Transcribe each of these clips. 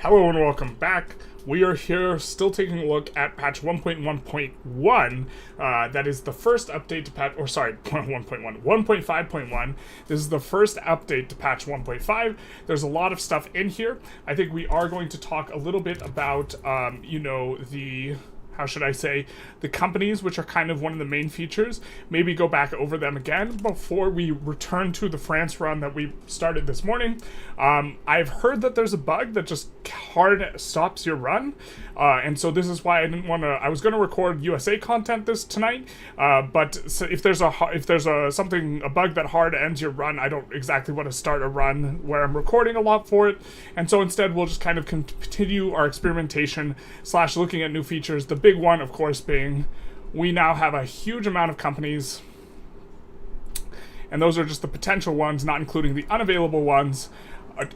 Hello and welcome back. We are here still taking a look at patch 1.1.1. That is the first update to patch, 1.5.1. This is the first update to patch 1.5. There's a lot of stuff in here. I think we are going to talk a little bit about, the companies, which are kind of one of the main features. Maybe go back over them again before we return to the France run that we started this morning. I've heard that there's a bug that just hard stops your run, and so this is why I didn't want to. I was going to record USA content this tonight, but so if there's a bug that hard ends your run, I don't exactly want to start a run where I'm recording a lot for it, and so instead we'll just kind of continue our experimentation / looking at new features. The big one, of course, being we now have a huge amount of companies, and those are just the potential ones, not including the unavailable ones.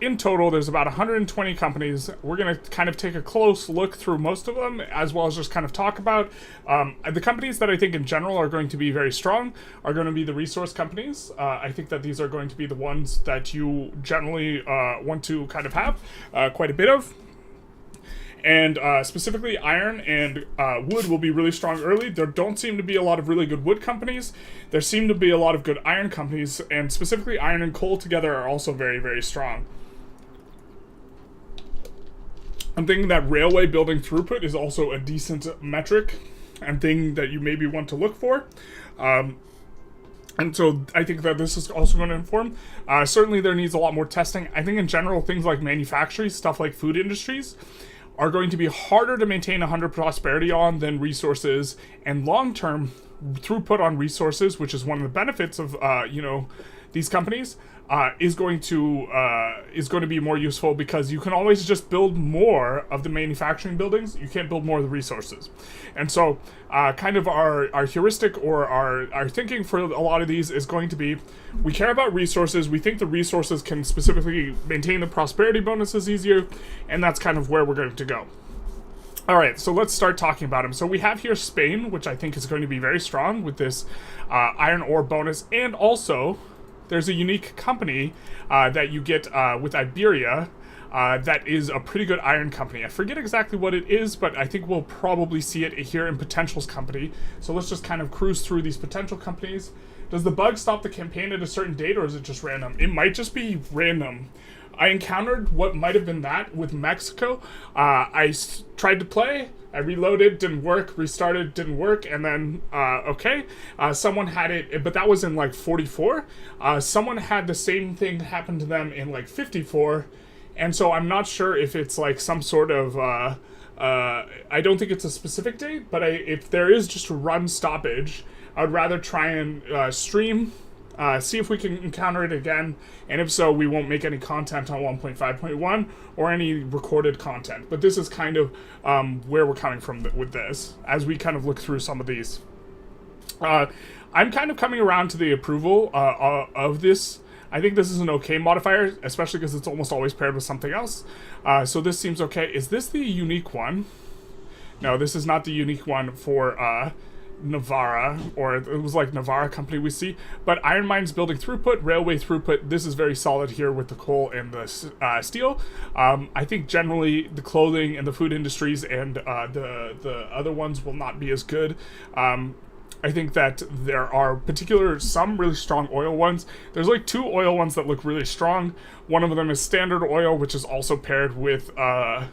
In total, there's about 120 companies. We're going to kind of take a close look through most of them, as well as just kind of talk about the companies that I think in general are going to be very strong are going to be the resource companies. I think that these are going to be the ones that you generally want to kind of have quite a bit of. And specifically iron and wood will be really strong early. There don't seem to be a lot of really good wood companies. There seem to be a lot of good iron companies, and specifically iron and coal together are also very, very strong. I'm thinking that railway building throughput is also a decent metric and thing that you maybe want to look for. And so I think that this is also going to inform. Certainly there needs a lot more testing. I think in general things like manufacturing, stuff like food industries, are going to be harder to maintain 100 prosperity on than resources, and long-term throughput on resources, which is one of the benefits of these companies, is going to be more useful because you can always just build more of the manufacturing buildings. You can't build more of the resources, and so kind of our heuristic or our thinking for a lot of these is going to be, we care about resources. We think the resources can specifically maintain the prosperity bonuses easier, and that's kind of where we're going to go. All right, so let's start talking about them. So we have here Spain, which I think is going to be very strong with this iron ore bonus, and also there's a unique company that you get with Iberia that is a pretty good iron company. I forget exactly what it is, but I think we'll probably see it here in Potential's company. So let's just kind of cruise through these potential companies. Does the bug stop the campaign at a certain date, or is it just random? It might just be random. I encountered what might have been that with Mexico. I tried to play, I reloaded, didn't work, restarted, didn't work, and then, someone had it, but that was in like 44. Someone had the same thing happen to them in like 54, and so I'm not sure if it's like some sort of, I don't think it's a specific date, but if there is just a run stoppage, I would rather try and stream, see if we can encounter it again, and if so, we won't make any content on 1.5.1 or any recorded content. But this is kind of where we're coming from with this, as we kind of look through some of these. I'm kind of coming around to the approval of this. I think this is an okay modifier, especially because it's almost always paired with something else. So this seems okay. Is this the unique one? No, this is not the unique one for Navarra, or it was like Navarra company we see, but iron mines building throughput, railway throughput, this is very solid here with the coal and the steel. I think generally the clothing and the food industries and the other ones will not be as good. I think that there are some really strong oil ones. There's like 2 oil ones that look really strong. One of them is Standard Oil, which is also paired with the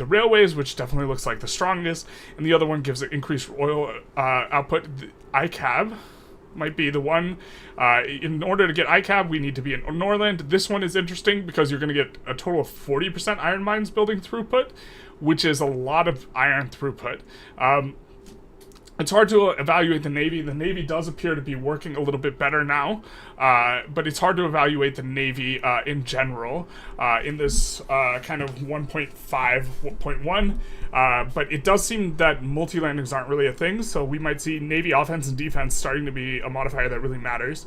railways, which definitely looks like the strongest, and the other one gives it increased oil output. The ICAB might be the one. In order to get ICAB, we need to be in Norland. This one is interesting because you're going to get a total of 40% iron mines building throughput, which is a lot of iron throughput. It's hard to evaluate the Navy. The Navy does appear to be working a little bit better now, but it's hard to evaluate the Navy in general in this kind of 1.5.1. But it does seem that multi-landings aren't really a thing, so we might see Navy offense and defense starting to be a modifier that really matters.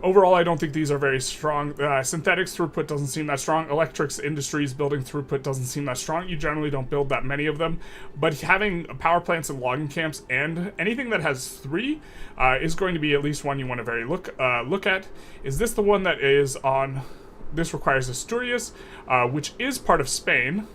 Overall, I don't think these are very strong. Synthetics throughput doesn't seem that strong. Electrics industries building throughput doesn't seem that strong. You generally don't build that many of them. But having power plants and logging camps and anything that has 3 is going to be at least one you want to look at. Is this the one that is on this requires Asturias, which is part of Spain.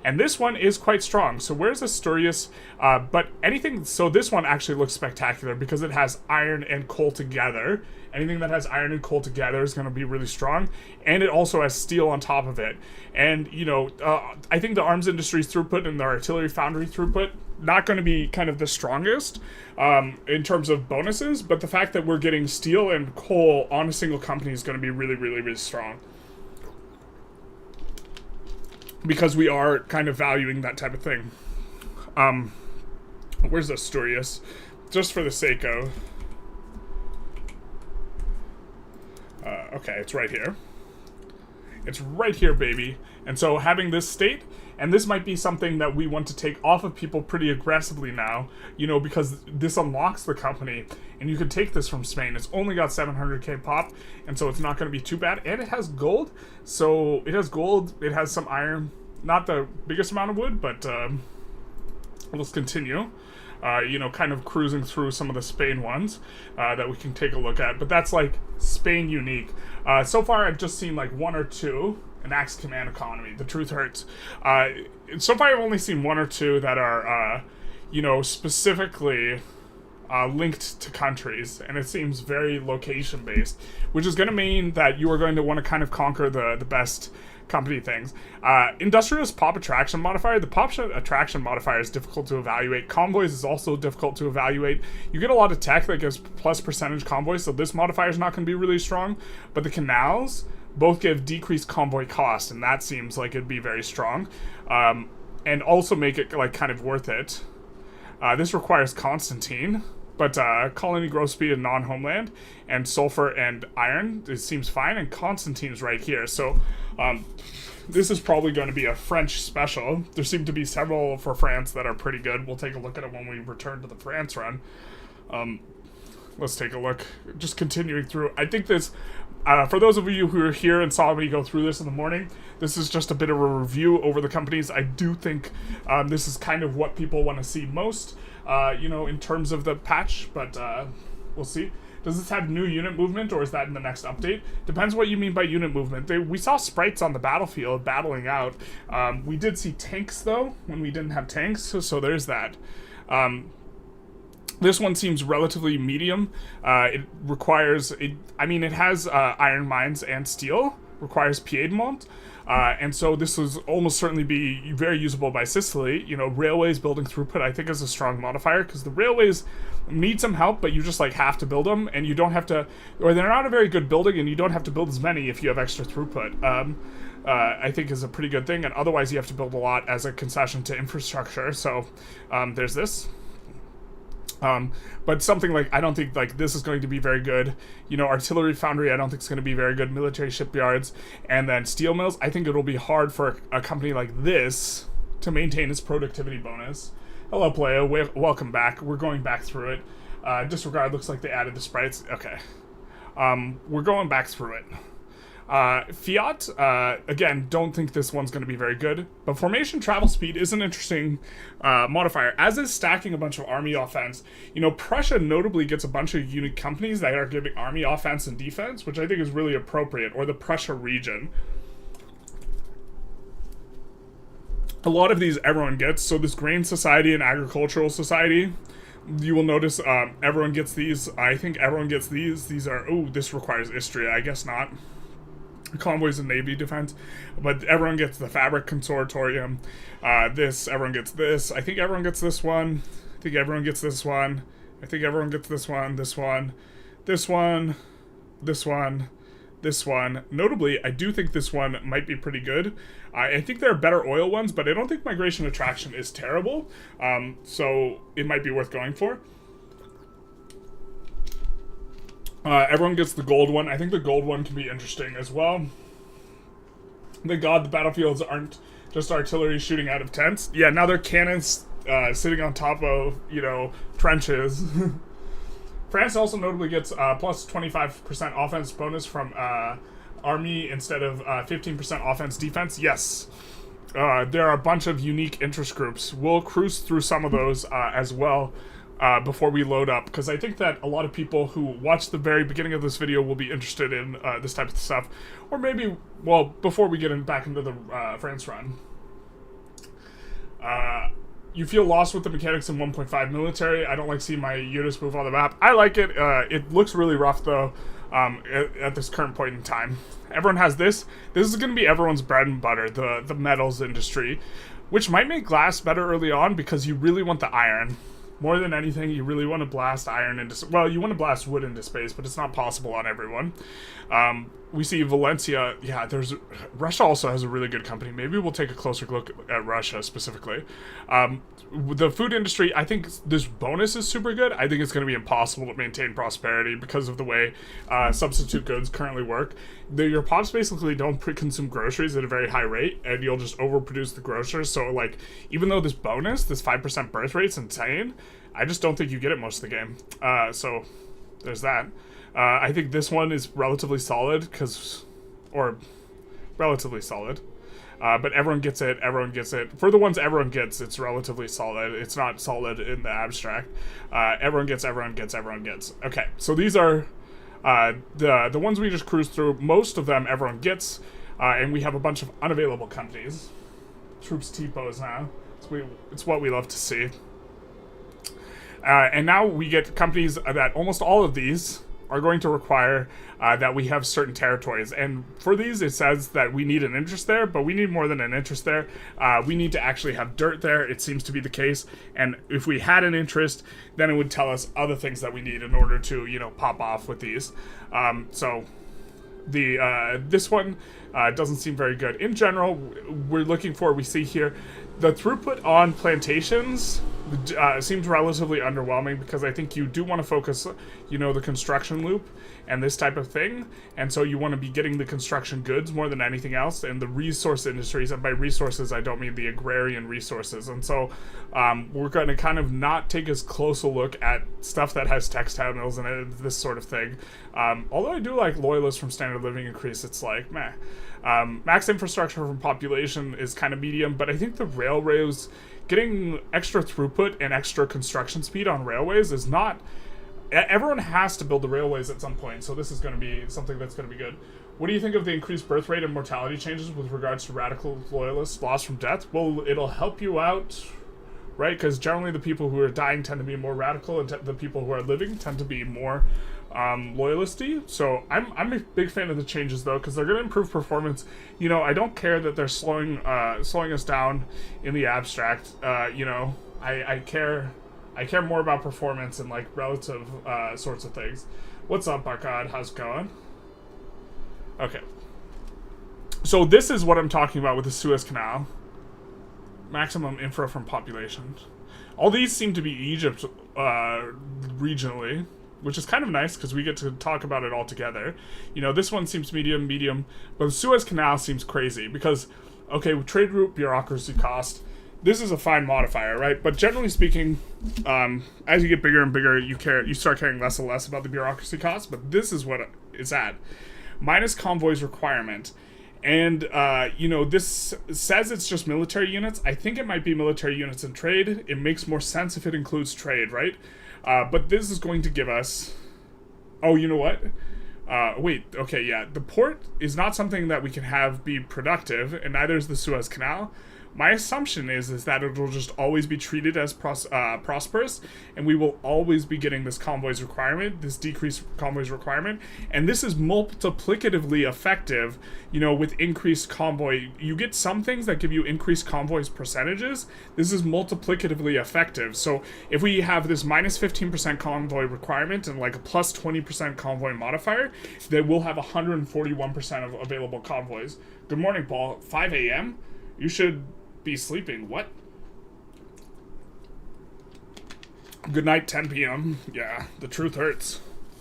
And this one is quite strong. So where's Asturias? But anything... So this one actually looks spectacular because it has iron and coal together. Anything that has iron and coal together is going to be really strong. And it also has steel on top of it. And, you know, I think the arms industry's throughput and the artillery foundry throughput, not going to be kind of the strongest in terms of bonuses. But the fact that we're getting steel and coal on a single company is going to be really, really, really strong. Because we are kind of valuing that type of thing. Where's Asturias? Just for the sake of... okay, it's right here. It's right here, baby. And so having this state, and this might be something that we want to take off of people pretty aggressively now, you know, because this unlocks the company, and you can take this from Spain. It's only got 700k pop, and so it's not going to be too bad. And it has gold, so it has gold, it has some iron, not the biggest amount of wood, but let's continue. You know, kind of cruising through some of the Spain ones that we can take a look at. But that's like Spain unique. So far, I've just seen like one or two. An Axe Command economy. The truth hurts. So far, I've only seen one or two that are, you know, specifically linked to countries, and it seems very location-based, which is going to mean that you are going to want to kind of conquer the best company things. Industrialist pop attraction modifier. The pop attraction modifier is difficult to evaluate. Convoys is also difficult to evaluate. You get a lot of tech that gives plus percentage convoys, so this modifier is not going to be really strong, but the canals both give decreased convoy cost, and that seems like it'd be very strong, and also make it like kind of worth it. This requires Constantine, but colony growth speed and non-homeland, and sulfur and iron, it seems fine, and Constantine's right here. So this is probably going to be a French special. There seem to be several for France that are pretty good. We'll take a look at it when we return to the France run. Let's take a look. Just continuing through. I think this... for those of you who are here and saw me go through this in the morning, this is just a bit of a review over the companies. I do think this is kind of what people want to see most, you know, in terms of the patch, but we'll see. Does this have new unit movement, or is that in the next update? Depends what you mean by unit movement. We saw sprites on the battlefield battling out. We did see tanks, though, when we didn't have tanks, so there's that. This one seems relatively medium. It requires, it has iron mines and steel, requires Piedmont, and so this will almost certainly be very usable by Sicily. You know, railways building throughput, I think, is a strong modifier, because the railways need some help, but you just like have to build them, and you don't have to, or they're not a very good building, and you don't have to build as many if you have extra throughput. I think is a pretty good thing, and otherwise you have to build a lot as a concession to infrastructure. So there's this. But something like, I don't think like this is going to be very good. You know, artillery foundry, I don't think it's going to be very good. Military shipyards, and then steel mills. I think it'll be hard for a company like this to maintain its productivity bonus. Hello, Playa. Welcome back. We're going back through it. Disregard looks like they added the sprites. Okay. We're going back through it. Fiat, again, don't think this one's going to be very good, but formation travel speed is an interesting modifier, as is stacking a bunch of army offense. You know, Prussia notably gets a bunch of unique companies that are giving army offense and defense, which I think is really appropriate, or the Prussia region. A lot of these everyone gets, so this grain society and agricultural society, you will notice everyone gets these. I think everyone gets these. These are, oh, this requires Istria, I guess not. Convoys and navy defense, but everyone gets the fabric consortium. Everyone gets this. I think everyone gets this one. I think everyone gets this one. I think everyone gets this one, this one, this one, this one, this one. Notably, I do think this one might be pretty good. I think there are better oil ones, but I don't think migration attraction is terrible. So it might be worth going for. Everyone gets the gold one. I think the gold one can be interesting as well. Thank God the battlefields aren't just artillery shooting out of tents. Yeah, now they're cannons sitting on top of, you know, trenches. France also notably gets plus 25% offense bonus from army instead of 15% offense defense. Yes. There are a bunch of unique interest groups. We'll cruise through some of those as well. before we load up, because I think that a lot of people who watch the very beginning of this video will be interested in this type of stuff, or maybe, well, before we get back into the France run. You feel lost with the mechanics in 1.5 military. I don't like seeing my units move on the map. I like it. It looks really rough, though, at this current point in time. Everyone has this. This is going to be everyone's bread and butter, the metals industry, which might make glass better early on because you really want the iron. More than anything, you really want to blast iron into... Well, you want to blast wood into space, but it's not possible on everyone. We see Valencia... Yeah, Russia also has a really good company. Maybe we'll take a closer look at Russia specifically. The food industry, I think this bonus is super good. I think it's going to be impossible to maintain prosperity because of the way substitute goods currently work. Your pops basically don't consume groceries at a very high rate, and you'll just overproduce the grocers. So, like, even though this bonus, this 5% birth rate's insane, I just don't think you get it most of the game. So, there's that. I think this one is relatively solid, relatively solid. But everyone gets it, For the ones everyone gets, it's relatively solid. It's not solid in the abstract. Everyone gets. Okay, so these are the ones we just cruised through. Most of them everyone gets, and we have a bunch of unavailable companies. Troops T-pose now. It's what we love to see. And now we get companies that almost all of these are going to require that we have certain territories. And for these, it says that we need an interest there, but we need more than an interest there. We need to actually have dirt there. It seems to be the case. And if we had an interest, then it would tell us other things that we need in order to, pop off with these. So this one doesn't seem very good. In general, we see here, the throughput on plantations seems relatively underwhelming because I think you do want to focus, the construction loop and this type of thing. And so you want to be getting the construction goods more than anything else, and the resource industries, and by resources, I don't mean the agrarian resources. And so we're going to kind of not take as close a look at stuff that has textile mills and this sort of thing. Although I do like Loyalists from Standard Living Increase, it's like, meh. Max infrastructure from population is kind of medium, but I think the railways, getting extra throughput and extra construction speed on railways is not... Everyone has to build the railways at some point, so this is going to be something that's going to be good. What do you think of the increased birth rate and mortality changes with regards to radical loyalists lost from death? Well, it'll help you out, right? Because generally the people who are dying tend to be more radical, and the people who are living tend to be more loyalisty. So I'm a big fan of the changes, though, because they're going to improve performance. I don't care that they're slowing us down in the abstract. I care more about performance and, like, relative sorts of things. What's up, Barca? How's it going? Okay. So this is what I'm talking about with the Suez Canal. Maximum infra from population. All these seem to be Egypt regionally, which is kind of nice because we get to talk about it all together. This one seems medium, but the Suez Canal seems crazy because, okay, trade route, bureaucracy, cost. This is a fine modifier, right? But generally speaking, as you get bigger and bigger, you start caring less and less about the bureaucracy costs, but this is what it's at. Minus convoys requirement. And, this says it's just military units. I think it might be military units and trade. It makes more sense if it includes trade, right? But this is going to give us... Oh, you know what? Wait, okay, yeah. The port is not something that we can have be productive, and neither is the Suez Canal. My assumption is that it will just always be treated as prosperous, and we will always be getting this convoys requirement, this decreased convoys requirement, and this is multiplicatively effective, with increased convoy. You get some things that give you increased convoys percentages. This is multiplicatively effective. So if we have this minus 15% convoy requirement and like a plus 20% convoy modifier, then we'll have 141% of available convoys. Good morning, Paul. 5 a.m.? You should be sleeping. What? Good night, 10 p.m. Yeah, the truth hurts.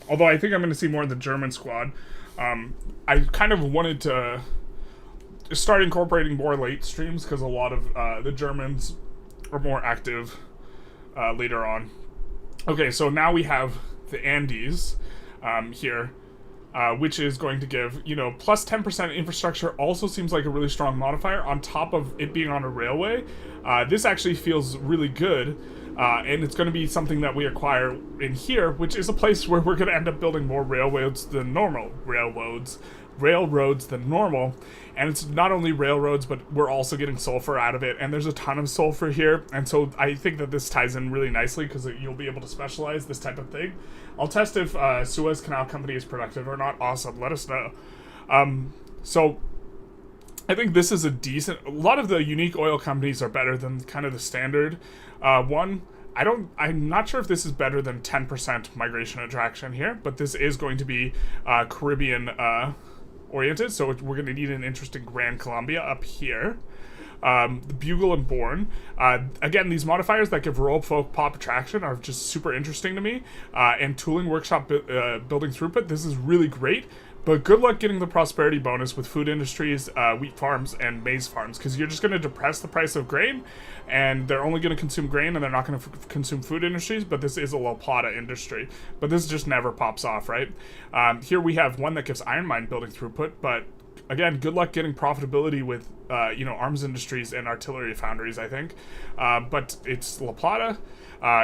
Although I think I'm going to see more of the German squad. I kind of wanted to start incorporating more late streams because a lot of the Germans are more active later on. Okay, so now we have the Andes here. Which is going to give, plus 10% infrastructure also seems like a really strong modifier on top of it being on a railway. This actually feels really good. and it's going to be something that we acquire in here, which is a place where we're going to end up building more railroads than normal. And it's not only railroads, but we're also getting sulfur out of it, and there's a ton of sulfur here, and so I think that this ties in really nicely because you'll be able to specialize this type of thing. I'll test if Suez Canal Company is productive or not. Awesome, let us know. So I think this is a lot of the unique oil companies are better than kind of the standard one. I'm not sure if this is better than 10% migration attraction here, but this is going to be Caribbean oriented, so we're going to need an interesting Grand Columbia up here. The Bugle and Bourne. Again, these modifiers that give rural folk pop attraction are just super interesting to me. And Tooling Workshop building throughput, this is really great. But good luck getting the prosperity bonus with food industries, wheat farms, and maize farms, because you're just going to depress the price of grain, and they're only going to consume grain, and they're not going to consume food industries, but this is a La Plata industry. But this just never pops off, right? Here we have one that gives iron mine building throughput, but again, good luck getting profitability with, arms industries and artillery foundries, I think. But it's La Plata.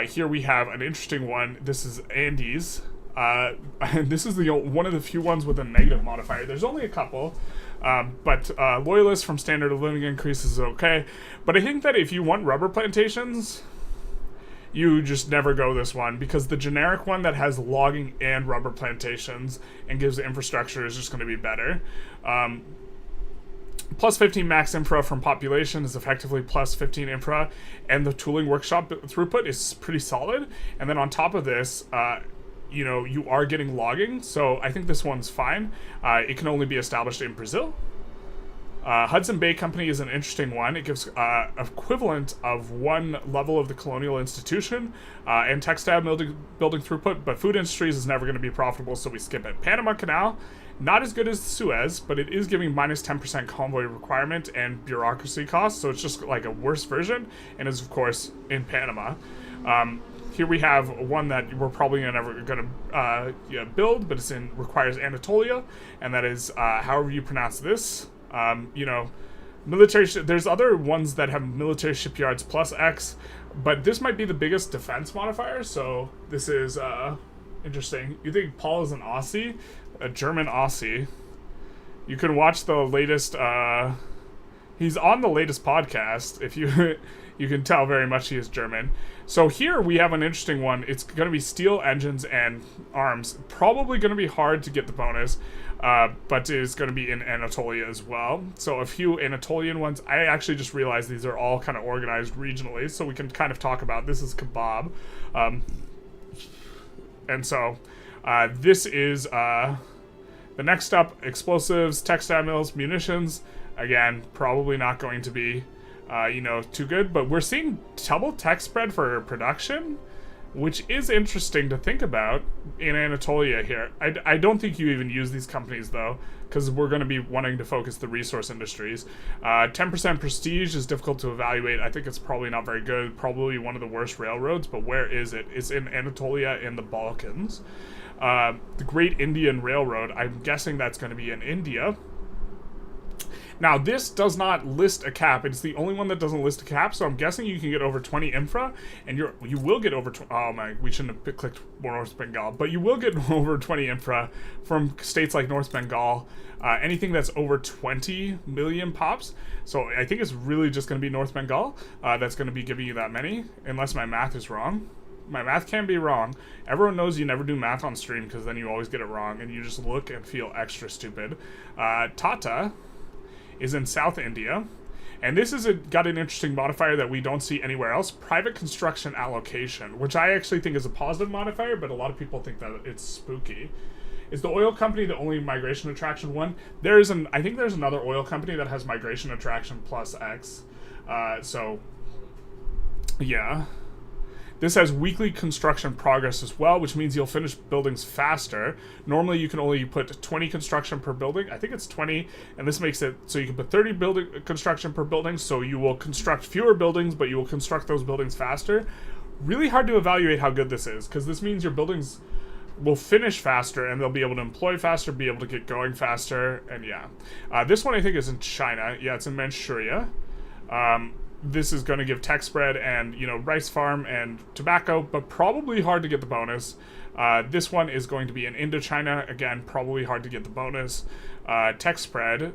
Here we have an interesting one. This is Andes. And this is one of the few ones with a negative modifier. There's only a couple, but Loyalists from standard of living increases is okay. But I think that if you want rubber plantations, you just never go this one, because the generic one that has logging and rubber plantations and gives infrastructure is just going to be better. Plus 15 max infra from population is effectively plus 15 infra, and the Tooling Workshop throughput is pretty solid. And then on top of this, you are getting logging, so I think this one's fine. It can only be established in Brazil. Hudson Bay Company is an interesting one. It gives equivalent of one level of the colonial institution and textile building throughput, but food industries is never going to be profitable, so we skip it. Panama Canal, not as good as Suez, but it is giving minus 10% convoy requirement and bureaucracy costs, so it's just like a worse version, and is of course in Panama. Here we have one that we're probably never going to build, but requires Anatolia, and that is however you pronounce this. Military. There's other ones that have military shipyards plus X, but this might be the biggest defense modifier. So this is interesting. You think Paul is an Aussie, a German Aussie? You can watch the latest. He's on the latest podcast. If you you can tell very much he is German. So here we have an interesting one. It's going to be steel engines and arms. Probably going to be hard to get the bonus, but it is going to be in Anatolia as well. So a few Anatolian ones. I actually just realized these are all kind of organized regionally, so we can kind of talk about this is kebab. And so this is the next up: explosives, textile mills, munitions. Again, probably not going to be too good, but we're seeing double tech spread for production, which is interesting to think about in Anatolia here. I don't think you even use these companies though, because we're going to be wanting to focus the resource industries. 10% prestige is difficult to evaluate. I think it's probably not very good, probably one of the worst railroads, but where is it? It's in Anatolia in the Balkans. The Great Indian Railroad, I'm guessing that's going to be in India. Now, this does not list a cap. It's the only one that doesn't list a cap, so I'm guessing you can get over 20 infra, and you will get over... Oh my, we shouldn't have clicked North Bengal, but you will get over 20 infra from states like North Bengal. Anything that's over 20 million pops. So I think it's really just going to be North Bengal that's going to be giving you that many, unless my math is wrong. My math can be wrong. Everyone knows you never do math on stream, because then you always get it wrong, and you just look and feel extra stupid. Tata is in South India, and this is got an interesting modifier that we don't see anywhere else: private construction allocation, which I actually think is a positive modifier, but a lot of people think that it's spooky. Is the oil company the only migration attraction one? I think there's another oil company that has migration attraction plus X. So yeah. This has weekly construction progress as well, which means you'll finish buildings faster. Normally, you can only put 20 construction per building. I think it's 20, and this makes it so you can put 30 construction per building, so you will construct fewer buildings, but you will construct those buildings faster. Really hard to evaluate how good this is, because this means your buildings will finish faster, and they'll be able to employ faster, be able to get going faster, and yeah. This one I think is in China. Yeah, it's in Manchuria. this is going to give tech spread and, rice farm and tobacco, but probably hard to get the bonus. This one is going to be in Indochina. Again, probably hard to get the bonus. Tech spread,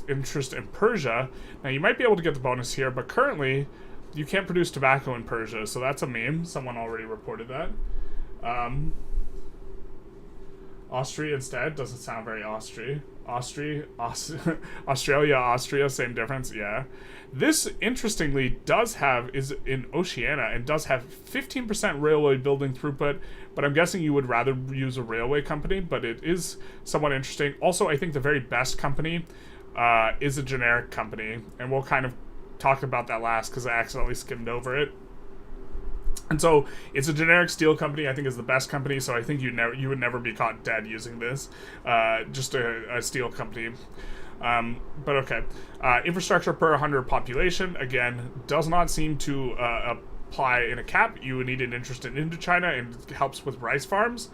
interest in Persia. Now, you might be able to get the bonus here, but currently, you can't produce tobacco in Persia, so that's a meme. Someone already reported that. Austria instead doesn't sound very Australia, Austria, same difference, yeah. This, interestingly, is in Oceania and does have 15% railway building throughput, but I'm guessing you would rather use a railway company, but it is somewhat interesting. Also, I think the very best company is a generic company, and we'll kind of talk about that last because I accidentally skimmed over it. And so it's a generic steel company. I think is the best company. So I think you would never be caught dead using this. Just a steel company. But okay. Infrastructure per 100 population again does not seem to apply in a cap. You would need an interest in Indochina, and it helps with rice farms.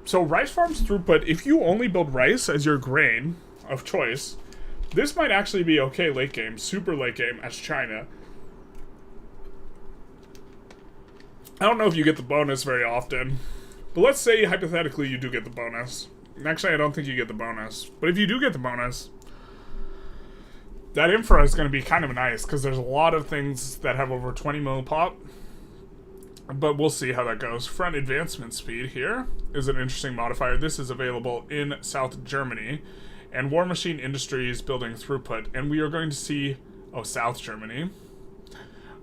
So rice farms throughput. If you only build rice as your grain of choice, this might actually be okay late game, super late game as China. I don't know if you get the bonus very often, but let's say hypothetically you do get the bonus. Actually, I don't think you get the bonus, but if you do get the bonus, that infra is going to be kind of nice because there's a lot of things that have over 20 mil pop, but we'll see how that goes. Front advancement speed here is an interesting modifier. This is available in South Germany, and War Machine Industries building throughput, and we are going to see, South Germany.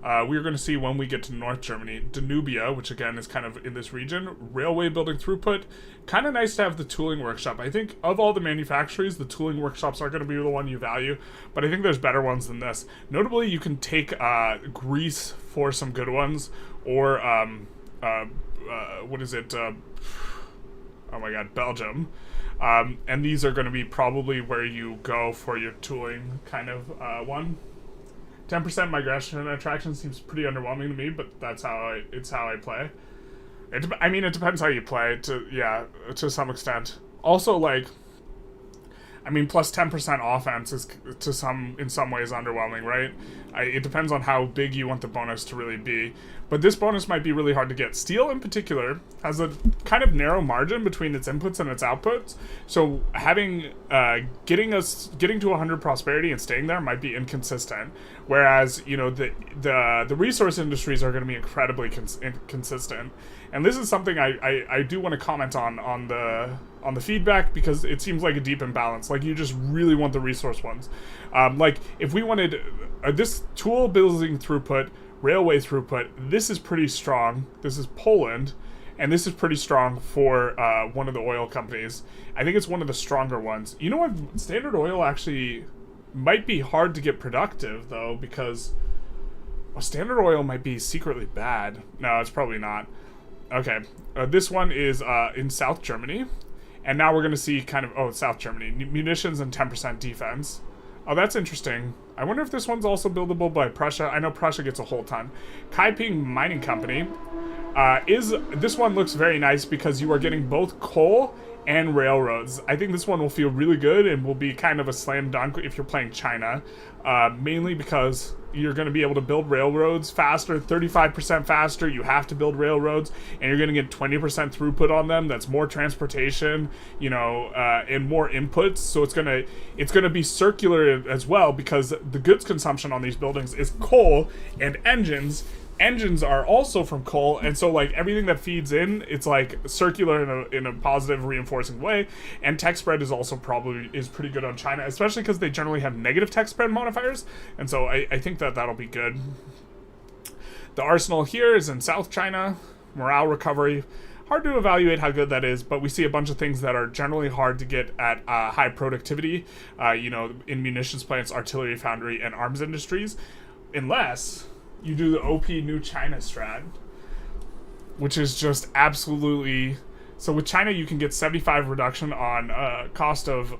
We are going to see when we get to North Germany, Danubia, which again is kind of in this region, railway building throughput. Kind of nice to have the tooling workshop. I think of all the manufacturers, the tooling workshops are going to be the one you value, but I think there's better ones than this. Notably, you can take Greece for some good ones, or what is it? Oh my God, Belgium. And these are going to be probably where you go for your tooling kind of one. 10% migration attraction seems pretty underwhelming to me, but that's how I play. It depends how you play to some extent. Also, plus 10% offense is in some ways underwhelming, right? It depends on how big you want the bonus to really be. But this bonus might be really hard to get. Steel in particular has a kind of narrow margin between its inputs and its outputs. So having getting to 100 prosperity and staying there might be inconsistent. Whereas, the resource industries are going to be incredibly consistent. And this is something I do want to comment on the feedback, because it seems like a deep imbalance. Like, you just really want the resource ones. If we wanted this tool building throughput, railway throughput, this is pretty strong. This is Poland, and this is pretty strong for one of the oil companies. I think it's one of the stronger ones. You know what? Standard Oil actually might be hard to get productive, though, because Standard Oil might be secretly bad. No, it's probably not. Okay, this one is in South Germany, and now we're going to see South Germany. Munitions and 10% defense. Oh, that's interesting. I wonder if this one's also buildable by Prussia. I know Prussia gets a whole ton. Kaiping Mining Company. This one looks very nice because you are getting both coal and railroads. I think this one will feel really good and will be kind of a slam dunk if you're playing China. Mainly because you're going to be able to build railroads faster, 35% faster. You have to build railroads, and you're going to get 20% throughput on them. That's more transportation, and more inputs. So it's going to be circular as well, because the goods consumption on these buildings is coal and engines. Engines are also from coal, and so everything that feeds in, it's circular in a positive reinforcing way. And tech spread is also is pretty good on China, especially because they generally have negative tech spread modifiers, and so I think that'll be good. The arsenal here is in South China. Morale recovery, hard to evaluate how good that is, but we see a bunch of things that are generally hard to get at high productivity, in munitions plants, artillery foundry, and arms industries, unless you do the OP New China strat, which is just absolutely... So with China, you can get 75 reduction on cost of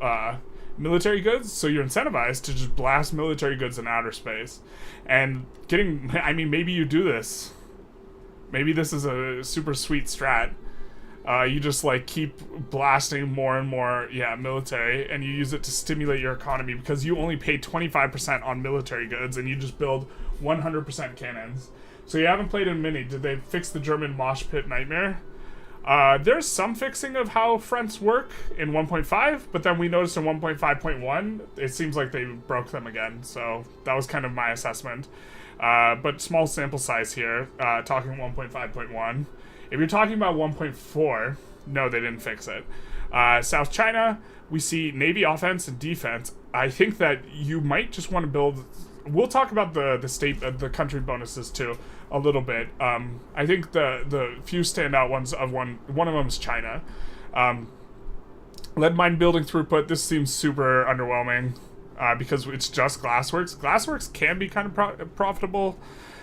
military goods, so you're incentivized to just blast military goods in outer space. And maybe you do this. Maybe this is a super sweet strat. You just like keep blasting more and more, military, and you use it to stimulate your economy because you only pay 25% on military goods and you just build 100% cannons. So you haven't played in Mini. Did they fix the German mosh pit nightmare? There's some fixing of how fronts work in 1.5, but then we noticed in 1.5.1, it seems like they broke them again. So that was kind of my assessment. But small sample size here, talking 1.5.1. If you're talking about 1.4, no, they didn't fix it. South China, we see Navy offense and defense. I think that you might just want to build... We'll talk about the state, the country bonuses too, a little bit. I think the few standout ones of one of them is China. Lead mine building throughput, this seems super underwhelming because it's just Glassworks. Glassworks can be kind of profitable.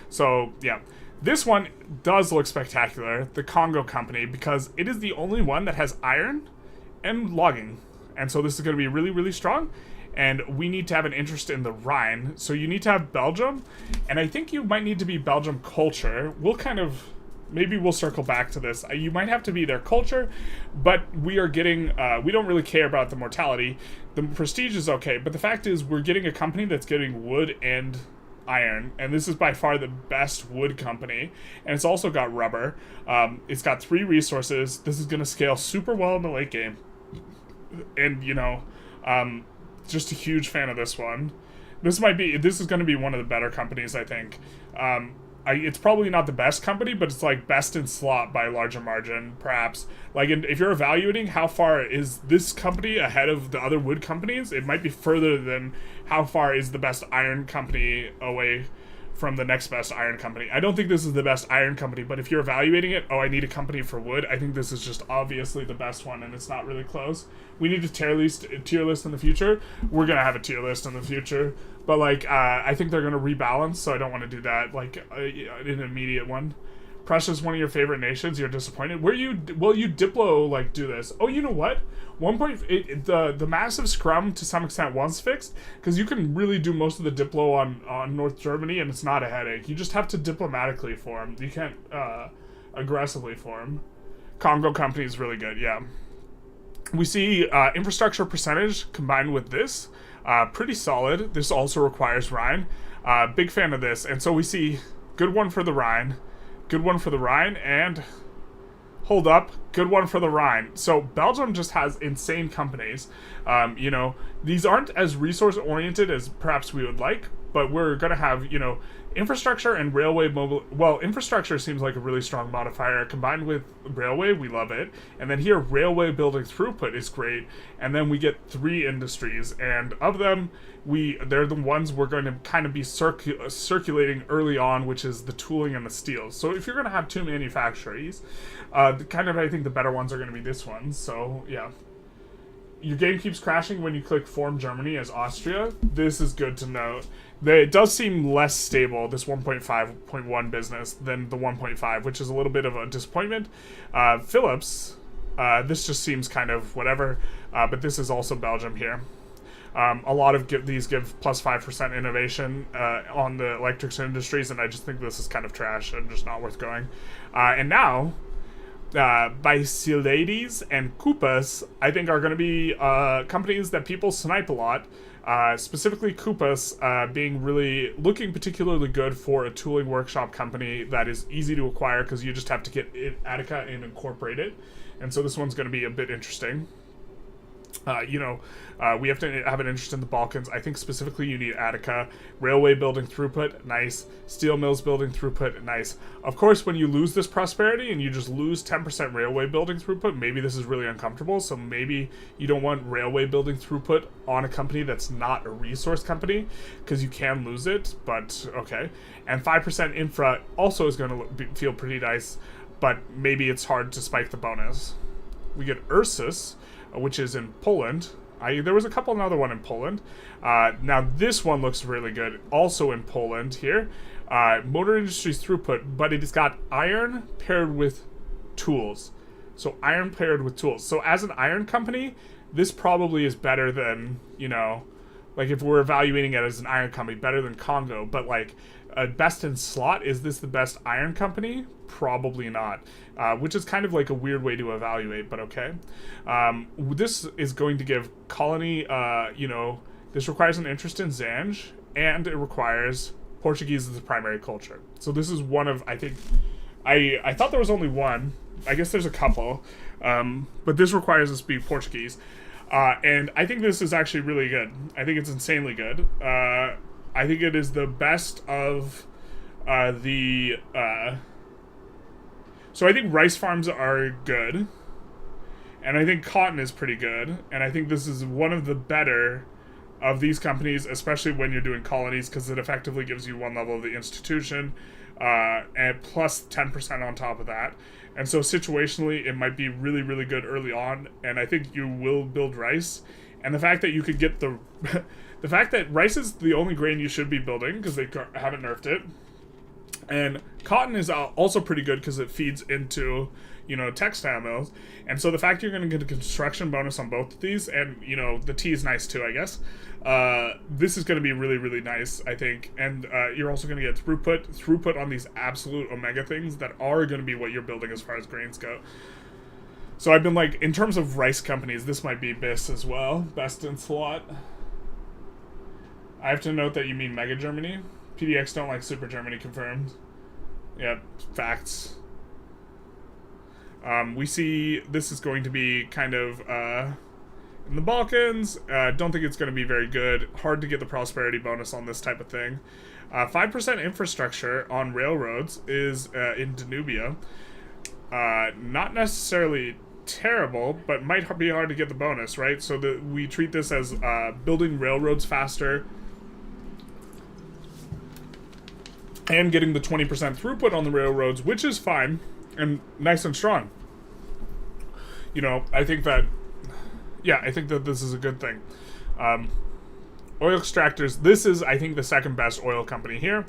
So, yeah. This one does look spectacular, the Congo company, because it is the only one that has iron and logging. And so this is going to be really, really strong. And we need to have an interest in the Rhine. So you need to have Belgium. And I think you might need to be Belgium culture. We'll kind of... Maybe we'll circle back to this. You might have to be their culture, but we are getting... we don't really care about the mortality. The prestige is okay, but the fact is we're getting a company that's getting wood and iron, and this is by far the best wood company, and it's also got rubber. It's got 3 resources. This is going to scale super well in the late game, and just a huge fan of this one. This is going to be one of the better companies, I think. It's probably not the best company, but it's like best in slot by a larger margin, perhaps. Like, if you're evaluating how far is this company ahead of the other wood companies, it might be further than how far is the best iron company away from the next best iron company. I don't think this is the best iron company, but if you're evaluating it, I need a company for wood, I think this is just obviously the best one, and it's not really close. We need a tier list in the future. We're going to have a tier list in the future. But, like, I think they're going to rebalance, so I don't want to do that, like, an immediate one. Prussia's one of your favorite nations. You're disappointed. Will you Diplo, like, do this? Oh, you know what? The massive scrum, to some extent, was fixed, because you can really do most of the Diplo on North Germany, and it's not a headache. You just have to diplomatically form. You can't aggressively form. Congo company is really good, yeah. We see infrastructure percentage combined with this. Pretty solid. This also requires Rhine. Big fan of this. And so we see good one for the Rhine, good one for the Rhine, and hold up, good one for the Rhine. So Belgium just has insane companies. These aren't as resource oriented as perhaps we would like, but we're going to have, infrastructure and railway mobile. Well, infrastructure seems like a really strong modifier. Combined with railway, we love it. And then here, railway building throughput is great. And then we get 3 industries, and of them, they're the ones we're going to kind of be circulating early on, which is the tooling and the steels. So if you're going to have 2 manufactories, I think the better ones are going to be this one. So yeah. Your game keeps crashing when you click Form Germany as Austria. This is good to note. It does seem less stable, this 1.5.1 business, than the 1.5, which is a little bit of a disappointment. Philips, this just seems kind of whatever, but this is also Belgium here. A lot of these give plus 5% innovation on the electrics industries, and I just think this is kind of trash and just not worth going. And now... Bicilades and Koopas, I think, are going to be companies that people snipe a lot. Specifically Koopas being really looking particularly good for a tooling workshop company that is easy to acquire because you just have to get Attica and incorporate it. And so this one's going to be a bit interesting. We have to have an interest in the Balkans. I think specifically you need Attica. Railway building throughput, nice. Steel mills building throughput, nice. Of course, when you lose this prosperity and you just lose 10% railway building throughput, maybe this is really uncomfortable. So maybe you don't want railway building throughput on a company that's not a resource company, because you can lose it, but okay. And 5% infra also is going to feel pretty nice, but maybe it's hard to spike the bonus. We get Ursus, which is in Poland. There was a couple another one in Poland. Now this one looks really good. Also in Poland here. Motor industry's throughput, but it's got iron paired with tools. So iron paired with tools. So as an iron company, this probably is better than, like if we're evaluating it as an iron company, better than Congo. But like Best in slot, is this the best iron company? Probably not. Which is kind of like a weird way to evaluate, but okay. This is going to give colony, this requires an interest in Zanj, and it requires Portuguese as the primary culture. So this is one of, I think, I thought there was only one. I guess there's a couple. But this requires us to be Portuguese. And I think this is actually really good. I think it's insanely good. I think it is the best of so I think rice farms are good. And I think cotton is pretty good. And I think this is one of the better of these companies, especially when you're doing colonies, because it effectively gives you one level of the institution, and plus 10% on top of that. And so situationally, it might be really, really good early on, and I think you will build rice. And the fact that you could get the fact that rice is the only grain you should be building, because they haven't nerfed it. And cotton is also pretty good because it feeds into, textile mills. And so the fact you're going to get a construction bonus on both of these, and, the tea is nice too, I guess. This is going to be really, really nice, I think. And you're also going to get throughput on these absolute omega things that are going to be what you're building as far as grains go. So I've been like, in terms of rice companies, this might be BIS as well. Best in slot. I have to note that you mean Mega Germany. PDX don't like Super Germany, confirmed. Yep, facts. We see this is going to be kind of in the Balkans. Don't think it's going to be very good. Hard to get the prosperity bonus on this type of thing. 5% infrastructure on railroads is in Danubia. Not necessarily terrible, but might be hard to get the bonus, right? So we treat this as building railroads faster and getting the 20% throughput on the railroads, which is fine and nice and strong. I think that this is a good thing. Oil extractors, this is, I think, the second best oil company here,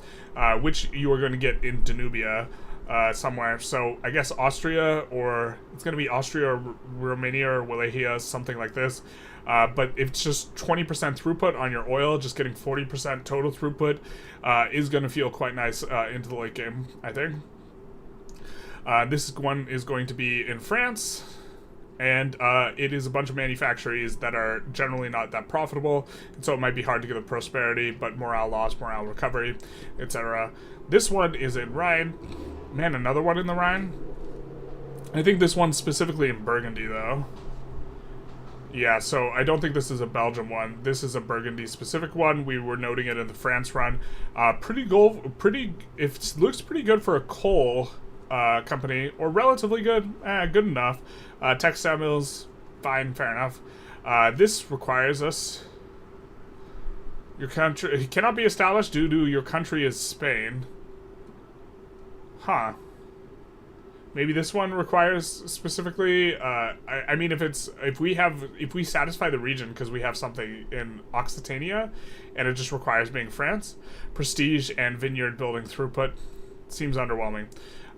which you are going to get in Danubia somewhere. So I guess Austria, or it's going to be Austria or Romania or Wallachia, something like this. But if it's just 20% throughput on your oil, just getting 40% total throughput is going to feel quite nice into the late game, I think. This one is going to be in France, and it is a bunch of manufactories that are generally not that profitable, and so it might be hard to get the prosperity, but morale loss, morale recovery, etc. This one is in Rhine. Man, another one in the Rhine? I think this one's specifically in Burgundy, though. Yeah, so I don't think this is a Belgium one. This is a Burgundy-specific one. We were noting it in the France run. It looks pretty good for a coal company, or relatively good, good enough. Textile mills, fine, fair enough. This requires us. Your country cannot be established due to your country is Spain. Huh. Maybe this one requires specifically. I mean, if we satisfy the region because we have something in Occitania, and it just requires being France, prestige and vineyard building throughput seems underwhelming.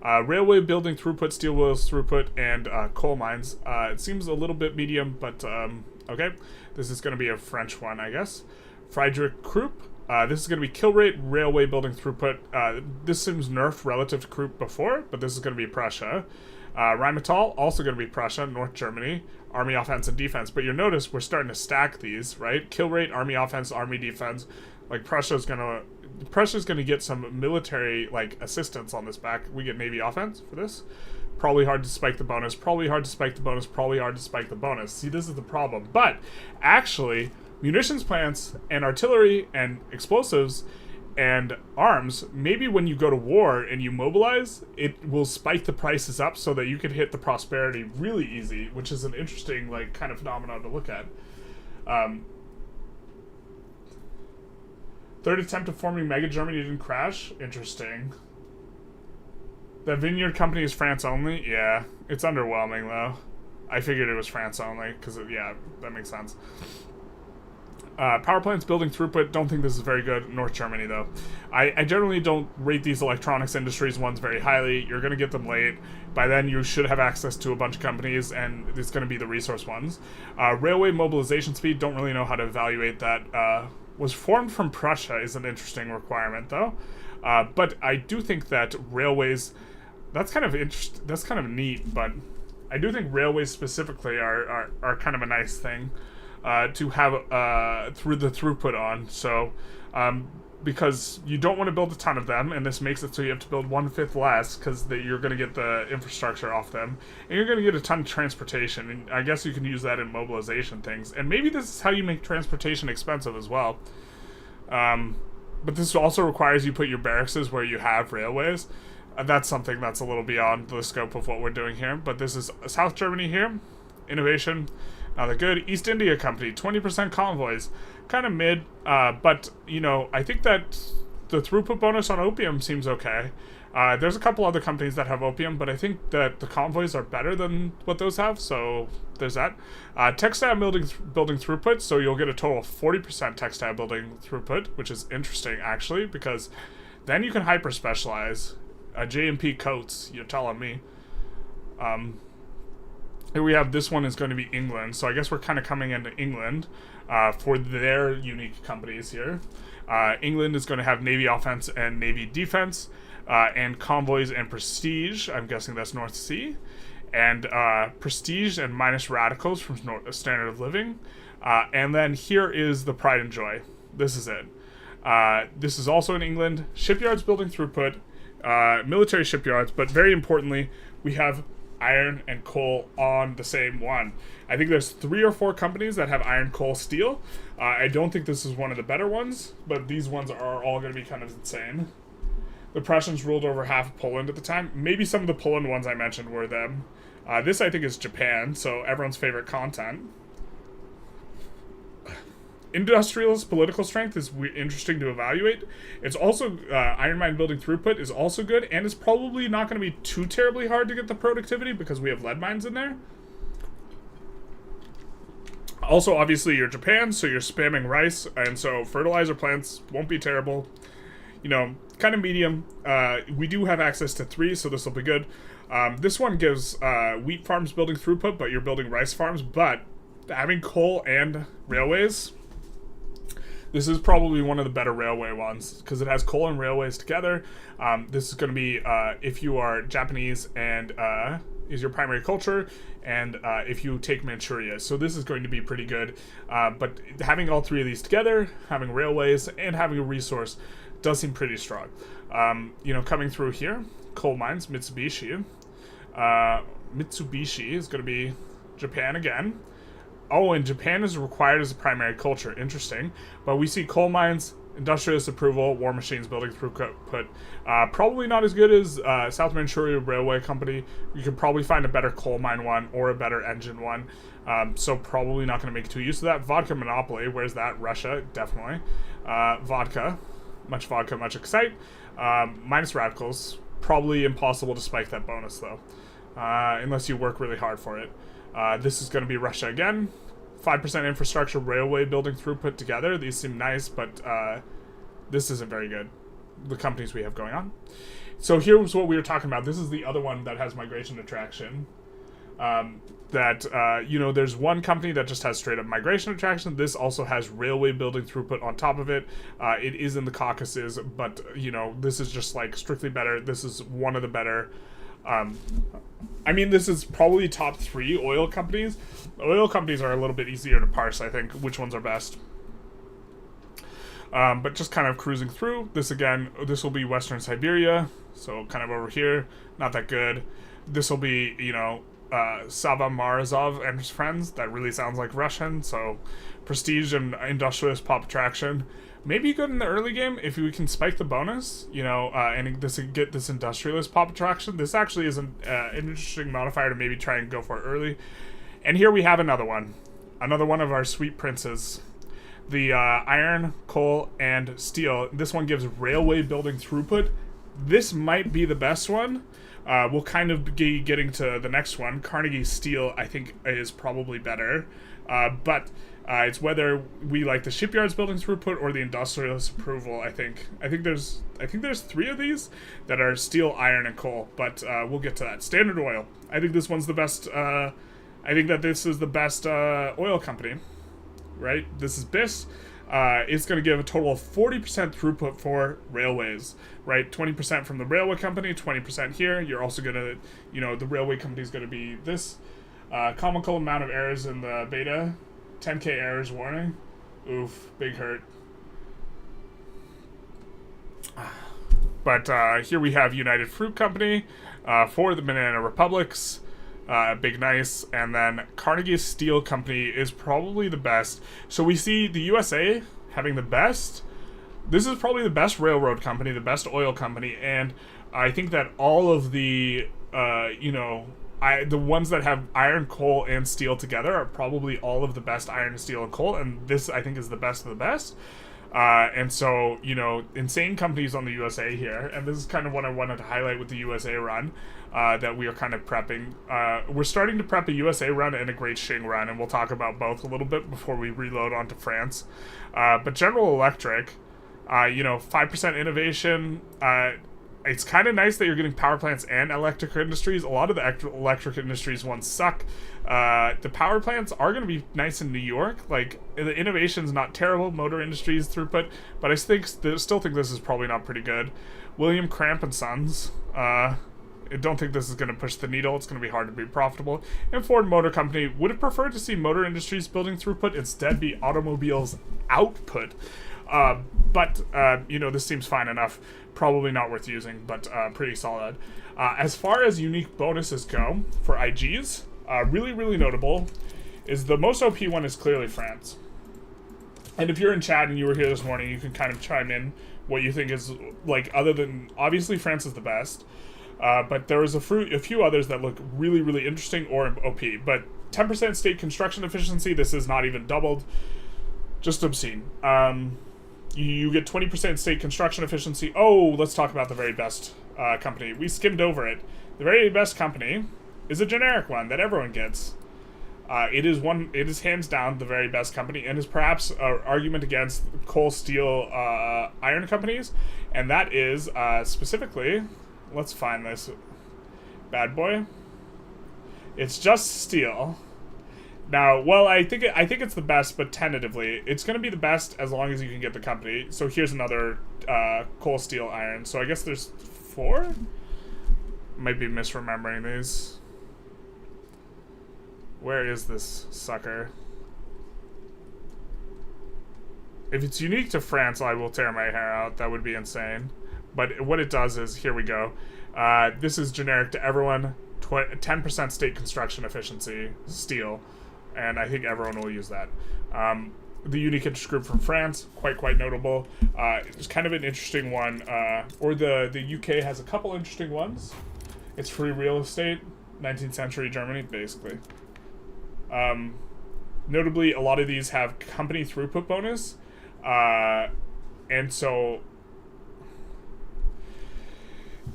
Railway building throughput, steel wheels throughput, and coal mines. It seems a little bit medium, but okay. This is going to be a French one, I guess. Friedrich Krupp. This is going to be kill rate, railway building throughput. This seems nerfed relative to Krupp before, but this is going to be Prussia. Rheinmetall, also going to be Prussia, North Germany. Army offense and defense. But you'll notice we're starting to stack these, right? Kill rate, army offense, army defense. Like Prussia's going to get some military assistance on this back. We get navy offense for this. Probably hard to spike the bonus. Probably hard to spike the bonus. Probably hard to spike the bonus. See, this is the problem. But actually, munitions plants and artillery and explosives and arms, maybe when you go to war and you mobilize, it will spike the prices up so that you can hit the prosperity really easy, which is an interesting kind of phenomenon to look at. Third attempt of forming Mega Germany didn't crash. Interesting. The vineyard company is France only? Yeah. It's underwhelming, though. I figured it was France only, because, yeah, that makes sense. Power plants building throughput, don't think this is very good. North Germany, though. I generally don't rate these electronics industries ones very highly. You're going to get them late. By then, you should have access to a bunch of companies, and it's going to be the resource ones. Railway mobilization speed, don't really know how to evaluate that. Was formed from Prussia is an interesting requirement, though. But I do think that railways, that's kind of that's kind of neat, but I do think railways specifically are kind of a nice thing to have through the throughput on. So because you don't want to build a ton of them, and this makes it so you have to build 1/5 less because you're going to get the infrastructure off them, and you're going to get a ton of transportation. And I guess you can use that in mobilization things. And maybe this is how you make transportation expensive as well. But this also requires you put your barracks where you have railways. That's something that's a little beyond the scope of what we're doing here. But this is South Germany here. Innovation. Now the good East India Company, 20% convoys. Kind of mid, but, you know, I think that the throughput bonus on opium seems okay. There's a couple other companies that have opium, but I think that the convoys are better than what those have, so there's that. Textile building throughput, so you'll get a total of 40% textile building throughput, which is interesting, actually, because then you can hyper-specialize. J&P coats, you're telling me. Here we have, this one is going to be England, so I guess we're kind of coming into England for their unique companies here. England is going to have Navy offense and Navy defense, and convoys and prestige. I'm guessing that's North Sea. And prestige and minus radicals from standard of living. And then here is the pride and joy. This is it. This is also in England. Shipyards building throughput, military shipyards, but very importantly, we have iron and coal on the same one. I think there's 3 or 4 companies that have iron, coal, steel. I don't think this is one of the better ones, but these ones are all going to be kind of insane. The Prussians ruled over half of Poland at the time. Maybe some of the Poland ones I mentioned were them. This, I think, is Japan, so everyone's favorite content. Industrialist political strength is interesting to evaluate. It's also, iron mine building throughput is also good, and it's probably not going to be too terribly hard to get the productivity because we have lead mines in there. Also, obviously, you're Japan, so you're spamming rice, and so fertilizer plants won't be terrible. You know, kind of medium. We do have access to 3, so this will be good. This one gives wheat farms building throughput, but you're building rice farms. But having coal and railways, this is probably one of the better railway ones because it has coal and railways together. This is going to be if you are Japanese and is your primary culture, and if you take Manchuria. So this is going to be pretty good. But having all 3 of these together, having railways, and having a resource does seem pretty strong. You know, coming through here, coal mines, Mitsubishi. Mitsubishi is going to be Japan again. Oh, and Japan is required as a primary culture. Interesting. But we see coal mines, industrialist approval, war machines building throughput. Probably not as good as South Manchuria Railway Company. You could probably find a better coal mine one or a better engine one. So probably not going to make too use of that. Vodka monopoly. Where's that? Russia, definitely. Vodka. Much vodka, much excite. Minus radicals. Probably impossible to spike that bonus, though. Unless you work really hard for it. This is going to be Russia again. 5% infrastructure, railway building throughput together. These seem nice, but this isn't very good. The companies we have going on. So here's what we were talking about. This is the other one that has migration attraction. You know, there's one company that just has straight up migration attraction. This also has railway building throughput on top of it. It is in the Caucasus, but, you know, this is just like strictly better. This is one of the better. I mean, this is probably top 3 oil companies. Oil companies are a little bit easier to parse, I think, which ones are best. But just kind of cruising through. This again, this will be Western Siberia, so kind of over here, not that good. This will be, you know, Sava Marazov and his friends. That really sounds like Russian, so prestige and industrialist pop attraction. Maybe good in the early game if we can spike the bonus, you know, and get this industrialist pop attraction. This actually is an interesting modifier to maybe try and go for early. And here we have another one of our sweet princes. The iron, coal, and steel. This one gives railway building throughput. This might be the best one. We'll kind of be getting to the next one. Carnegie Steel, I think, is probably better. But it's whether we like the shipyards building throughput or the industrialist approval. I think there's 3 of these that are steel, iron, and coal. But we'll get to that. Standard Oil. I think this one's the best. I think that this is the best oil company. Right? This is BIS. it's going to give a total of 40% throughput for railways, right? 20% from the railway company, 20% here. You're also going to, the railway company is going to be this. Comical amount of errors in the beta, 10k errors warning. Oof, big hurt. But here we have United Fruit Company for the Banana Republics. Big nice. And then Carnegie Steel Company is probably the best. So we see the USA having the best. This is probably the best railroad company, the best oil company, and I think that all of the the ones that have iron, coal, and steel together are probably all of the best iron, steel, and coal, and this I think is the best of the best. And so, insane companies on the USA here, and this is kind of what I wanted to highlight with the USA run, that we are kind of prepping. We're starting to prep a USA run and a Great Qing run, and we'll talk about both a little bit before we reload onto France. But General Electric, 5% innovation. It's kind of nice that you're getting power plants and electric industries. A lot of the electric industries ones suck. The power plants are going to be nice in New York. Like, the innovation's not terrible, motor industries throughput, but I still think this is probably not pretty good. William Cramp and Sons. I don't think this is going to push the needle. It's going to be hard to be profitable. And Ford Motor Company would have preferred to see motor industries building throughput instead be automobiles output. But this seems fine enough. Probably not worth using, but pretty solid. As far as unique bonuses go for IGs, really, really notable is the most OP one is clearly France. And if you're in chat and you were here this morning, you can kind of chime in what you think is, like, other than, obviously France is the best, but there was a few others that look really, really interesting or OP. But 10% state construction efficiency, this is not even doubled. Just obscene. You get 20% state construction efficiency. Oh, let's talk about the very best company. We skimmed over it. The very best company is a generic one that everyone gets. It is hands down the very best company, and is perhaps an argument against coal, steel, iron companies, and that is specifically. Let's find this bad boy. It's Just Steel. Now, well, I think it's the best, but tentatively, it's going to be the best as long as you can get the company. So here's another coal, steel, iron. So I guess there's 4? Might be misremembering these. Where is this sucker? If it's unique to France, I will tear my hair out. That would be insane. But what it does is, here we go. This is generic to everyone. 10% state construction efficiency, steel. And I think everyone will use that. The unique interest group from France, quite notable. It's kind of an interesting one. Or the UK has a couple interesting ones. It's free real estate, 19th century Germany, basically. Notably, a lot of these have company throughput bonus. And so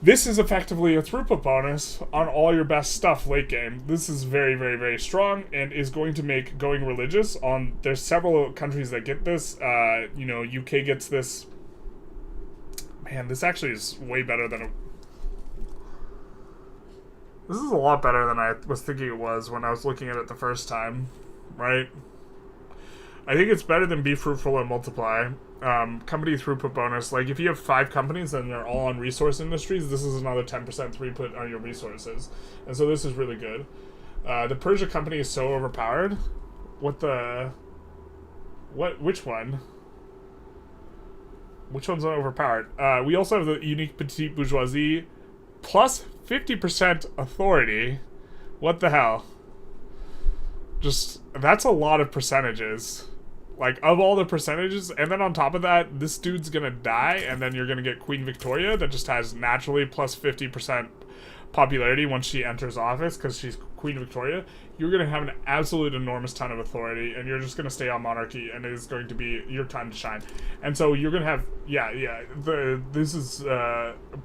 this is effectively a throughput bonus on all your best stuff late game. This is very, very, very strong and is going to make going religious on... There's several countries that get this. UK gets this. Man, this actually is way better than... This is a lot better than I was thinking it was when I was looking at it the first time, right? I think it's better than Be Fruitful and Multiply. Company throughput bonus. Like, if you have 5 companies and they're all on resource industries, this is another 10% throughput on your resources. And so this is really good. The Persia company is so overpowered. Which one? Which one's overpowered? We also have the unique petite bourgeoisie plus 50% authority. What the hell? Just, that's a lot of percentages. Like, of all the percentages, and then on top of that, this dude's gonna die, and then you're gonna get Queen Victoria that just has naturally plus 50% popularity once she enters office, because she's Queen Victoria. You're gonna have an absolute enormous ton of authority, and you're just gonna stay on monarchy, and it is going to be your time to shine. And so you're gonna have, this is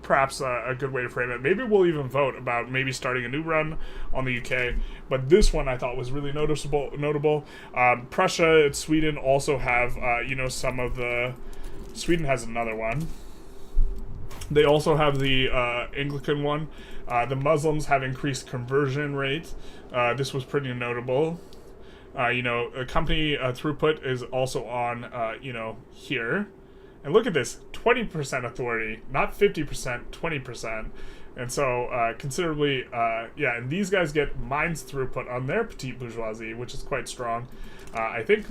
perhaps a good way to frame it. Maybe we'll even vote about maybe starting a new run on the UK, but this one I thought was really notable. Prussia and Sweden also have, some of the... Sweden has another one. They also have the Anglican one. The Muslims have increased conversion rate. This was pretty notable. You know, a company throughput is also on, you know, here. And look at this, 20% authority, not 50%, 20%. And so considerably, yeah, and these guys get mines throughput on their petite bourgeoisie, which is quite strong. I think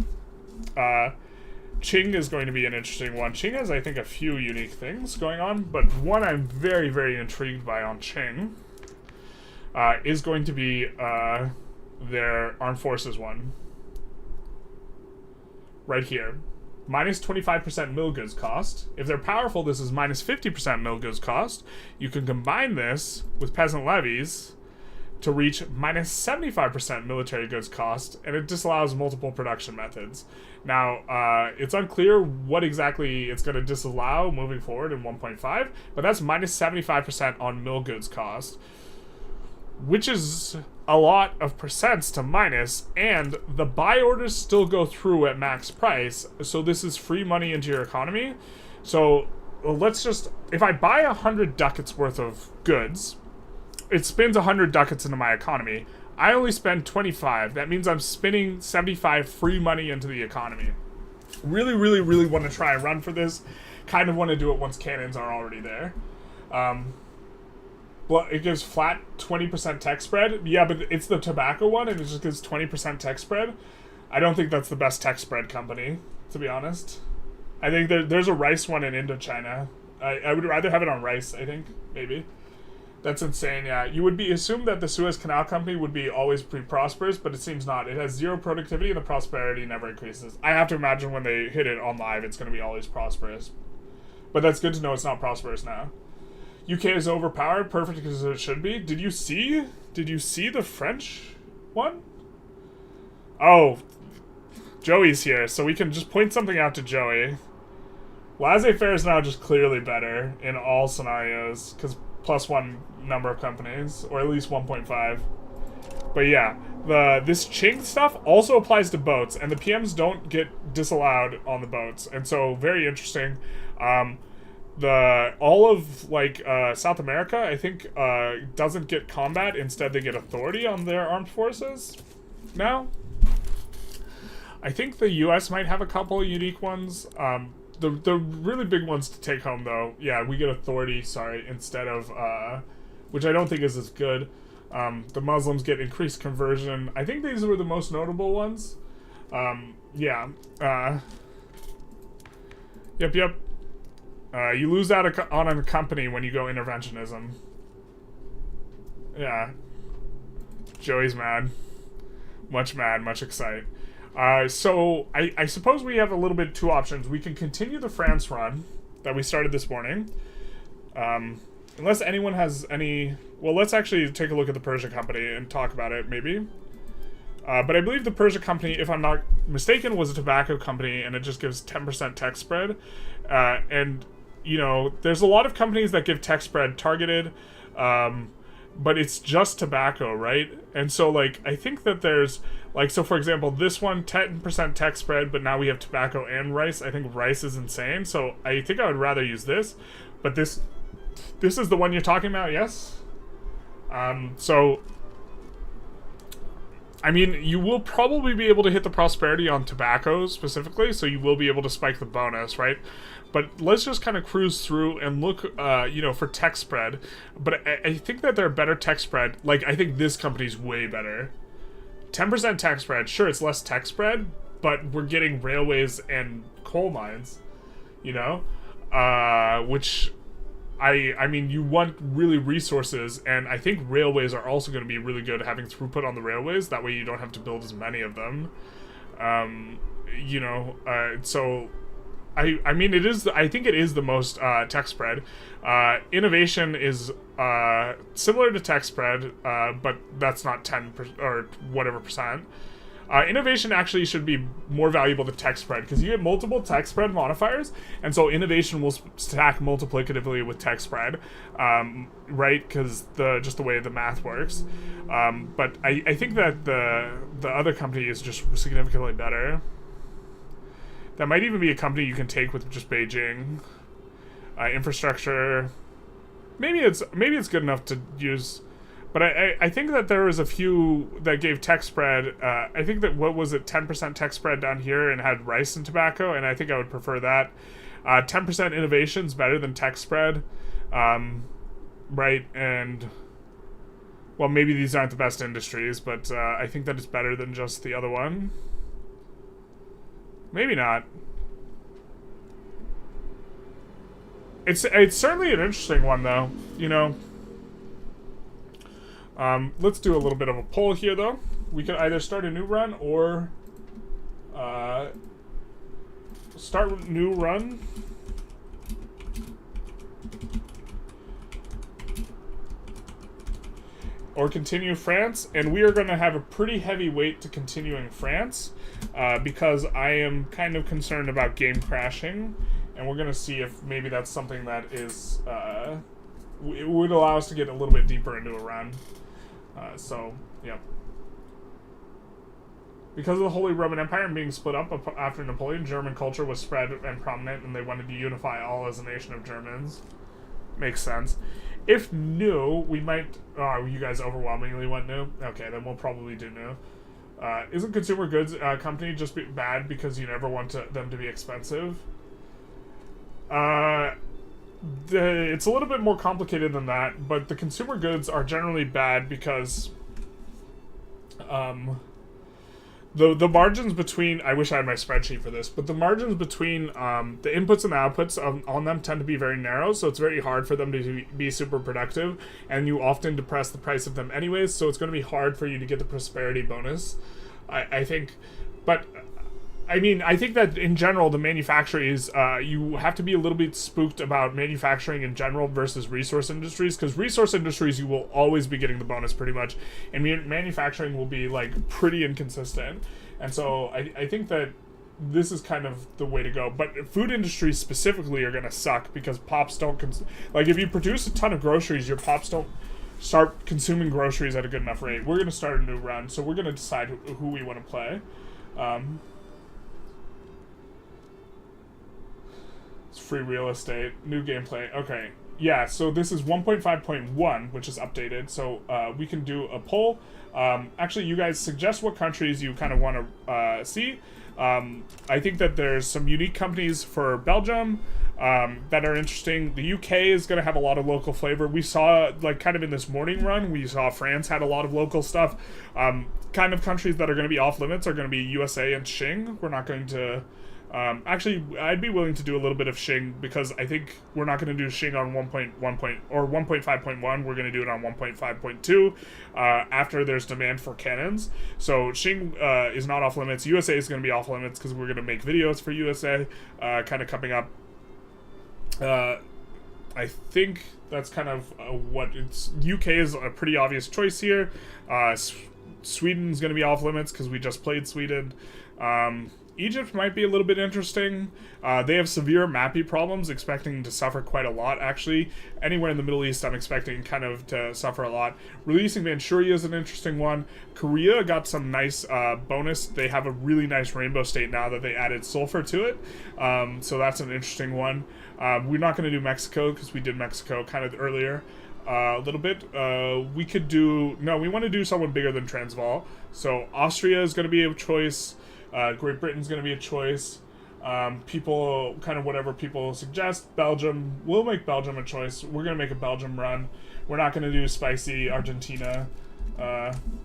Qing is going to be an interesting one. Qing has, I think, a few unique things going on, but one I'm very, very intrigued by on Qing is going to be their armed forces one. Right here. Minus 25% mill goods cost. If they're powerful, this is minus 50% mill goods cost. You can combine this with peasant levies to reach minus 75% military goods cost, and it disallows multiple production methods. Now, it's unclear what exactly it's going to disallow moving forward in 1.5, but that's minus 75% on mill goods cost, which is a lot of percents to minus, and the buy orders still go through at max price, so this is free money into your economy. So let's just, if I buy 100 ducats worth of goods, it spins 100 ducats into my economy. I only spend 25. That means I'm spinning 75 free money into the economy. Really, really, really want to try and run for this. Kind of want to do it once cannons are already there. Well, it gives flat 20% tech spread. Yeah, but it's the tobacco one, and it just gives 20% tech spread. I don't think that's the best tech spread company, to be honest. I think there's a rice one in Indochina. I would rather have it on rice, I think, maybe. That's insane, yeah. You would assume that the Suez Canal company would be always prosperous, but it seems not. It has zero productivity, and the prosperity never increases. I have to imagine when they hit it on live, it's going to be always prosperous. But that's good to know it's not prosperous now. UK is overpowered, perfect as it should be. Did you see the French one? Oh, Joey's here, so we can just point something out to Joey. Laissez-faire is now just clearly better in all scenarios, because +1 number of companies, or at least 1.5. But yeah, this Qing stuff also applies to boats, and the PMs don't get disallowed on the boats, and so very interesting. All of like South America, I think, doesn't get combat. Instead, they get authority on their armed forces now. I think the U.S. might have a couple of unique ones. The really big ones to take home, though, yeah, we get authority, sorry, instead of, which I don't think is as good. The Muslims get increased conversion. I think these were the most notable ones. Yeah. Yep. You lose out on a company when you go interventionism. Yeah. Joey's mad. Much mad, much excited. So I suppose we have a little bit two options. We can continue the France run that we started this morning. Unless anyone has any... Well, let's actually take a look at the Persia company and talk about it, maybe. But I believe the Persia company, if I'm not mistaken, was a tobacco company, and it just gives 10% tech spread. And, you know, there's a lot of companies that give tech spread targeted, but it's just tobacco, right? And so, like, I think that there's... Like, so for example, this one, 10% tech spread, but now we have tobacco and rice. I think rice is insane, so I think I would rather use this. But this is the one you're talking about, yes? So, I mean, you will probably be able to hit the prosperity on tobacco specifically, so you will be able to spike the bonus, right? But let's just kind of cruise through and look, you know, for tech spread. But I think that they're better tech spread. Like, I think this company's way better. 10% tech spread, sure, it's less tech spread, but we're getting railways and coal mines, you know? Which, I mean, you want really resources, and I think railways are also going to be really good at having throughput on the railways, that way you don't have to build as many of them. You know, so... I mean, it is. I think it is the most tech spread. Innovation is similar to tech spread, but that's not 10% or whatever percent. Innovation actually should be more valuable than tech spread because you get multiple tech spread modifiers, and so innovation will stack multiplicatively with tech spread, right? Because just the way the math works. But I think that the other company is just significantly better. That might even be a company you can take with just Beijing. Infrastructure. Maybe it's good enough to use. But I think that there was a few that gave tech spread. I think that, what was it, 10% tech spread down here and had rice and tobacco, and I think I would prefer that. 10% innovation is better than tech spread. Right, and... Well, maybe these aren't the best industries, but I think that it's better than just the other one. Maybe not. It's certainly an interesting one, though. You know. Let's do a little bit of a poll here, though. We could either start a new run or start a new run. Or continue France, and we are going to have a pretty heavy weight to continuing France because I am kind of concerned about game crashing, and we're going to see if maybe that's something that is it would allow us to get a little bit deeper into a run. So, yeah. Because of the Holy Roman Empire being split up after Napoleon, German culture was spread and prominent, and they wanted to unify all as a nation of Germans. Makes sense. If new, we might... Oh, you guys overwhelmingly want new? Okay, then we'll probably do new. Isn't consumer goods company just bad because you never want them to be expensive? It's a little bit more complicated than that, but the consumer goods are generally bad because... The margins between... I wish I had my spreadsheet for this, but the margins between the inputs and the outputs on them tend to be very narrow, so it's very hard for them to be super productive, and you often depress the price of them anyways, so it's going to be hard for you to get the prosperity bonus, I think. But, I mean, I think that in general, the manufacturers, you have to be a little bit spooked about manufacturing in general versus resource industries, because resource industries, you will always be getting the bonus pretty much, and manufacturing will be, like, pretty inconsistent. And so I think that this is kind of the way to go. But food industries specifically are going to suck, because pops don't... like, if you produce a ton of groceries, your pops don't start consuming groceries at a good enough rate. We're going to start a new run, so we're going to decide who we want to play. Free real estate, new gameplay. Okay, yeah, so this is 1.5.1, which is updated, so we can do a poll. Actually, you guys suggest what countries you kind of want to see. I think that there's some unique companies for Belgium that are interesting. The UK is going to have a lot of local flavor. We saw, like, kind of in this morning run, we saw France had a lot of local stuff. Kind of countries that are going to be off limits are going to be USA and Xing. We're not going to... actually, I'd be willing to do a little bit of Xing, because I think we're not going to do Xing on 1.1 or 1.5.1. We're going to do it on 1.5.2 after there's demand for cannons. So Xing is not off limits. USA is going to be off limits because we're going to make videos for USA kind of coming up. I think that's kind of what it's... UK is a pretty obvious choice here. Sweden's going to be off limits because we just played Sweden. Egypt might be a little bit interesting. They have severe MAPI problems, expecting to suffer quite a lot, actually. Anywhere in the Middle East, I'm expecting kind of to suffer a lot. Releasing Manchuria is an interesting one. Korea got some nice bonus. They have a really nice rainbow state now that they added sulfur to it. So that's an interesting one. We're not going to do Mexico because we did Mexico kind of earlier. A little bit. We could do... No, we want to do someone bigger than Transvaal. So Austria is going to be a choice. Great Britain's going to be a choice. People, kind of whatever people suggest. Belgium, we'll make Belgium a choice. We're going to make a Belgium run. We're not going to do spicy Argentina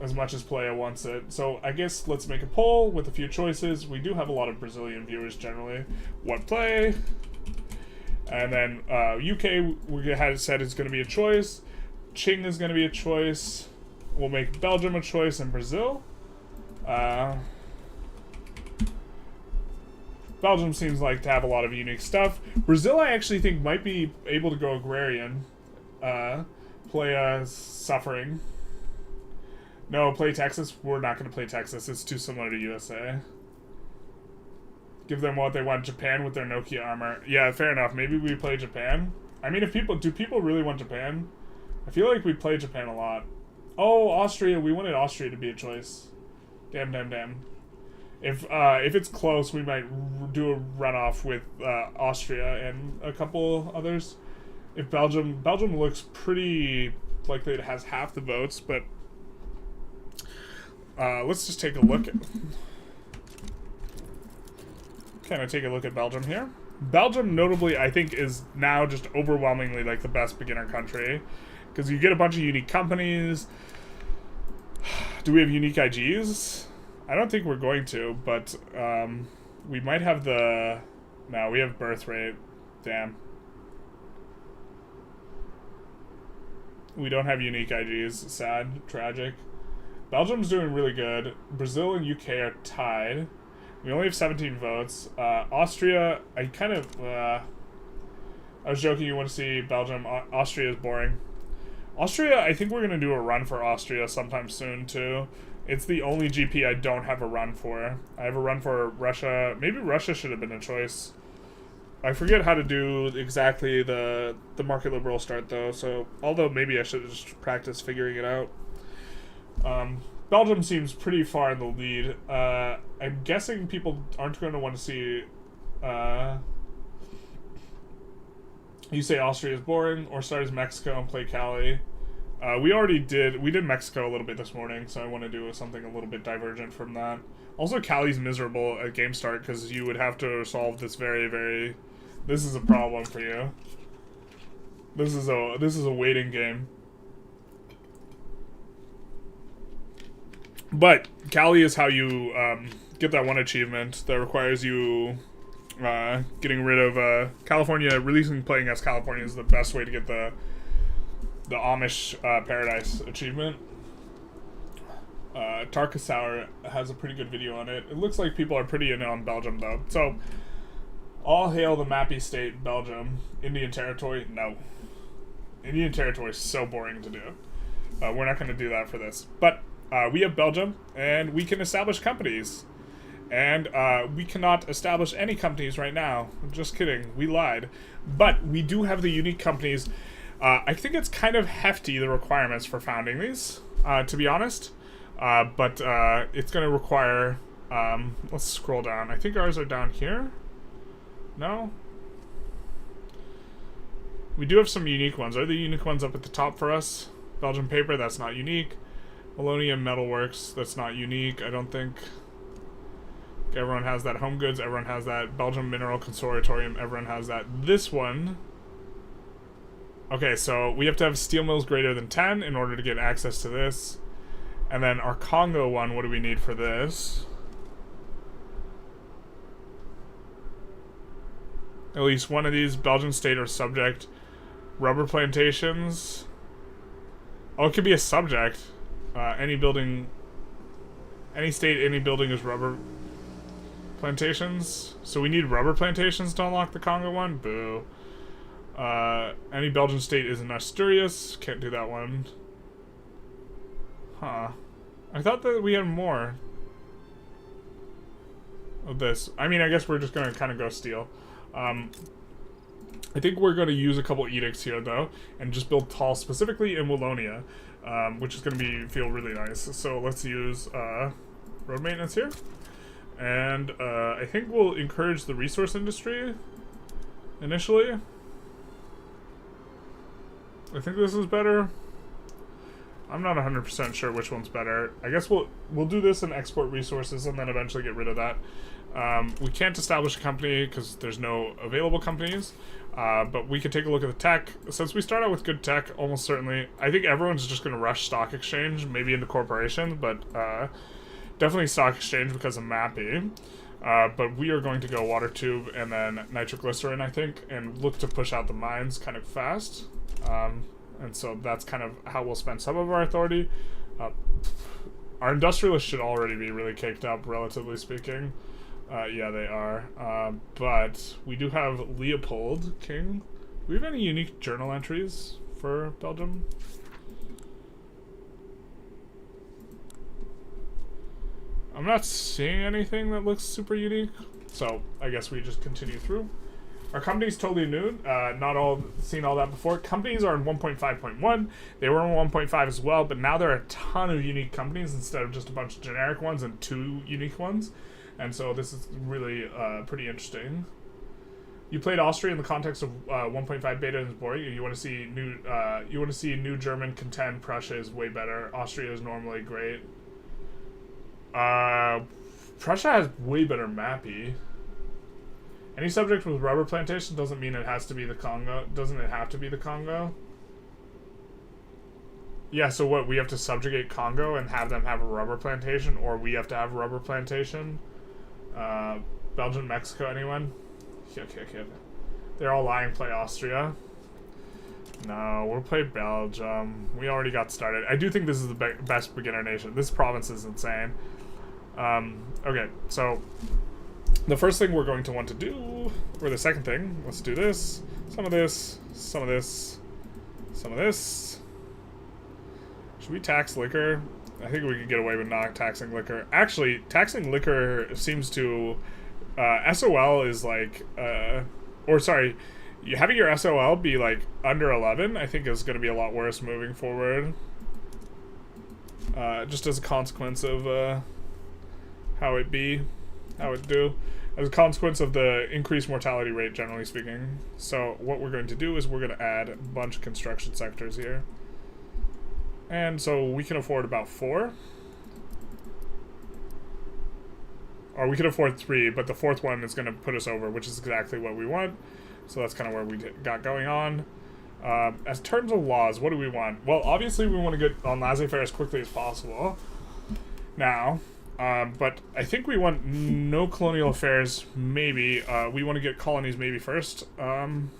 as much as Playa wants it. So I guess let's make a poll with a few choices. We do have a lot of Brazilian viewers generally. What play? And then UK, we had said it's going to be a choice. Qing is going to be a choice. We'll make Belgium a choice and Brazil. Belgium seems like to have a lot of unique stuff. Brazil, I actually think, might be able to go agrarian. Play suffering. No, play Texas. We're not going to play Texas. It's too similar to USA. Give them what they want. Japan with their Nokia armor. Yeah, fair enough. Maybe we play Japan. I mean, do people really want Japan? I feel like we play Japan a lot. Oh, Austria. We wanted Austria to be a choice. Damn. If it's close, we might do a runoff with Austria and a couple others. If Belgium looks pretty likely it has half the votes, but let's just take a look at... Kind of take a look at Belgium here. Belgium, notably, I think, is now just overwhelmingly like the best beginner country, because you get a bunch of unique companies. Do we have unique IGs? I don't think we're going to, but we might have the... No, we have birth rate. Damn. We don't have unique IGs. Sad. Tragic. Belgium's doing really good. Brazil and UK are tied. We only have 17 votes. Austria, I kind of... I was joking you want to see Belgium. Austria is boring. Austria, I think we're going to do a run for Austria sometime soon, too. It's the only GP I don't have a run for. I have a run for Russia. Maybe Russia should have been a choice. I forget how to do exactly the market liberal start, though, so... Although maybe I should just practice figuring it out. Belgium seems pretty far in the lead. I'm guessing people aren't going to want to see... you say Austria is boring, or start as Mexico and play Cali. We did Mexico a little bit this morning, so I want to do something a little bit divergent from that. Also, Cali's miserable at game start, because you would have to solve this very... This is a problem for you. This is a waiting game. But Cali is how you get that one achievement that requires you getting rid of California. Releasing playing as California is the best way to get the Amish Paradise achievement. Tarkasour has a pretty good video on it. It looks like people are pretty in on Belgium, though. So, all hail the mappy state, Belgium. Indian Territory? No. Indian Territory is so boring to do. We're not going to do that for this. But we have Belgium, and we can establish companies. And we cannot establish any companies right now. Just kidding. We lied. But we do have the unique companies. I think it's kind of hefty, the requirements for founding these, to be honest. But it's going to require... let's scroll down. I think ours are down here. No? We do have some unique ones. Are the unique ones up at the top for us? Belgian paper, that's not unique. Wallonia Metalworks, that's not unique, I don't think. Everyone has that. Home Goods, everyone has that. Belgium Mineral Consortium, everyone has that. This one... Okay, so we have to have steel mills greater than 10 in order to get access to this. And then our Congo one, what do we need for this? At least one of these. Belgian state or subject. Rubber plantations. Oh, it could be a subject. Any building... Any state, any building is rubber plantations. So we need rubber plantations to unlock the Congo one? Boo. Any Belgian state is in Asturias. Can't do that one. Huh. I thought that we had more of this. I mean, I guess we're just gonna kind of go steel. I think we're gonna use a couple edicts here, though, and just build tall specifically in Wallonia, which is gonna feel really nice. So let's use road maintenance here. And I think we'll encourage the resource industry initially. I think this is better. I'm not 100% sure which one's better. I guess we'll do this and export resources and then eventually get rid of that. We can't establish a company because there's no available companies. But we can take a look at the tech. Since we start out with good tech, almost certainly, I think everyone's just going to rush stock exchange, maybe into corporation, but definitely stock exchange because of mapping. But we are going to go water tube and then nitroglycerin, I think, and look to push out the mines kind of fast. And so that's kind of how we'll spend some of our authority. Our industrialists should already be really caked up, relatively speaking. Yeah, they are. But we do have Leopold King. Do we have any unique journal entries for Belgium? I'm not seeing anything that looks super unique. So I guess we just continue through. Our company's totally new. Not all seen all that before. Companies are in 1.5.1. They were in 1.5 as well, but now there are a ton of unique companies instead of just a bunch of generic ones and 2 unique ones. And so this is really pretty interesting. You played Austria in the context of 1.5 beta and is boring. You want to see new German contend. Prussia is way better. Austria is normally great. Prussia has way better mappy. Any subject with rubber plantation doesn't mean it has to be the Congo. Doesn't it have to be the Congo? Yeah, so what? We have to subjugate Congo and have them have a rubber plantation, or we have to have a rubber plantation? Belgium, Mexico, anyone? Okay. They're all lying, play Austria. No, we'll play Belgium. We already got started. I do think this is the best beginner nation. This province is insane. Okay, so the first thing we're going to want to do, or the second thing, let's do this. Some of this, some of this, some of this. Should we tax liquor? I think we could get away with not taxing liquor. Actually, taxing liquor seems to... SOL is like... or sorry, having your SOL be like under 11, I think is going to be a lot worse moving forward. Just as a consequence of how it do. As a consequence of the increased mortality rate, generally speaking. So what we're going to do is we're going to add a bunch of construction sectors here. And so we can afford about 4. Or we could afford 3, but the 4th one is going to put us over, which is exactly what we want. So that's kind of where we got going on. As terms of laws, what do we want? Well, obviously we want to get on laissez-faire as quickly as possible. Now, but I think we want no colonial affairs, maybe. We want to get colonies maybe first. And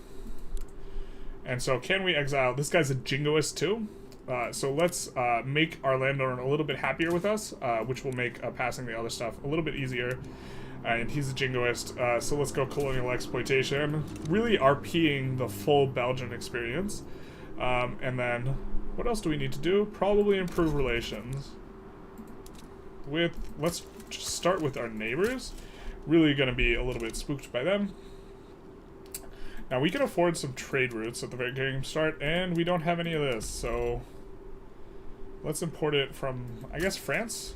so can we exile? This guy's a jingoist too. So let's make our landowner a little bit happier with us, which will make passing the other stuff a little bit easier. And he's a jingoist, so let's go colonial exploitation. Really RPing the full Belgian experience. And then, what else do we need to do? Probably improve relations. Let's just start with our neighbors. Really gonna be a little bit spooked by them. Now we can afford some trade routes at the very game start, and we don't have any of this, so let's import it from, I guess, France,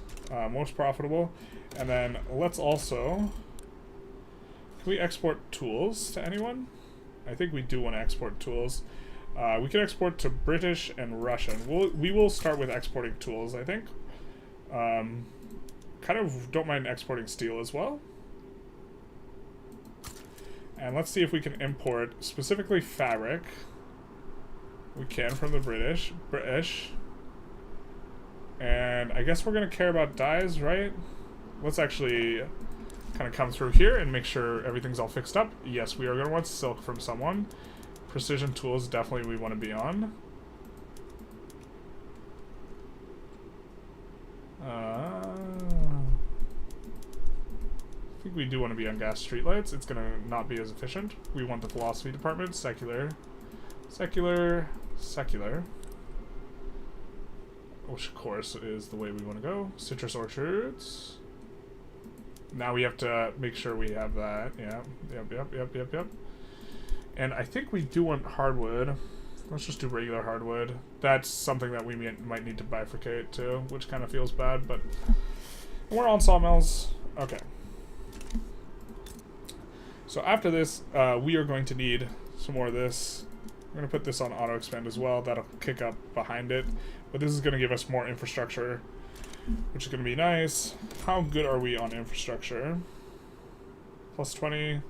most profitable. And then let's also, can we export tools to anyone? I think we do want to export tools. We can export to British and Russian. We will start with exporting tools, I think. Kind of don't mind exporting steel as well. And let's see if we can import specifically fabric. We can from the British. And I guess we're going to care about dyes, right? Let's actually kind of come through here and make sure everything's all fixed up. Yes, we are going to want silk from someone. Precision tools, definitely we want to be on. I think we do want to be on gas streetlights. It's going to not be as efficient. We want the philosophy department. Secular. Which, of course, is the way we want to go. Citrus orchards. Now we have to make sure we have that. Yeah. Yep. And I think we do want hardwood. Let's just do regular hardwood. That's something that we might need to bifurcate too, which kind of feels bad, but we're on sawmills. Okay. So after this, we are going to need some more of this. I'm going to put this on auto expand as well. That'll kick up behind it. But this is going to give us more infrastructure, which is going to be nice. How good are we on infrastructure? Plus 20,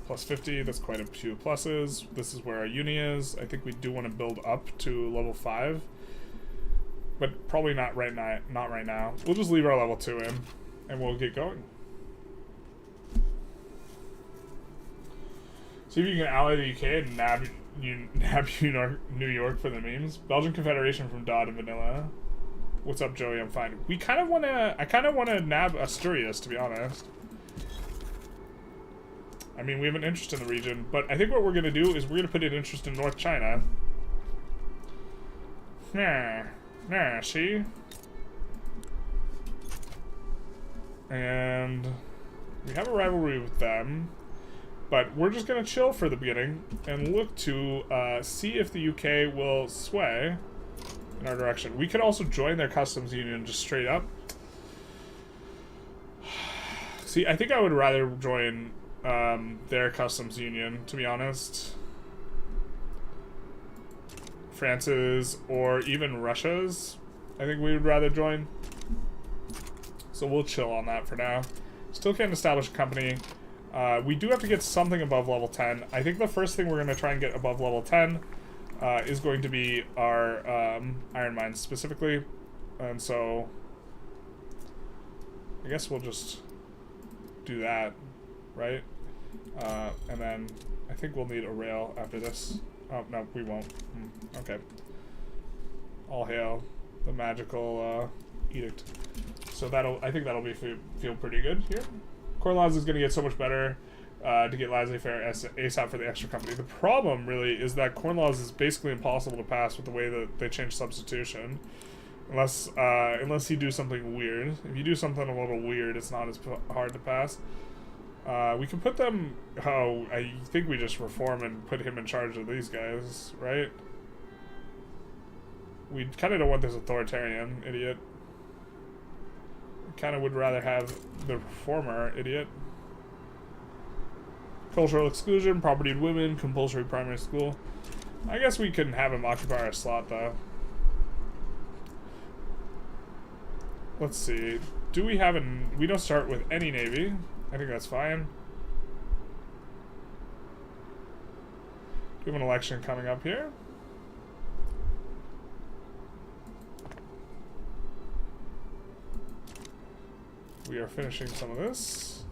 plus 50. That's quite a few pluses. This is where our uni is. I think we do want to build up to level 5. But probably not right now. Not right now. We'll just leave our level 2 in, and we'll get going. See if you can ally the UK and nab New York for the memes. Belgian Confederation from Dodd and Vanilla. What's up, Joey? I'm fine. I kind of want to nab Asturias, to be honest. I mean, we have an interest in the region, but I think what we're going to do is we're going to put an interest in North China. See? And we have a rivalry with them. But we're just going to chill for the beginning and look to see if the UK will sway in our direction. We could also join their customs union just straight up. See, I think I would rather join their customs union, to be honest. France's or even Russia's, I think we would rather join. So we'll chill on that for now. Still can't establish a company. We do have to get something above level 10. I think the first thing we're going to try and get above level 10 is going to be our iron mines specifically. And so I guess we'll just do that, right? And then I think we'll need a rail after this. Oh, no, we won't. Okay. All hail the magical edict. So I think that'll feel pretty good here. Corn laws is going to get so much better to get laissez-faire ASAP for the extra company. The problem really is that corn laws is basically impossible to pass with the way that they change substitution. Unless you do something weird. If you do something a little weird, it's not as hard to pass. We can put them... Oh, I think we just reform and put him in charge of these guys, right? We kind of don't want this authoritarian idiot. We kind of would rather have the reformer idiot. Cultural exclusion, property of women, compulsory primary school. I guess we can have him occupy our slot, though. Let's see. Do we have we don't start with any navy. I think that's fine. We have an election coming up here. We are finishing some of this.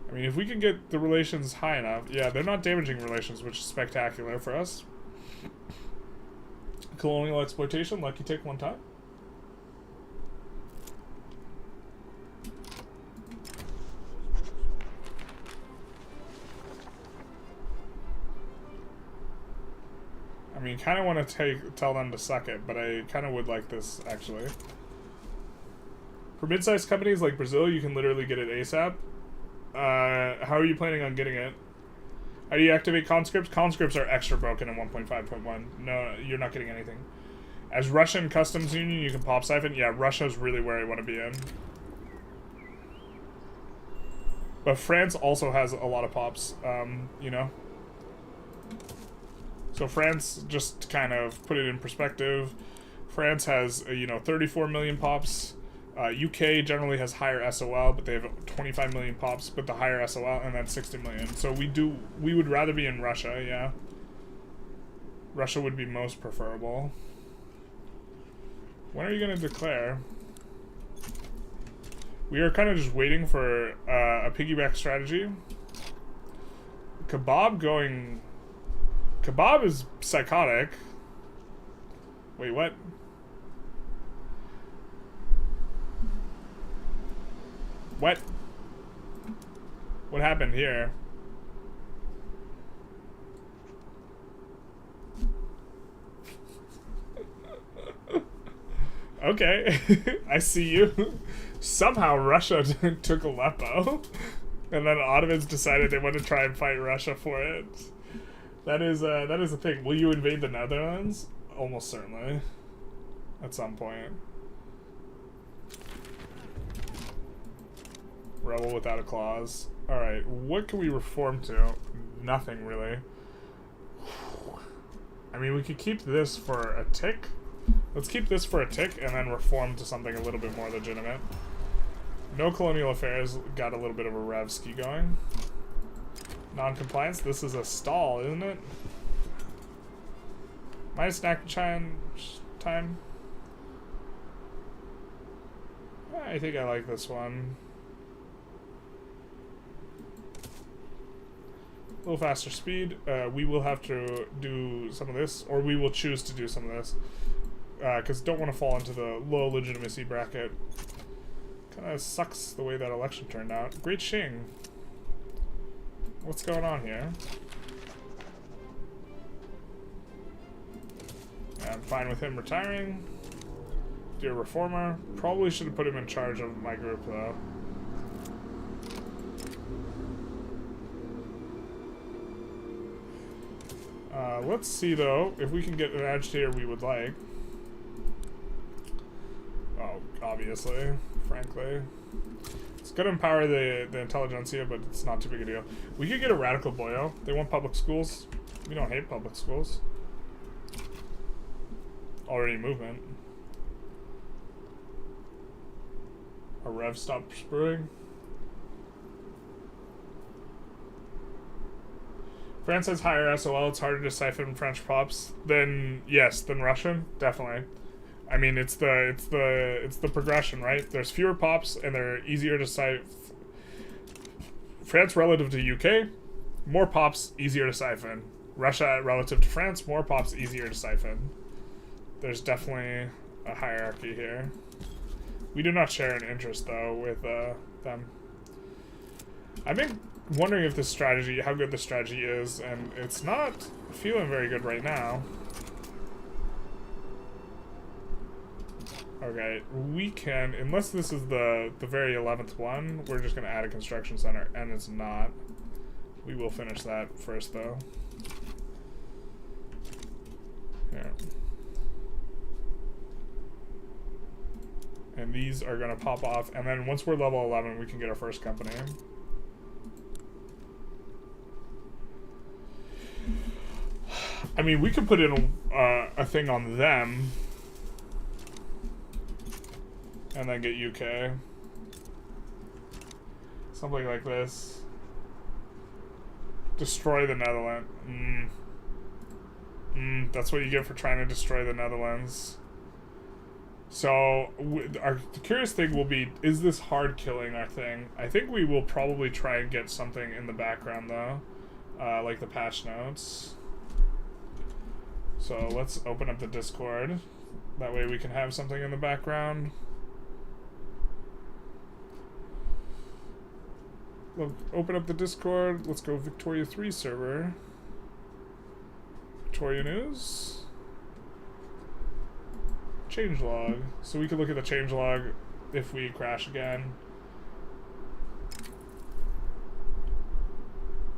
I mean, if we can get the relations high enough. Yeah, they're not damaging relations, which is spectacular for us. Colonial exploitation, lucky tick one time. I mean, kind of want to tell them to suck it, but I kind of would like this, actually. For mid-sized companies like Brazil, you can literally get it ASAP. How are you planning on getting it? How do you activate conscripts? Conscripts are extra broken in 1.5.1. No, you're not getting anything. As Russian Customs Union, you can pop siphon. Yeah, Russia's really where I want to be in. But France also has a lot of pops, you know? So France, just to kind of put it in perspective, France has, you know, 34 million pops. UK generally has higher SOL, but they have 25 million pops, but the higher SOL, and then 60 million. So we would rather be in Russia, yeah. Russia would be most preferable. When are you going to declare? We are kind of just waiting for a piggyback strategy. Kebab is psychotic. Wait, what? What? What happened here? Okay, I see you. Somehow Russia took Aleppo, and then Ottomans decided they want to try and fight Russia for it. That is the thing. Will you invade the Netherlands? Almost certainly. At some point. Rebel without a clause. Alright, what can we reform to? Nothing, really. I mean, we could keep this for a tick. Let's keep this for a tick and then reform to something a little bit more legitimate. No colonial affairs. Got a little bit of a rev ski going. Non-compliance. This is a stall, isn't it? My snack time. I think I like this one. A little faster speed. We will have to do some of this, or we will choose to do some of this. Because don't want to fall into the low legitimacy bracket. Kind of sucks the way that election turned out. Great Shing. What's going on here? I'm fine with him retiring. Dear Reformer. Probably should have put him in charge of my group, though. Let's see, though, if we can get an agitator we would like. Oh, obviously. frankly. It's gonna empower the Intelligentsia, but it's not too big a deal. We could get a radical boyo. They want public schools. We don't hate public schools. Already movement. A rev stops brewing. France has higher SOL. It's harder to siphon French pops than Russian, definitely. I mean, it's the progression, right? There's fewer pops and they're easier to siphon. France relative to UK, more pops, easier to siphon. Russia relative to France, more pops, easier to siphon. There's definitely a hierarchy here. We do not share an interest though with them. I've been wondering if this strategy, how good this strategy is, and it's not feeling very good right now. Okay, we can, unless this is the very 11th one, we're just going to add a construction center, and it's not. We will finish that first, though. Here. And these are going to pop off, and then once we're level 11, we can get our first company. I mean, we could put in a thing on them. And then get UK. Something like this. Destroy the Netherlands. That's what you get for trying to destroy the Netherlands. So, the curious thing will be, is this hard killing our thing? I think we will probably try and get something in the background, though. Like the patch notes. So, let's open up the Discord. That way we can have something in the background. Open up the Discord. Let's go Victoria 3 server. Victoria News. Changelog. So we can look at the changelog if we crash again.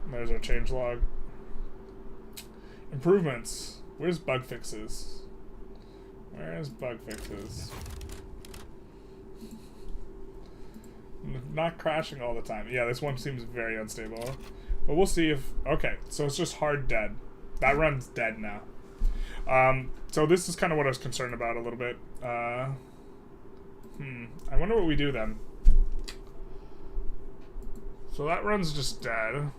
And there's our changelog. Improvements. Where's bug fixes? Where's bug fixes? Not crashing all the time. Yeah, this one seems very unstable. But we'll see if... Okay, so it's just hard dead. That run's dead now. So this is kind of what I was concerned about a little bit. I wonder what we do then. So that run's just dead.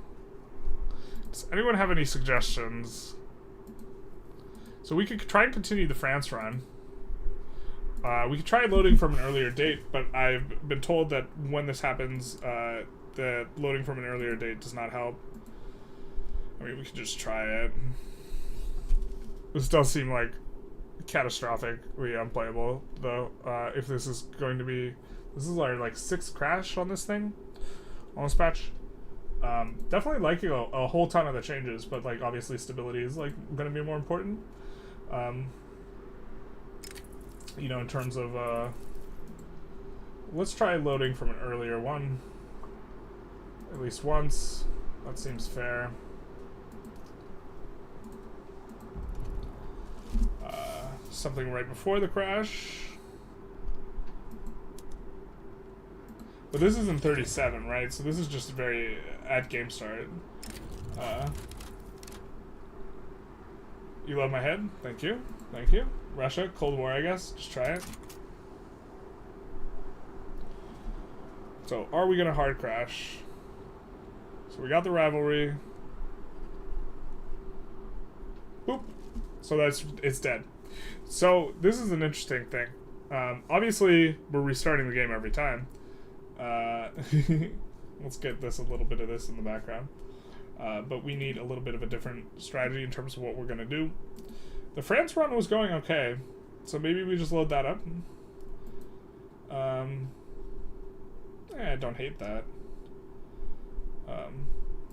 Does anyone have any suggestions? So we could try and continue the France run. We could try loading from an earlier date, but I've been told that when this happens, the loading from an earlier date does not help. I mean, we could just try it. This does seem like catastrophically unplayable, though, if this is going to be... This is our, like, 6th crash on this thing, on this patch. Definitely liking a whole ton of the changes, but, like, obviously stability is, like, going to be more important. You know, in terms of, let's try loading from an earlier one. At least once. That seems fair. Something right before the crash. But this is in 37, right? So this is just very at game start. You love my head? Thank you. Thank you. Russia, Cold War, I guess. Just try it. So, are we gonna hard crash? So we got the rivalry. Boop. So it's dead. So this is an interesting thing. Obviously, we're restarting the game every time. Let's get a little bit of this in the background. But we need a little bit of a different strategy in terms of what we're gonna do. The France run was going okay, so maybe we just load that up. I don't hate that.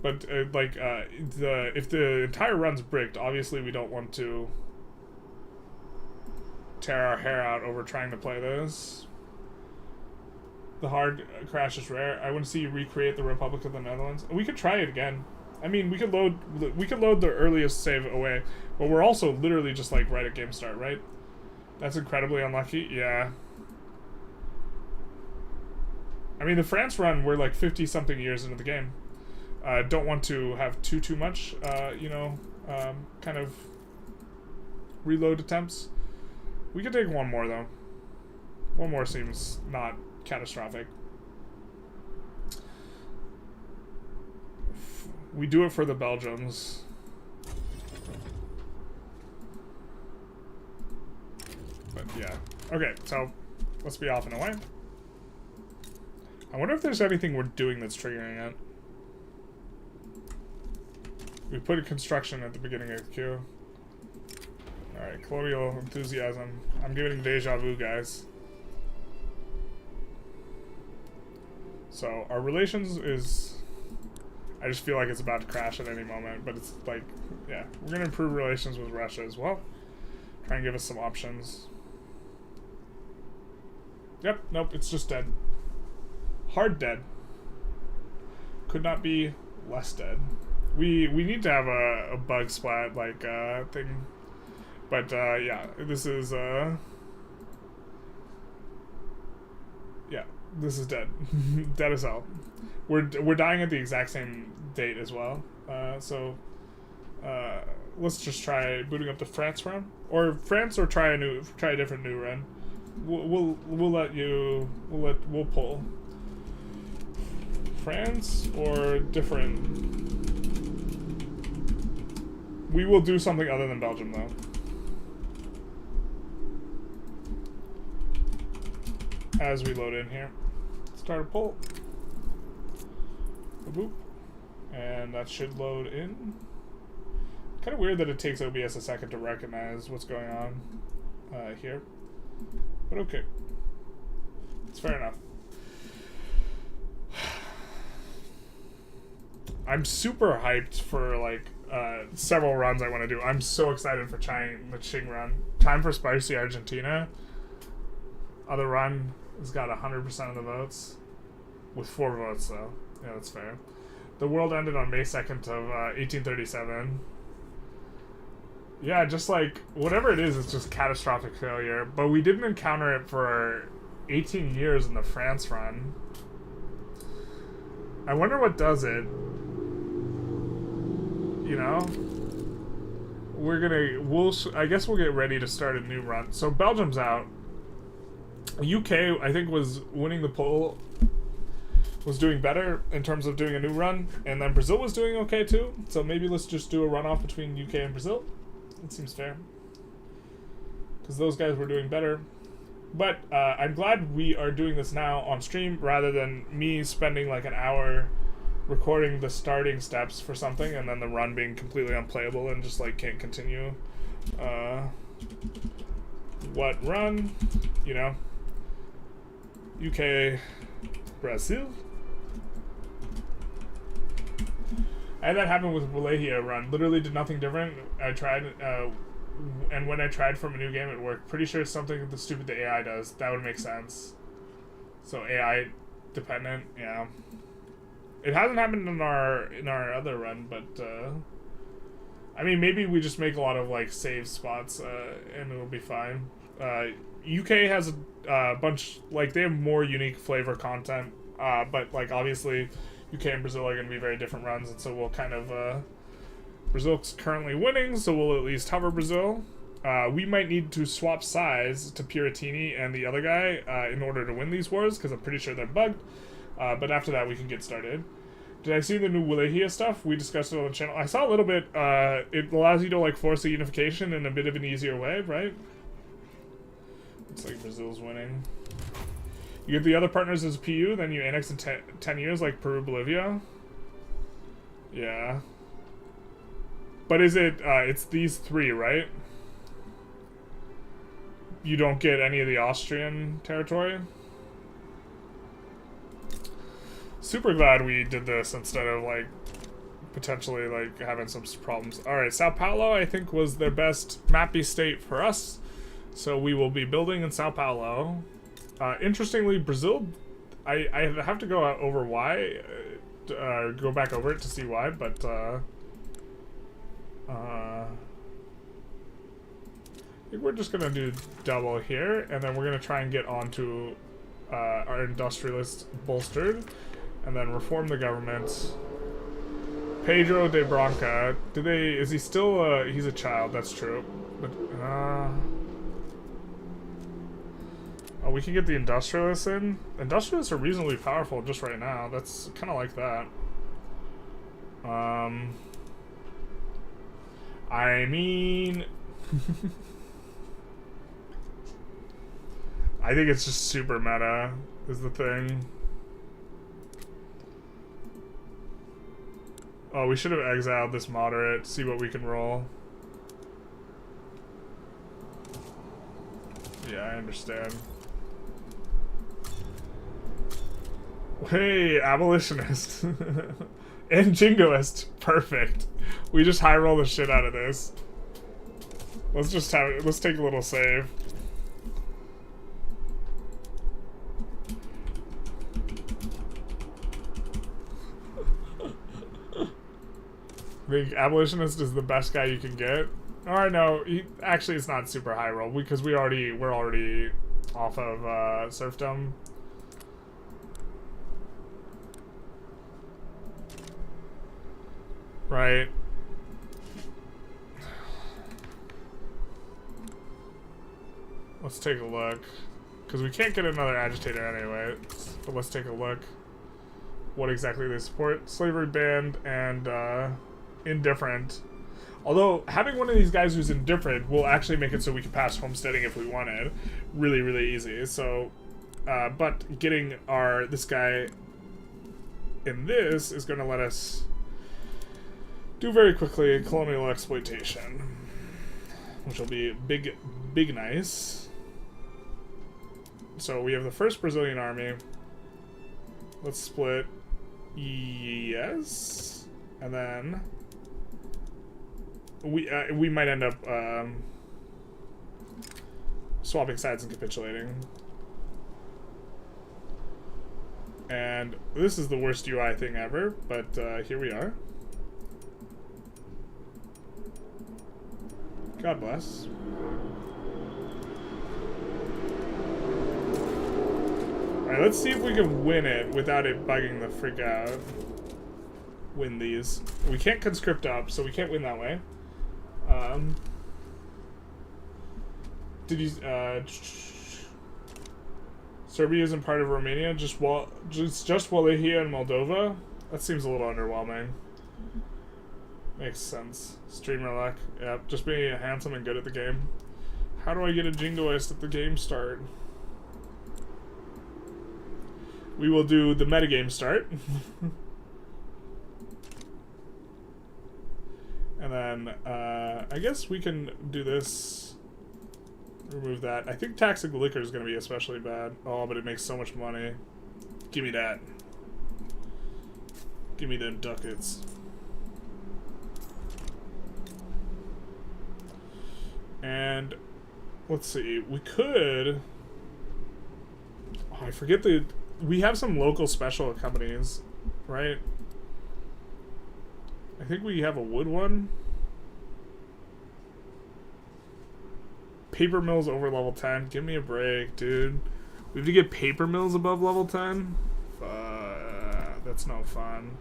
But if the entire run's bricked, obviously we don't want to tear our hair out over trying to play this. The hard crash is rare. I want to see you recreate the Republic of the Netherlands. We could try it again. I mean, we could load the earliest save away, but we're also literally just like right at game start, right? That's incredibly unlucky. Yeah. I mean, the France run, we're like 50-something years into the game. Don't want to have too much, you know, kind of reload attempts. We could take one more, though. One more seems not catastrophic. We do it for the Belgians. But yeah. Okay, so let's be off and away. I wonder if there's anything we're doing that's triggering it. We put a construction at the beginning of the queue. Alright, colonial enthusiasm. I'm giving deja vu, guys. So, our relations is... I just feel like it's about to crash at any moment, but it's like, yeah. We're going to improve relations with Russia as well. Try and give us some options. Yep, nope, it's just dead. Hard dead. Could not be less dead. We need to have a bug splat, like, thing. But, yeah, this is, yeah, this is dead. Dead as hell. We're dying at the exact same date as well. So let's just try booting up the France run, or France, or try a different new run. We'll pull France or different. We will do something other than Belgium though. As we load in here, start a pull. Boop. And that should load in. Kind of weird that it takes OBS a second to recognize what's going on here. But okay. It's fair enough. I'm super hyped for like several runs I want to do. I'm so excited for trying the Qing run. Time for Spicy Argentina. Other run has got 100% of the votes. With 4 votes though. Yeah, that's fair. The world ended on May 2nd of 1837. Yeah, just like, whatever it is, it's just catastrophic failure. But we didn't encounter it for 18 years in the France run. I wonder what does it. You know? I guess we'll get ready to start a new run. So Belgium's out. UK, I think, was winning the poll. Was doing better in terms of doing a new run, and then Brazil was doing okay too, so maybe let's just do a runoff between UK and Brazil. It seems fair, because those guys were doing better. But I'm glad we are doing this now on stream, rather than me spending like an hour recording the starting steps for something, and then the run being completely unplayable and just like can't continue. What run? You know? UK, Brazil. I had that happen with Wallachia run. Literally did nothing different. I tried, and when I tried from a new game, it worked. Pretty sure it's something the stupid the AI does. That would make sense. So AI dependent, yeah. It hasn't happened in our other run, but I mean, maybe we just make a lot of like save spots, and it'll be fine. UK has a bunch, like they have more unique flavor content, but like obviously UK and Brazil are going to be very different runs, and so we'll kind of, Brazil's currently winning, so we'll at least hover Brazil. We might need to swap sides to Piratini and the other guy in order to win these wars, because I'm pretty sure they're bugged, but after that we can get started. Did I see the new Wallachia stuff? We discussed it on the channel. I saw a little bit. It allows you to like force a unification in a bit of an easier way, right? Looks like Brazil's winning. You get the other partners as PU, then you annex in 10 years, like Peru, Bolivia. Yeah. But is it, it's these 3, right? You don't get any of the Austrian territory? Super glad we did this instead of, like, potentially, like, having some problems. Alright, Sao Paulo, I think, was their best mappy state for us. So we will be building in Sao Paulo. Interestingly, Brazil, I have to go over why, go back over it to see why, but I think we're just gonna do double here, and then we're gonna try and get onto our industrialists bolstered, and then reform the government. Pedro de Branca, is he still, he's a child, that's true. But, oh, we can get the industrialists in. Industrialists are reasonably powerful just right now. That's kind of like that. I mean... I think it's just super meta, is the thing. Oh, we should have exiled this moderate, see what we can roll. Yeah, I understand. Hey, abolitionist. And jingoist. Perfect. We just high roll the shit out of this. Let's take a little save. I think abolitionist is the best guy you can get. Or no, actually it's not super high roll because we're already off of serfdom. Right. Let's take a look. Because we can't get another agitator anyway. But let's take a look. What exactly they support. Slavery banned and indifferent. Although, having one of these guys who's indifferent will actually make it so we can pass homesteading if we wanted. Really, really easy. So, but getting this guy in this is going to let us do very quickly colonial exploitation. Which will be big nice. So we have the first Brazilian army. Let's split. Yes. And then we might end up swapping sides and capitulating. And this is the worst UI thing ever, but here we are. God bless. Alright, let's see if we can win it without it bugging the freak out. Win these. We can't conscript up, so we can't win that way. Did you, Serbia isn't part of Romania, just Wallachia and Moldova? That seems a little underwhelming. Makes sense. Streamer luck. Yep, just being handsome and good at the game. How do I get a jingoist at the game start? We will do the metagame start. And then, I guess we can do this. Remove that. I think taxing liquor is going to be especially bad. Oh, but it makes so much money. Give me that. Give me them ducats. And let's see, we could. Oh, I forget we have some local special companies, right? I think we have a wood one. Paper mills over level 10. Give me a break, dude. We have to get paper mills above level 10? That's no fun.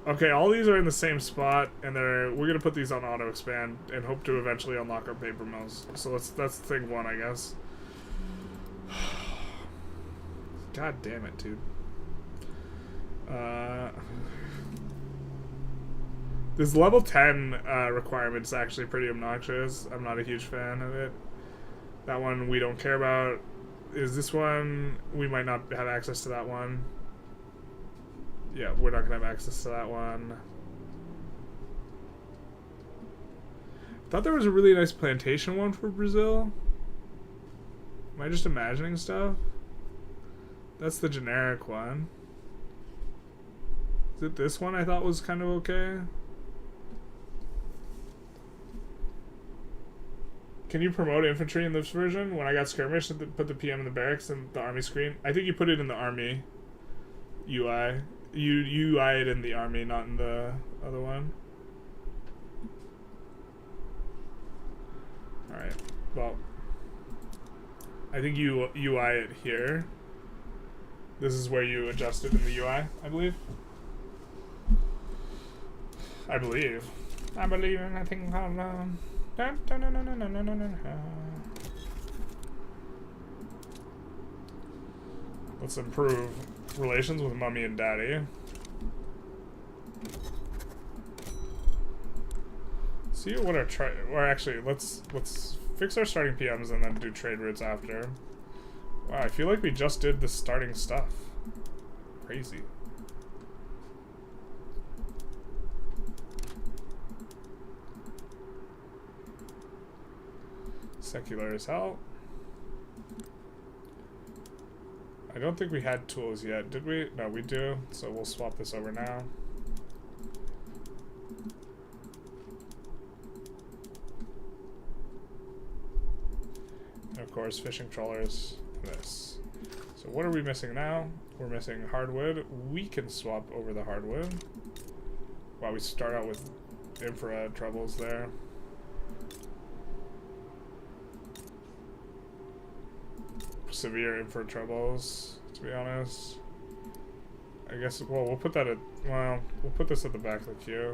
Okay, all these are in the same spot, and we're gonna put these on auto expand and hope to eventually unlock our paper mills. So that's thing one, I guess. God damn it, dude. This level 10 requirement is actually pretty obnoxious. I'm not a huge fan of it. That one we don't care about. Is this one? We might not have access to that one. Yeah, we're not gonna have access to that one. Thought there was a really nice plantation one for Brazil. Am I just imagining stuff? That's the generic one. Is it this one I thought was kind of okay? Can you promote infantry in this version? When I got skirmish, put the PM in the barracks and the army screen. I think you put it in the army UI. You UI it in the army, not in the other one. Alright, well. I think you UI it here. This is where you adjust it in the UI, I believe. I believe in a thing called let's improve relations with mommy and daddy. See what our or actually let's fix our starting PMs and then do trade routes after. Wow, I feel like we just did the starting stuff. Crazy. Secular as hell. I don't think we had tools yet, did we? No, we do. So we'll swap this over now. And of course, fishing trawlers. This. So what are we missing now? We're missing hardwood. We can swap over the hardwood. Wow, we start out with infrared troubles there. Severe infra troubles, to be honest. I guess, well, we'll put that at, well, we'll put this at the back of the queue,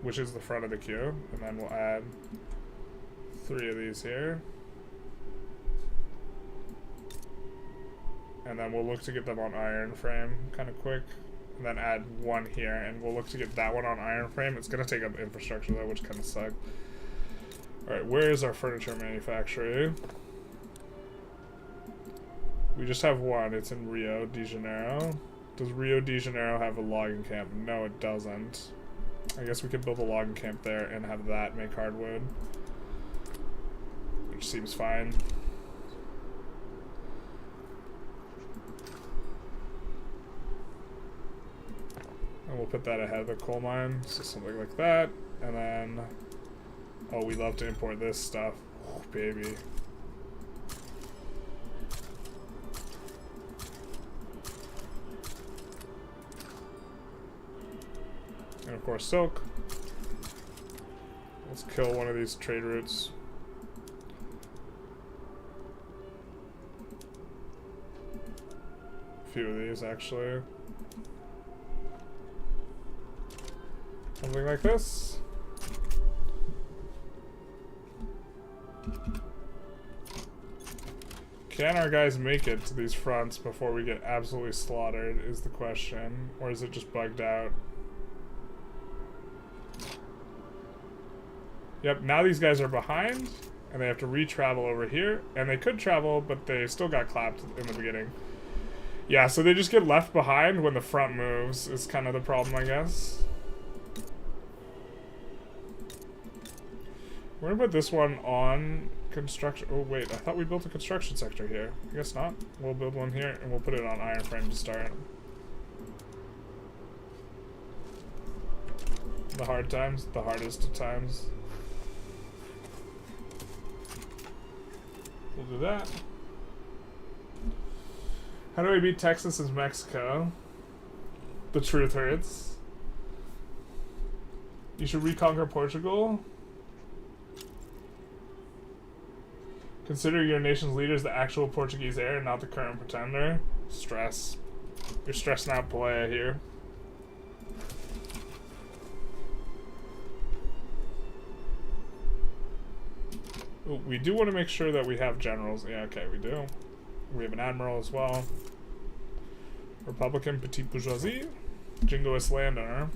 which is the front of the queue, and then we'll add 3 of these here. And then we'll look to get them on iron frame kind of quick, and then add 1 here, and we'll look to get that one on iron frame. It's going to take up infrastructure though, which kind of sucks. Alright, where is our furniture manufacturer? We just have 1. It's in Rio de Janeiro. Does Rio de Janeiro have a logging camp? No, it doesn't. I guess we could build a logging camp there and have that make hardwood, which seems fine. And we'll put that ahead of the coal mine, so something like that. And then, oh, we love to import this stuff. Oh, baby. And of course, silk. Let's kill one of these trade routes. A few of these, actually. Something like this. Can our guys make it to these fronts before we get absolutely slaughtered is the question. Or is it just bugged out? Yep, now these guys are behind, and they have to re-travel over here. And they could travel, but they still got clapped in the beginning. Yeah, so they just get left behind when the front moves, is kind of the problem, I guess. We're gonna put this one on construction. Oh, wait, I thought we built a construction sector here. I guess not. We'll build one here, and we'll put it on iron frame to start. The hard times, the hardest of times. We'll do that. How do we beat Texas and Mexico? The truth hurts. You should reconquer Portugal. Consider your nation's leaders the actual Portuguese heir, not the current pretender. Stress. You're stressing out Pelea here. Ooh, we do want to make sure that we have generals. Yeah, okay, we do. We have an admiral as well. Republican Petite Bourgeoisie. Jingoist Landowner.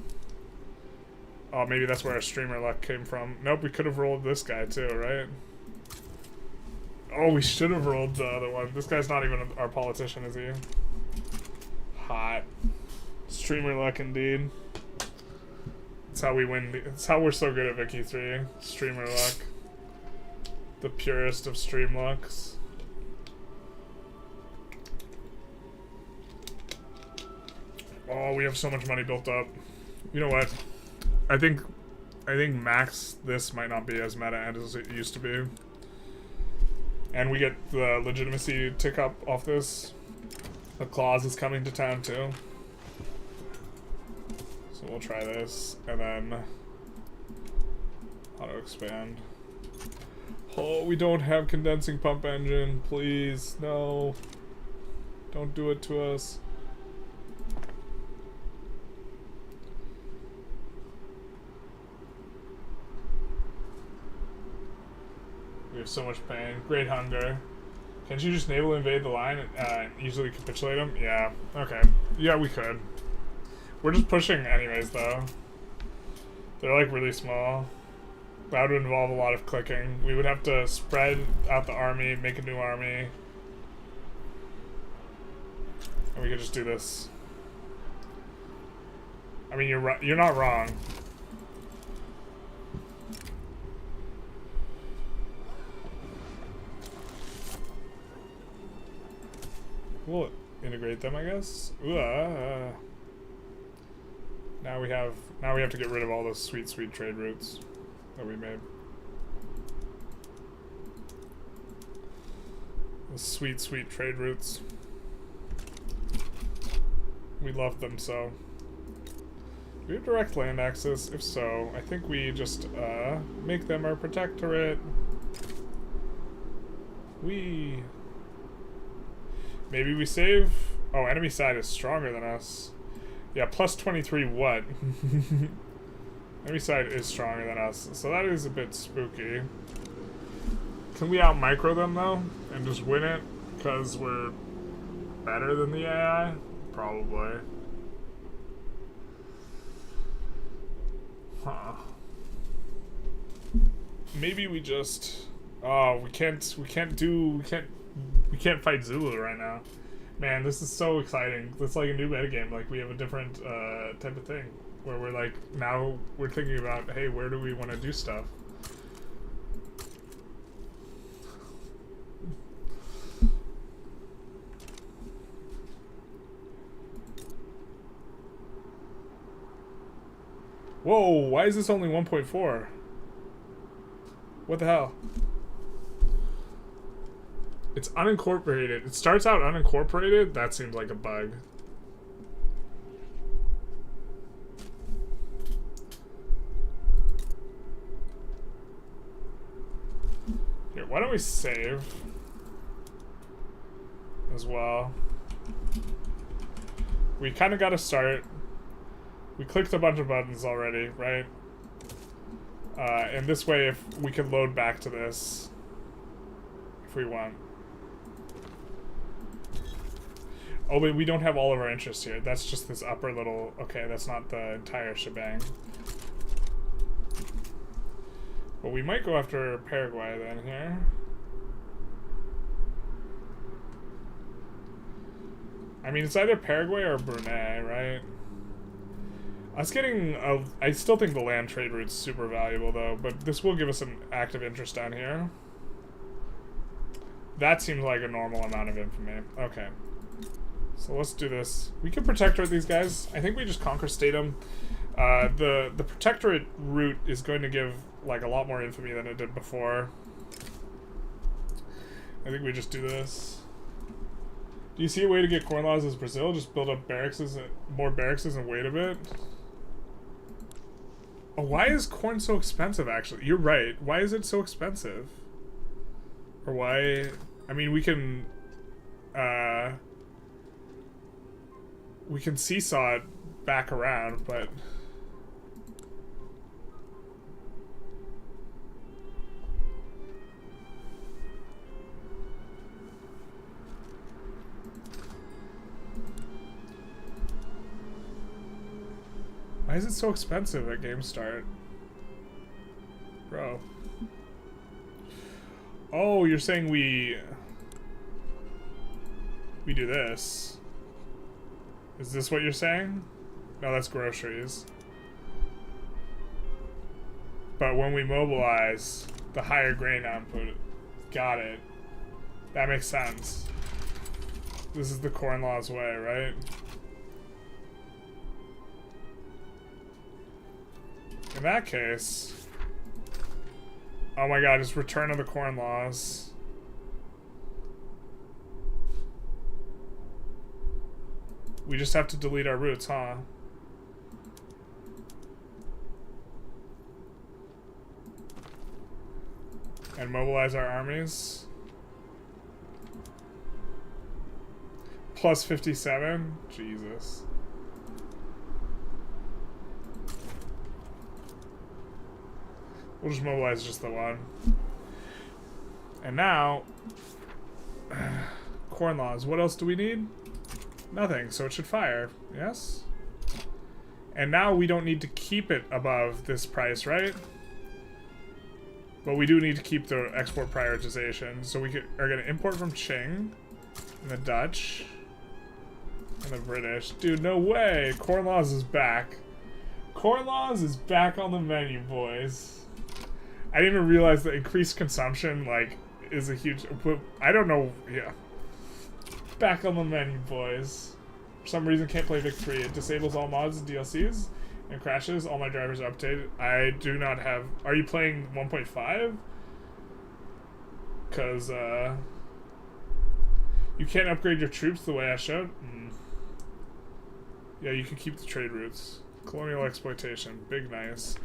Oh, maybe that's where our streamer luck came from. Nope, we could have rolled this guy too, right? Oh, we should have rolled the other one. This guy's not even our politician, is he? Hot. Streamer luck indeed. That's how we win. That's how we're so good at Vicky 3. Streamer luck. The purest of stream lucks. Oh, we have so much money built up. You know what? I think max this might not be as meta as it used to be. And we get the legitimacy tick up off this. The clause is coming to town too. So we'll try this and then auto expand. Oh, we don't have condensing pump engine. Please, no. Don't do it to us. We have so much pain. Great hunger. Can't you just naval invade the line and easily capitulate them? Yeah. Okay. Yeah, we could. We're just pushing anyways, though. They're like really small. That would involve a lot of clicking. We would have to spread out the army, make a new army. And we could just do this. I mean, you're not wrong. We'll integrate them, I guess. Ooh, now we have to get rid of all those sweet trade routes that we made. The sweet trade routes. We love them so. Do we have direct land access? If so, I think we just make them our protectorate. Maybe we save. Oh, enemy side is stronger than us. Yeah, plus 23 what? Enemy side is stronger than us, so that is a bit spooky. Can we out micro them though and just win it because we're better than the AI? Probably. Huh. Maybe we just. Oh, we can't fight Zulu right now. Man, this is so exciting. It's like a new metagame. Like, we have a different type of thing. Where we're like, now we're thinking about, hey, where do we want to do stuff? Whoa, why is this only 1.4? What the hell? It's unincorporated. It starts out unincorporated? That seems like a bug. Here, why don't we save as well? We kind of got to start. We clicked a bunch of buttons already, right? And this way, if we can load back to this, if we want. Oh, but we don't have all of our interests here. That's just this upper little... Okay, that's not the entire shebang. But we might go after Paraguay then here. I mean, it's either Paraguay or Brunei, right? Us getting... I still think the land trade route's super valuable, though. But this will give us an active interest down here. That seems like a normal amount of infamy. Okay. So let's do this. We can protectorate these guys. I think we just conquer Statum. The protectorate route is going to give like a lot more infamy than it did before. I think we just do this. Do you see a way to get corn laws as Brazil? Just build up barracks, more barracks, and wait a bit. Oh, why is corn so expensive? Actually, you're right. Why is it so expensive? Or why? I mean, we can seesaw it back around, but why is it so expensive at game start? Bro. Oh, you're saying we do this. Is this what you're saying? No, that's groceries. But when we mobilize, the higher grain output. Got it. That makes sense. This is the corn laws way, right? In that case... Oh my god, it's Return of the Corn Laws. We just have to delete our routes, huh? and mobilize our armies. Plus 57? Jesus. We'll just mobilize just the one. And now, corn laws. What else do we need? Nothing, so it should fire. Yes? And now we don't need to keep it above this price, right? But we do need to keep the export prioritization. So we are going to import from Qing, and the Dutch, and the British. Dude, no way! Corn laws is back. Corn laws is back on the menu, boys. I didn't even realize that increased consumption, like, is a huge... I don't know, yeah. Back on the menu, boys. For some reason, can't play Vic 3. It disables all mods and DLCs and crashes. All my drivers are updated. I do not have... Are you playing 1.5? Because, you can't upgrade your troops the way I showed? Yeah, you can keep the trade routes. Colonial exploitation. Big nice.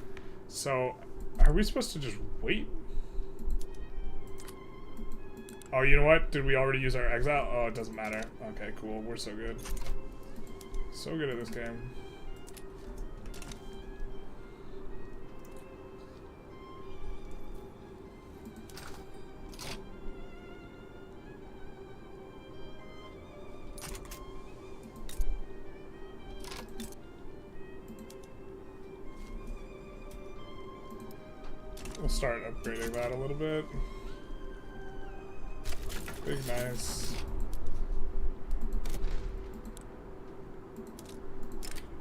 So... Are we supposed to just wait? Oh, you know what? Did we already use our exile? Oh, it doesn't matter. Okay, cool. We're so good. So good at this game. We'll start upgrading that a little bit. Big nice.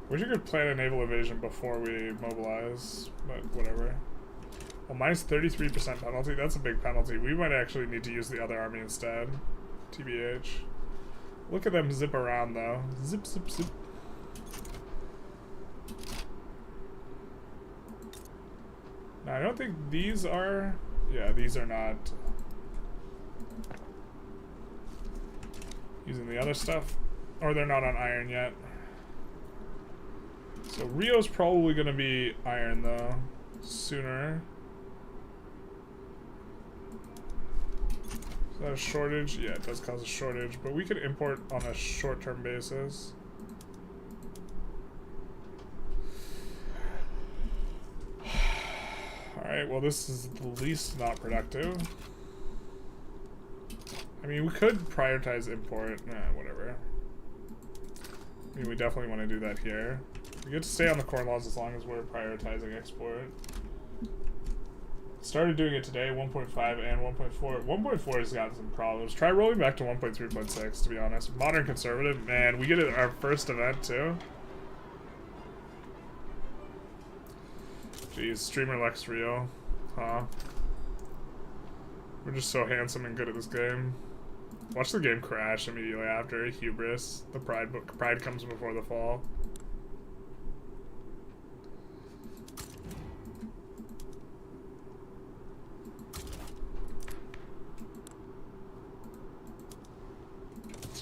Wish you could plan a naval invasion before we mobilize, but whatever. Well, minus 33% penalty, that's a big penalty. We might actually need to use the other army instead. TBH. Look at them zip around though. Zip, zip, zip. Now, I don't think these are... Yeah, these are not... Using the other stuff. Or they're not on iron yet. So Rio's probably going to be iron, though. Sooner. Is that a shortage? Yeah, it does cause a shortage. But we could import on a short-term basis. Alright, well this is the least not productive. I mean, we could prioritize import. Nah, whatever. I mean, we definitely want to do that here. We get to stay on the corn laws as long as we're prioritizing export. Started doing it today, 1.5 and 1.4. 1.4 has got some problems. Try rolling back to 1.3.6, to be honest. Modern conservative, man, we get it our first event too. Jeez, streamer Lex Rio. Huh. We're just so handsome and good at this game. Watch the game crash immediately after. Hubris. The pride comes before the fall.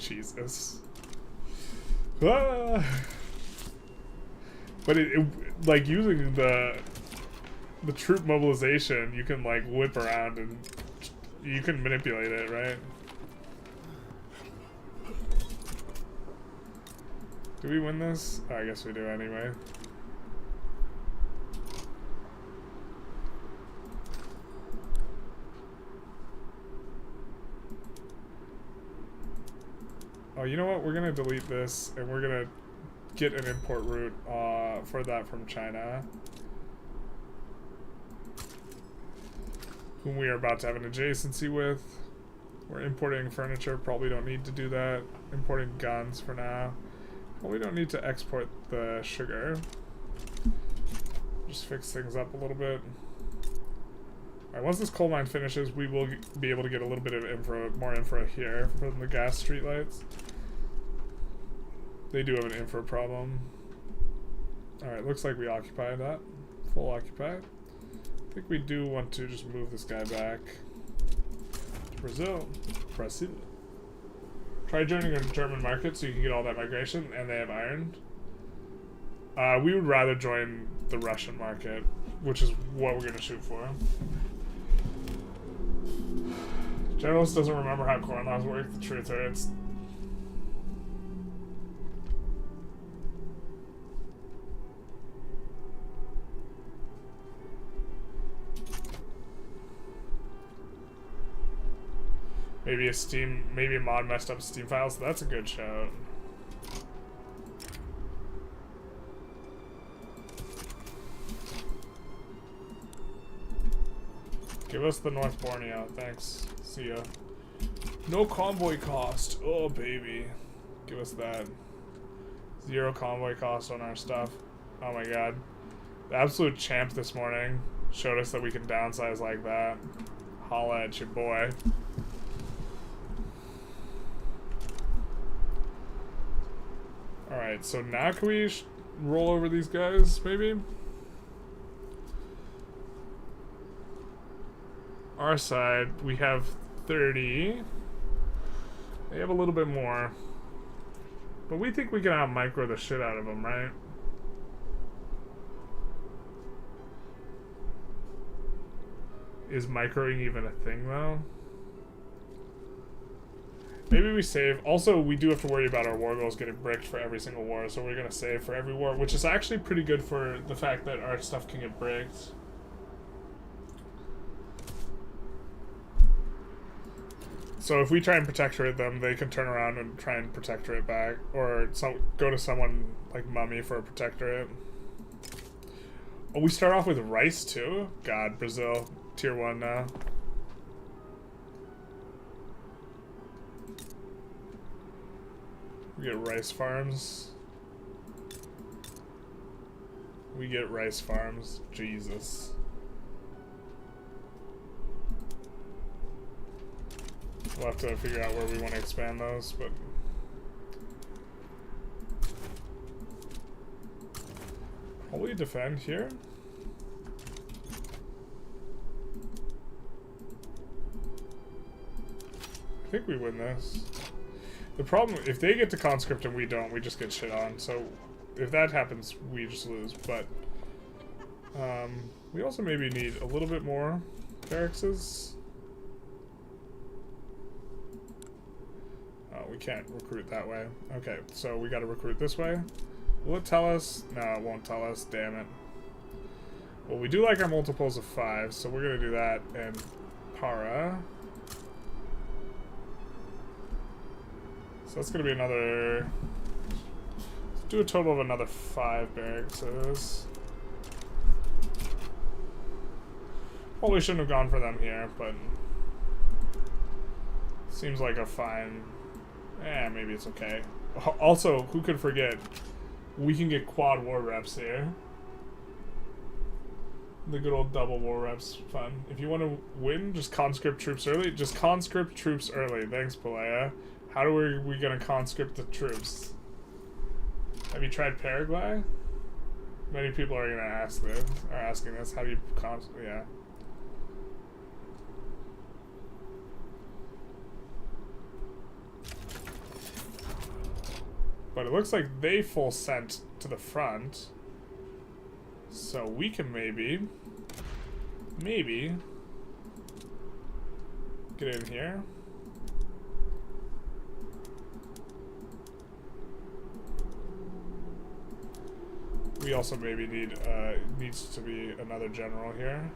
Jesus. Ah. But it like using the troop mobilization, you can like whip around and you can manipulate it, right? Do we win this? Oh, I guess we do anyway. Oh, you know what? We're gonna delete this and we're gonna get an import route for that from China, whom we are about to have an adjacency with. We're importing furniture, probably don't need to do that. Importing guns for now. Probably don't need to export the sugar. Just fix things up a little bit. Alright, once this coal mine finishes, we will be able to get a little bit of infra, more infra here from the gas streetlights. They do have an infra problem. Alright, looks like we occupied that. Full occupied. I think we do want to just move this guy back to Brazil. Brazil. Try joining a German market so you can get all that migration, and they have iron. We would rather join the Russian market, which is what we're going to shoot for. Generalist doesn't remember how corn laws work. The truth hurts. Maybe a mod messed up Steam files. That's a good shout. Give us the North Borneo. Thanks. See ya. No convoy cost. Oh, baby. Give us that. 0 convoy cost on our stuff. Oh my god. The absolute champ this morning showed us that we can downsize like that. Holla at your boy. Alright, so now can we roll over these guys, maybe? Our side, we have 30. They have a little bit more. But we think we can out-micro the shit out of them, right? Is microing even a thing, though? Maybe we save. Also, we do have to worry about our war goals getting bricked for every single war, so we're going to save for every war, which is actually pretty good for the fact that our stuff can get bricked. So if we try and protectorate them, they can turn around and try and protectorate back, or go to someone like Mummy for a protectorate. Oh, we start off with rice too? God, Brazil, tier 1 now. We get rice farms. We get rice farms. Jesus. We'll have to figure out where we want to expand those, but probably defend here. I think we win this. The problem, if they get to conscript and we don't, we just get shit on. So if that happens, we just lose. But we also maybe need a little bit more barracks. Oh, we can't recruit that way. Okay, so we got to recruit this way. Will it tell us? No, it won't tell us. Damn it. Well, we do like our multiples of 5, so we're going to do that. And Para. So that's going to be another... Let's do a total of another 5 barracks. Probably shouldn't have gone for them here, but... Seems like a fine... maybe it's okay. Also, who could forget? We can get quad war reps here. The good old double war reps, fun. If you want to win, just conscript troops early. Just conscript troops early. Thanks, Pelea. How are we gonna conscript the troops? Have you tried Paraguay? Many people are gonna ask this, are asking this. How do you yeah. But it looks like they full sent to the front. So we can maybe get in here. We also maybe needs to be another general here.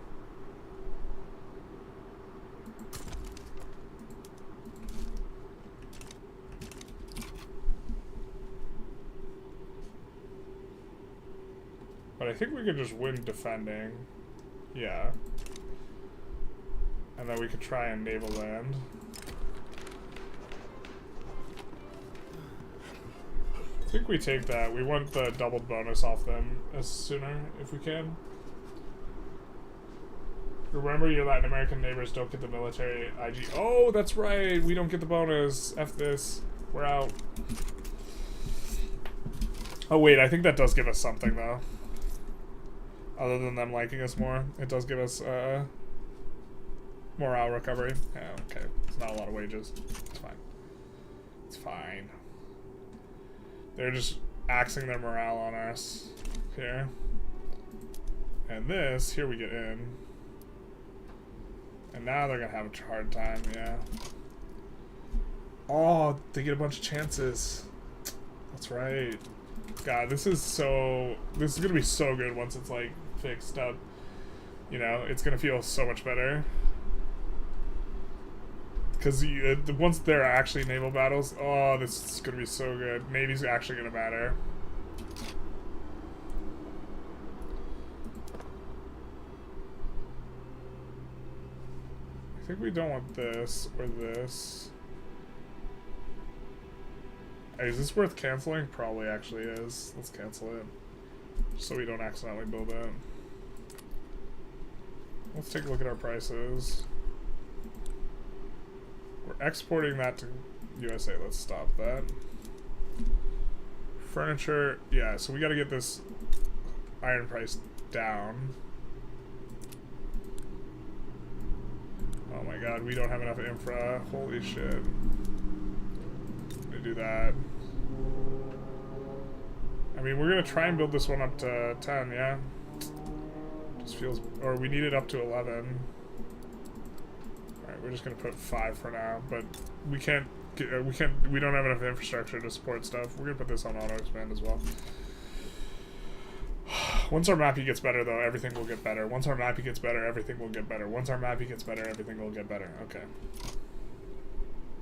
But I think we could just win defending. Yeah. And then we could try and naval land. I think we take that. We want the doubled bonus off them as sooner if we can. Remember, your Latin American neighbors don't get the military IG. Oh, that's right. We don't get the bonus. F this. We're out. Oh, wait. I think that does give us something, though. Other than them liking us more. It does give us morale recovery. Yeah, okay. It's not a lot of wages. It's fine. It's fine. They're just axing their morale on us here. And this, here we get in. And now they're gonna have a hard time, yeah. Oh, they get a bunch of chances. That's right. God, this is gonna be so good once it's like fixed up. You know, it's gonna feel so much better. Because once there are actually naval battles, oh, this is gonna be so good. Navy's actually gonna matter. I think we don't want this or this. Hey, is this worth canceling? Probably actually is. Let's cancel it. So we don't accidentally build it. Let's take a look at our prices. We're exporting that to USA. Let's stop that. Furniture. Yeah, so we gotta get this iron price down. Oh my god, we don't have enough infra. Holy shit. Let me do that. I mean, we're gonna try and build this one up to 10, yeah? Just feels... Or we need it up to 11. Alright, we're just gonna put 5 for now, but we can't... we don't have enough infrastructure to support stuff. We're gonna put this on auto-expand as well. Once our mappy gets better, though, everything will get better. Once our mappy gets better, everything will get better. Once our mappy gets better, everything will get better. Okay.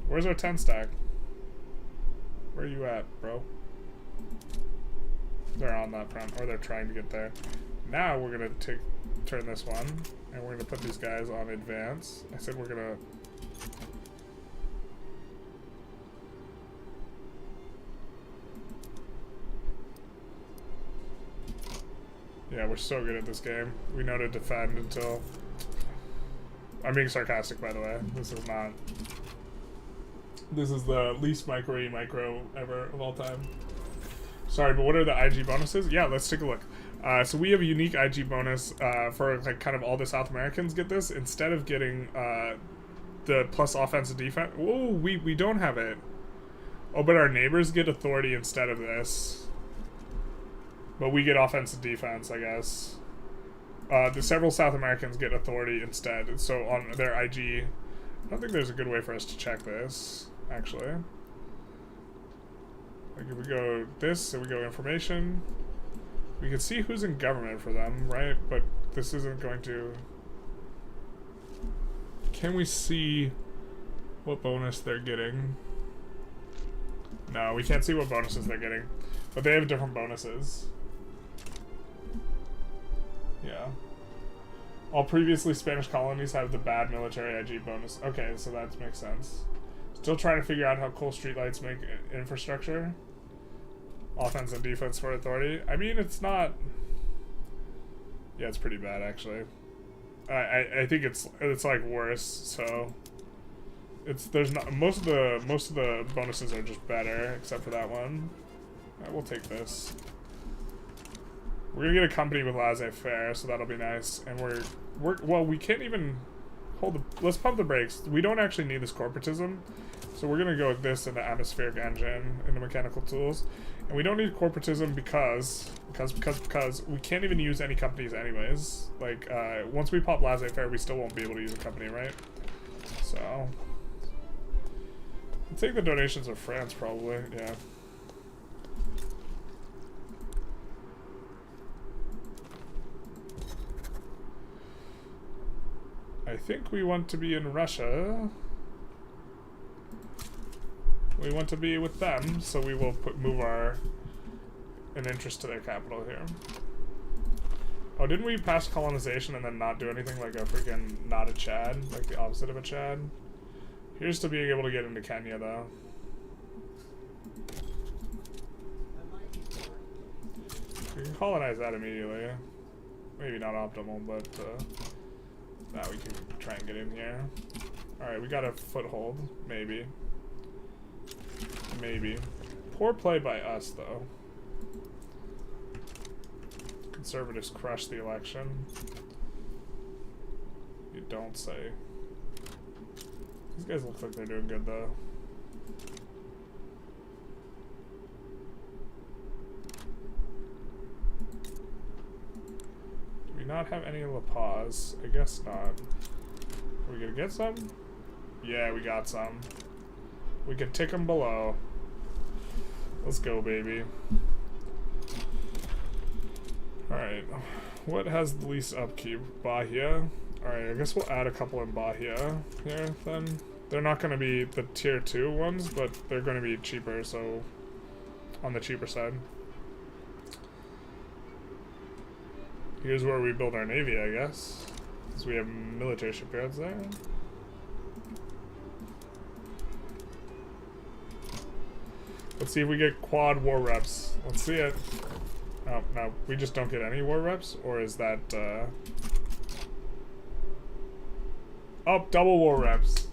Where's our 10 stack? Where are you at, bro? They're on that front, or they're trying to get there. Now we're gonna turn this one, and we're gonna put these guys on advance. I said we're gonna... Yeah, we're so good at this game. We know to defend until... I'm being sarcastic, by the way. This is not... This is the least micro ever of all time. Sorry, but what are the IG bonuses? Yeah, let's take a look. So we have a unique IG bonus for like kind of all the South Americans get this. Instead of getting the plus offense and defense... Oh, we don't have it. Oh, but our neighbors get authority instead of this. But we get offense and defense, I guess. The several South Americans get authority instead. So on their IG... I don't think there's a good way for us to check this, actually. Like if we go this, and we go information, we can see who's in government for them, right? But this isn't going to... Can we see what bonus they're getting? No, we can't see what bonuses they're getting. But they have different bonuses. Yeah. All previously Spanish colonies have the bad military IG bonus. Okay, so that makes sense. Still trying to figure out how coal streetlights make infrastructure. Offense and defense for authority. I mean, it's not... Yeah, it's pretty bad, actually. I think it's like worse, so... There's not... Most of the bonuses are just better, except for that one. We'll take this. We're gonna get a company with laissez-faire, so that'll be nice. And well, we can't even hold the... Let's pump the brakes. We don't actually need this corporatism, so we're gonna go with this in the atmospheric engine, in the mechanical tools. And we don't need corporatism because we can't even use any companies anyways. Like, once we pop laissez-faire, we still won't be able to use a company, right? So... I'll take the donations of France, probably, yeah. I think we want to be in Russia. We want to be with them, so we will move an interest to their capital here. Oh, didn't we pass colonization and then not do anything, like a freaking not a Chad, like the opposite of a Chad? Here's to being able to get into Kenya, though. We can colonize that immediately. Maybe not optimal, but now we can try and get in here. Alright, we got a foothold. Maybe. Maybe. Poor play by us, though. Conservatives crushed the election. You don't say. These guys look like they're doing good, though. Do we not have any La Paz? I guess not. we gonna get some? Yeah, we got some. We can tick them below. Let's go, baby. Alright. What has the least upkeep? Bahia. Alright, I guess we'll add a couple in Bahia here, then. They're not going to be the tier 2 ones, but they're going to be cheaper, so... on the cheaper side. Here's where we build our navy, I guess. Because we have military shipyards there. Let's see if we get quad war reps. Let's see it. Oh, no. We just don't get any war reps? Or is that, Oh, double war reps.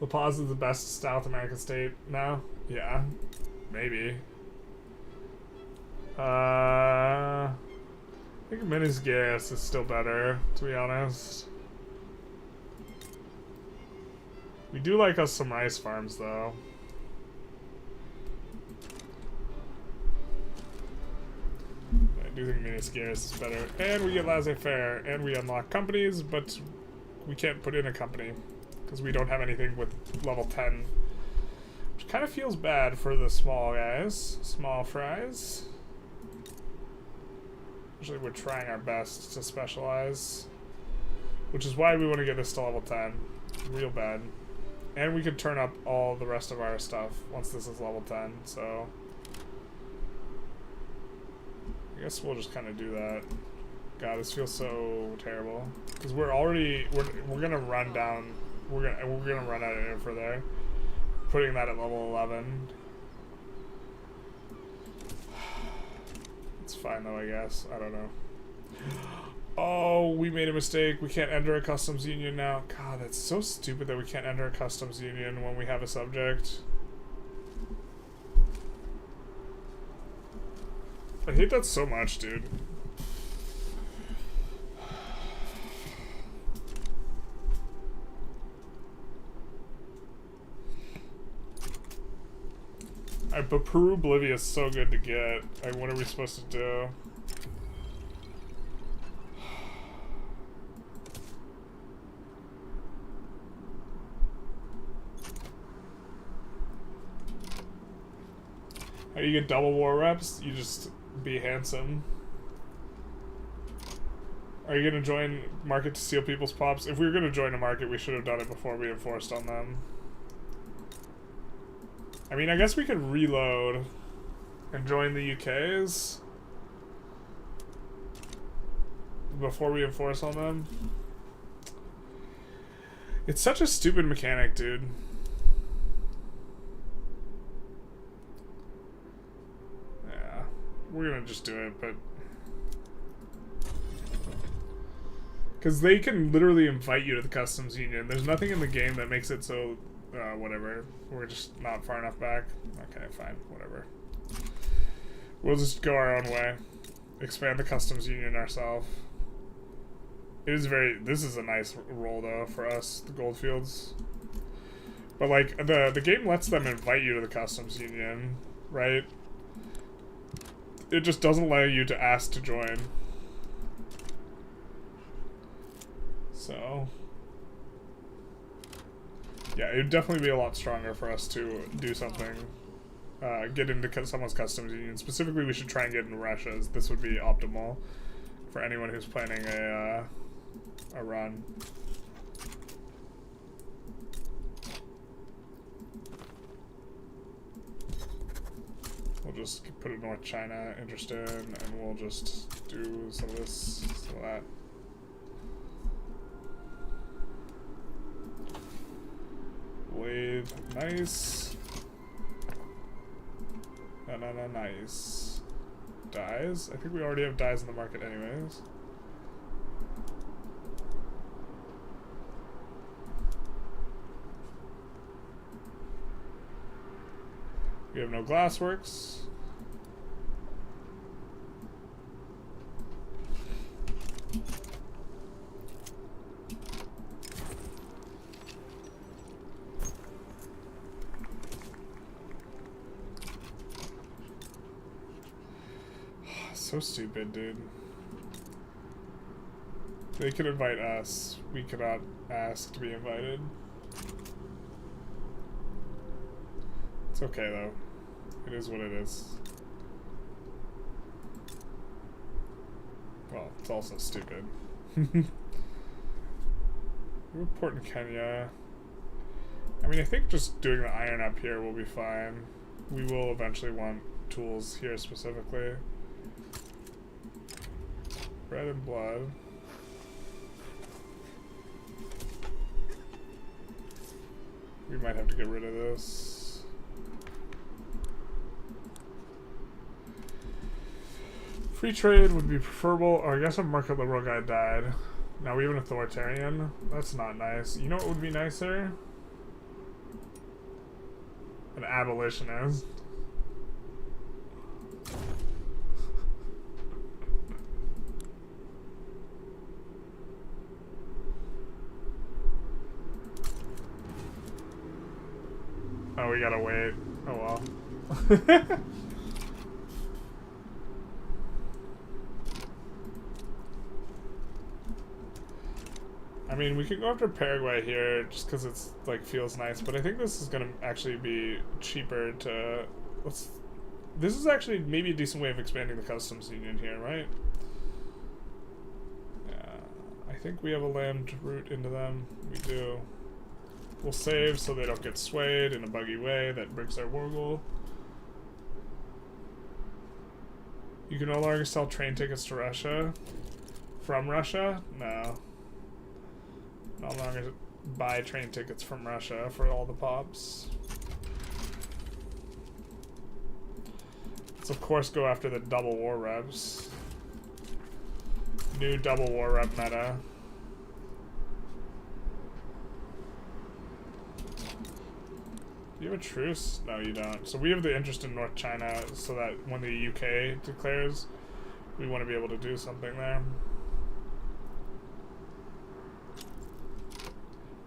La Paz is the best South American state now? Yeah. Maybe. I think Minas Gerais is still better, to be honest. We do like us some rice farms, though. I do think Minas Gerais is better. And we get laissez-faire, and we unlock companies, but we can't put in a company because we don't have anything with level 10. Which kind of feels bad for the small guys. Small fries. Actually, we're trying our best to specialize. Which is why we want to get this to level 10. Real bad. And we could turn up all the rest of our stuff once this is level 10, so... I guess we'll just kind of do that. God, this feels so terrible. Because we're already... We're gonna run down... We're gonna run out of infra there. Putting that at level 11. It's fine though, I guess. I don't know. Oh, we made a mistake. We can't enter a customs union now. God, that's so stupid that we can't enter a customs union when we have a subject. I hate that so much, dude. Alright, but Peru Bolivia is so good to get. Like, what are we supposed to do? How do you get double war reps? You just be handsome. Are you gonna join market to steal people's pops? If we were gonna join a market, we should have done it before we enforced on them. I mean, I guess we could reload and join the UK's before we enforce on them. It's such a stupid mechanic, dude. Yeah, we're gonna just do it, but... Because they can literally invite you to the customs union. There's nothing in the game that makes it so... whatever. We're just not far enough back. Okay, fine. Whatever. We'll just go our own way. Expand the customs union ourselves. It is very... This is a nice role, though, for us, the Goldfields. But, like, the game lets them invite you to the customs union, right? It just doesn't allow you to ask to join. So... Yeah, it would definitely be a lot stronger for us to do something. Get into someone's customs union. Specifically, we should try and get into Russia's. This would be optimal for anyone who's planning a run. We'll just put it North China interested, and we'll just do some of this, some of that. Wave, nice. No, nice. Dyes? I think we already have dyes in the market anyways. We have no glassworks. So stupid, dude. They can invite us. We cannot ask to be invited. It's okay though. It is what it is. Well, it's also stupid. Report in Kenya. I mean, I think just doing the iron up here will be fine. We will eventually want tools here specifically. Bread and blood. We might have to get rid of this. Free trade would be preferable. Oh, I guess a market liberal guy died. Now we have an authoritarian. That's not nice. You know what would be nicer? An abolitionist. Oh, we gotta wait. Oh well. I mean, we could go after Paraguay here just because it's like feels nice, but I think this is gonna actually be cheaper to. This is actually maybe a decent way of expanding the customs union here, right? Yeah, I think we have a land route into them. We do. We'll save so they don't get swayed in a buggy way that breaks our war goal. You can no longer sell train tickets to Russia. From Russia? No. No longer buy train tickets from Russia for all the pops. Let's of course go after the double war reps. New double war rep meta. Do you have a truce? No, you don't. So we have the interest in North China so that when the UK declares, we want to be able to do something there.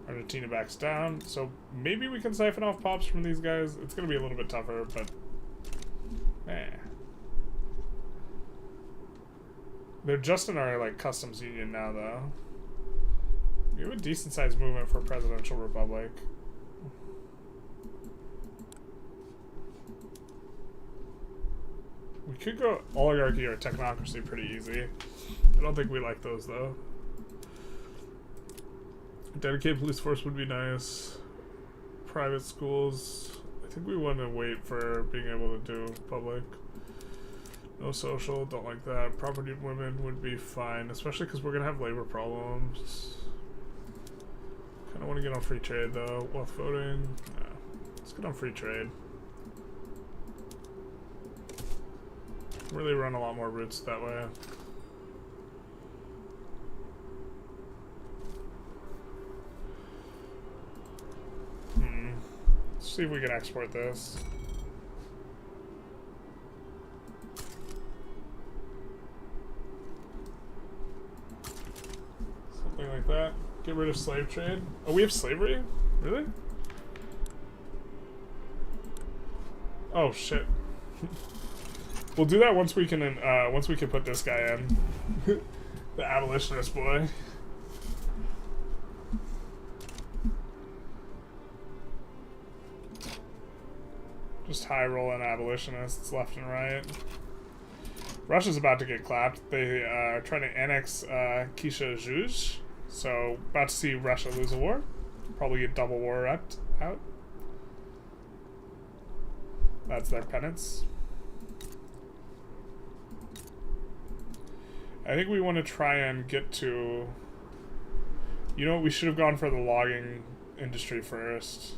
Argentina backs down. So maybe we can siphon off pops from these guys. It's going to be a little bit tougher, but... They're just in our like customs union now, though. We have a decent-sized movement for a presidential republic. We could go oligarchy or technocracy pretty easy. I don't think we like those though. A dedicated police force would be nice. Private schools. I think we want to wait for being able to do public. No social, don't like that. Property of women would be fine, especially because we're going to have labor problems. Kind of want to get on free trade though. Wealth voting. No. Let's get on free trade. Really run a lot more routes that way. Let's see if we can export this. Something like that. Get rid of slave trade. Oh, we have slavery? Really? Oh shit. We'll do that once we can put this guy in. The abolitionist boy. Just high rolling abolitionists left and right. Russia's about to get clapped. They are trying to annex Kisha Zhuj. So about to see Russia lose a war. Probably get double war out. That's their penance. I think we want to try and get to... You know what? We should have gone for the logging industry first.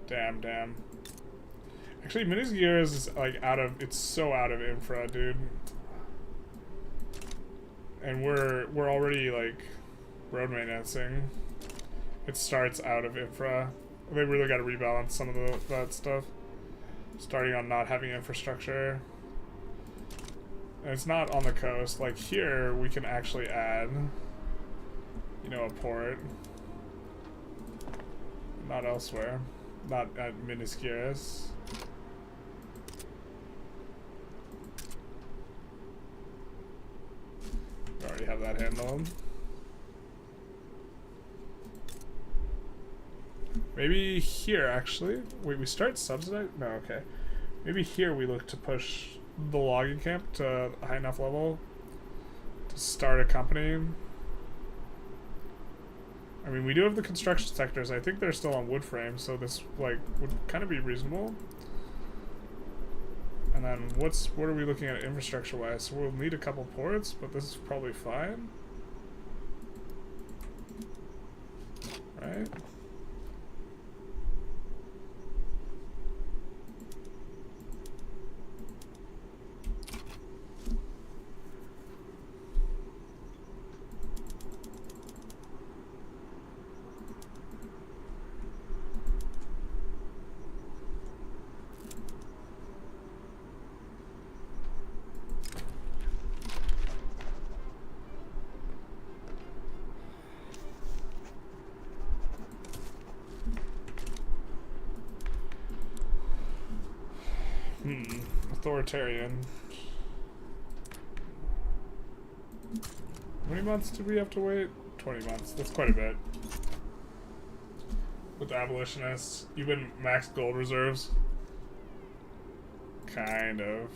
Damn. Actually, Minis Gears is like it's so out of infra, dude. And we're already like road maintenancing. It starts out of infra. They really got to rebalance some of that stuff. Starting on not having infrastructure. And it's not on the coast. Like here, we can actually add, you know, a port. Not elsewhere. Not at Minas Gerais. already have that handled. Maybe here, actually. Wait, we start subsidizing? No, okay. Maybe here we look to push the logging camp to a high enough level to start a company. I mean, we do have the construction sectors. I think they're still on wood frames, so this, like, would kind of be reasonable. And then what are we looking at infrastructure-wise? So we'll need a couple ports, but this is probably fine. Right? Authoritarian. How many months did we have to wait? 20 months. That's quite a bit. With abolitionists, even max gold reserves. Kind of.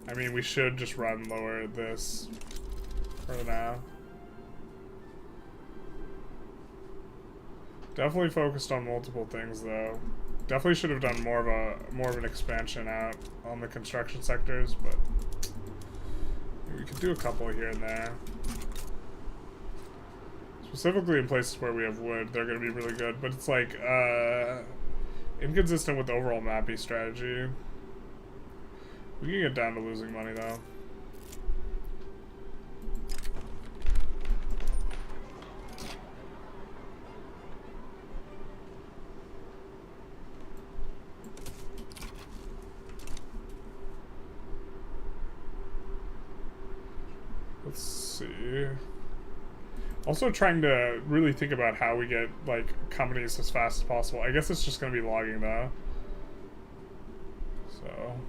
I mean, we should just run lower this for now. Definitely focused on multiple things, though. Definitely should have done more of an expansion out on the construction sectors, but we could do a couple here and there. Specifically in places where we have wood, they're going to be really good, but it's like inconsistent with the overall mappy strategy. We can get down to losing money though. Let's see. Also trying to really think about how we get, like, companies as fast as possible. I guess it's just going to be logging, though. So.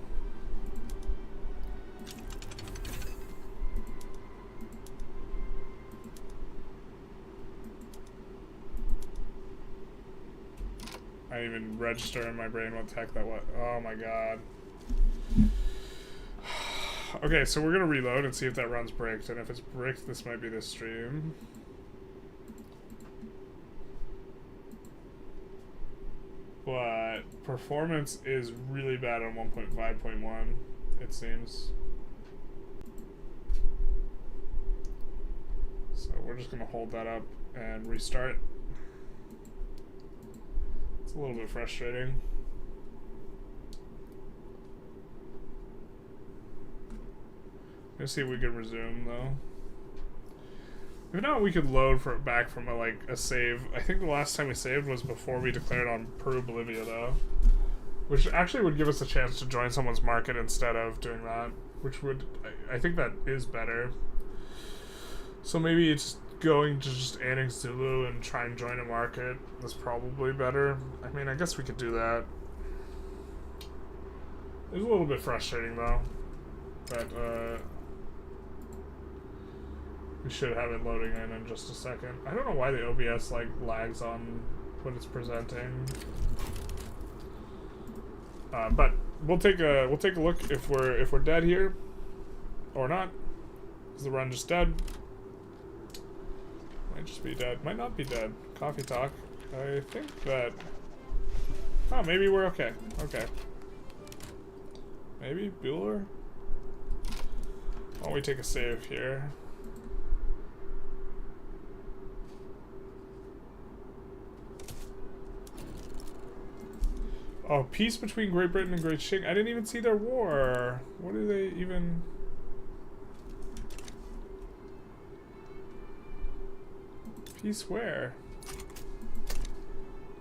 I didn't even register in my brain what the heck that was. Oh my god. Okay, so we're gonna reload and see if that run's bricked, and if it's bricked, this might be the stream. But performance is really bad on 1.5.1, it seems. So we're just gonna hold that up and restart. It's a little bit frustrating. Let's see if we can resume though. If not, we could load back from a save. I think the last time we saved was before we declared on Peru-Bolivia though, which actually would give us a chance to join someone's market instead of doing that, which would, I think that is better. So maybe it's going to just annex Zulu and try and join a market is probably better. I mean, I guess we could do that. It's a little bit frustrating though, but we should have it loading in just a second. I don't know why the OBS lags on what it's presenting. But we'll take a look if we're dead here or not. Is the run just dead? Might just be dead. Might not be dead. Coffee talk. I think that. Oh, maybe we're okay. Okay. Maybe Bueller. Why don't we take a save here? Oh, peace between Great Britain and Great Qing. I didn't even see their war. What do they even... Peace where?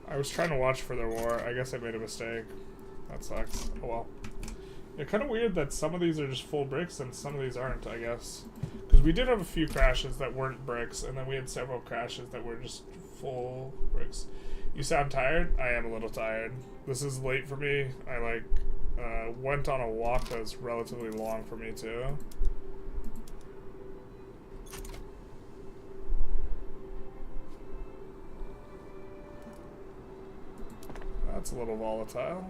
I was trying to watch for their war. I guess I made a mistake. That sucks. Oh well. Yeah, kind of weird that some of these are just full bricks and some of these aren't, I guess. Because we did have a few crashes that weren't bricks, and then we had several crashes that were just full bricks. You sound tired? I am a little tired. This is late for me. I went on a walk that was relatively long for me too. That's a little volatile.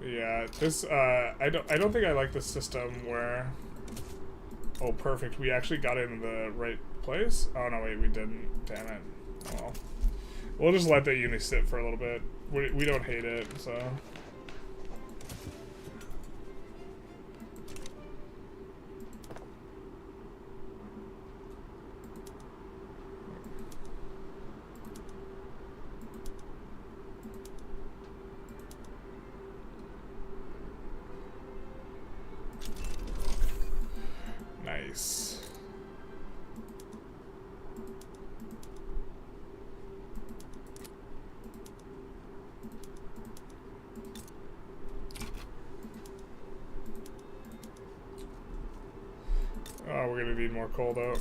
Yeah, this I don't think I like this system where, oh perfect, we actually got in the right place. Oh no, wait, we didn't. Damn it. Oh well. We'll just let that uni sit for a little bit. We don't hate it, so. Nice. Oh, we're gonna need more coal though.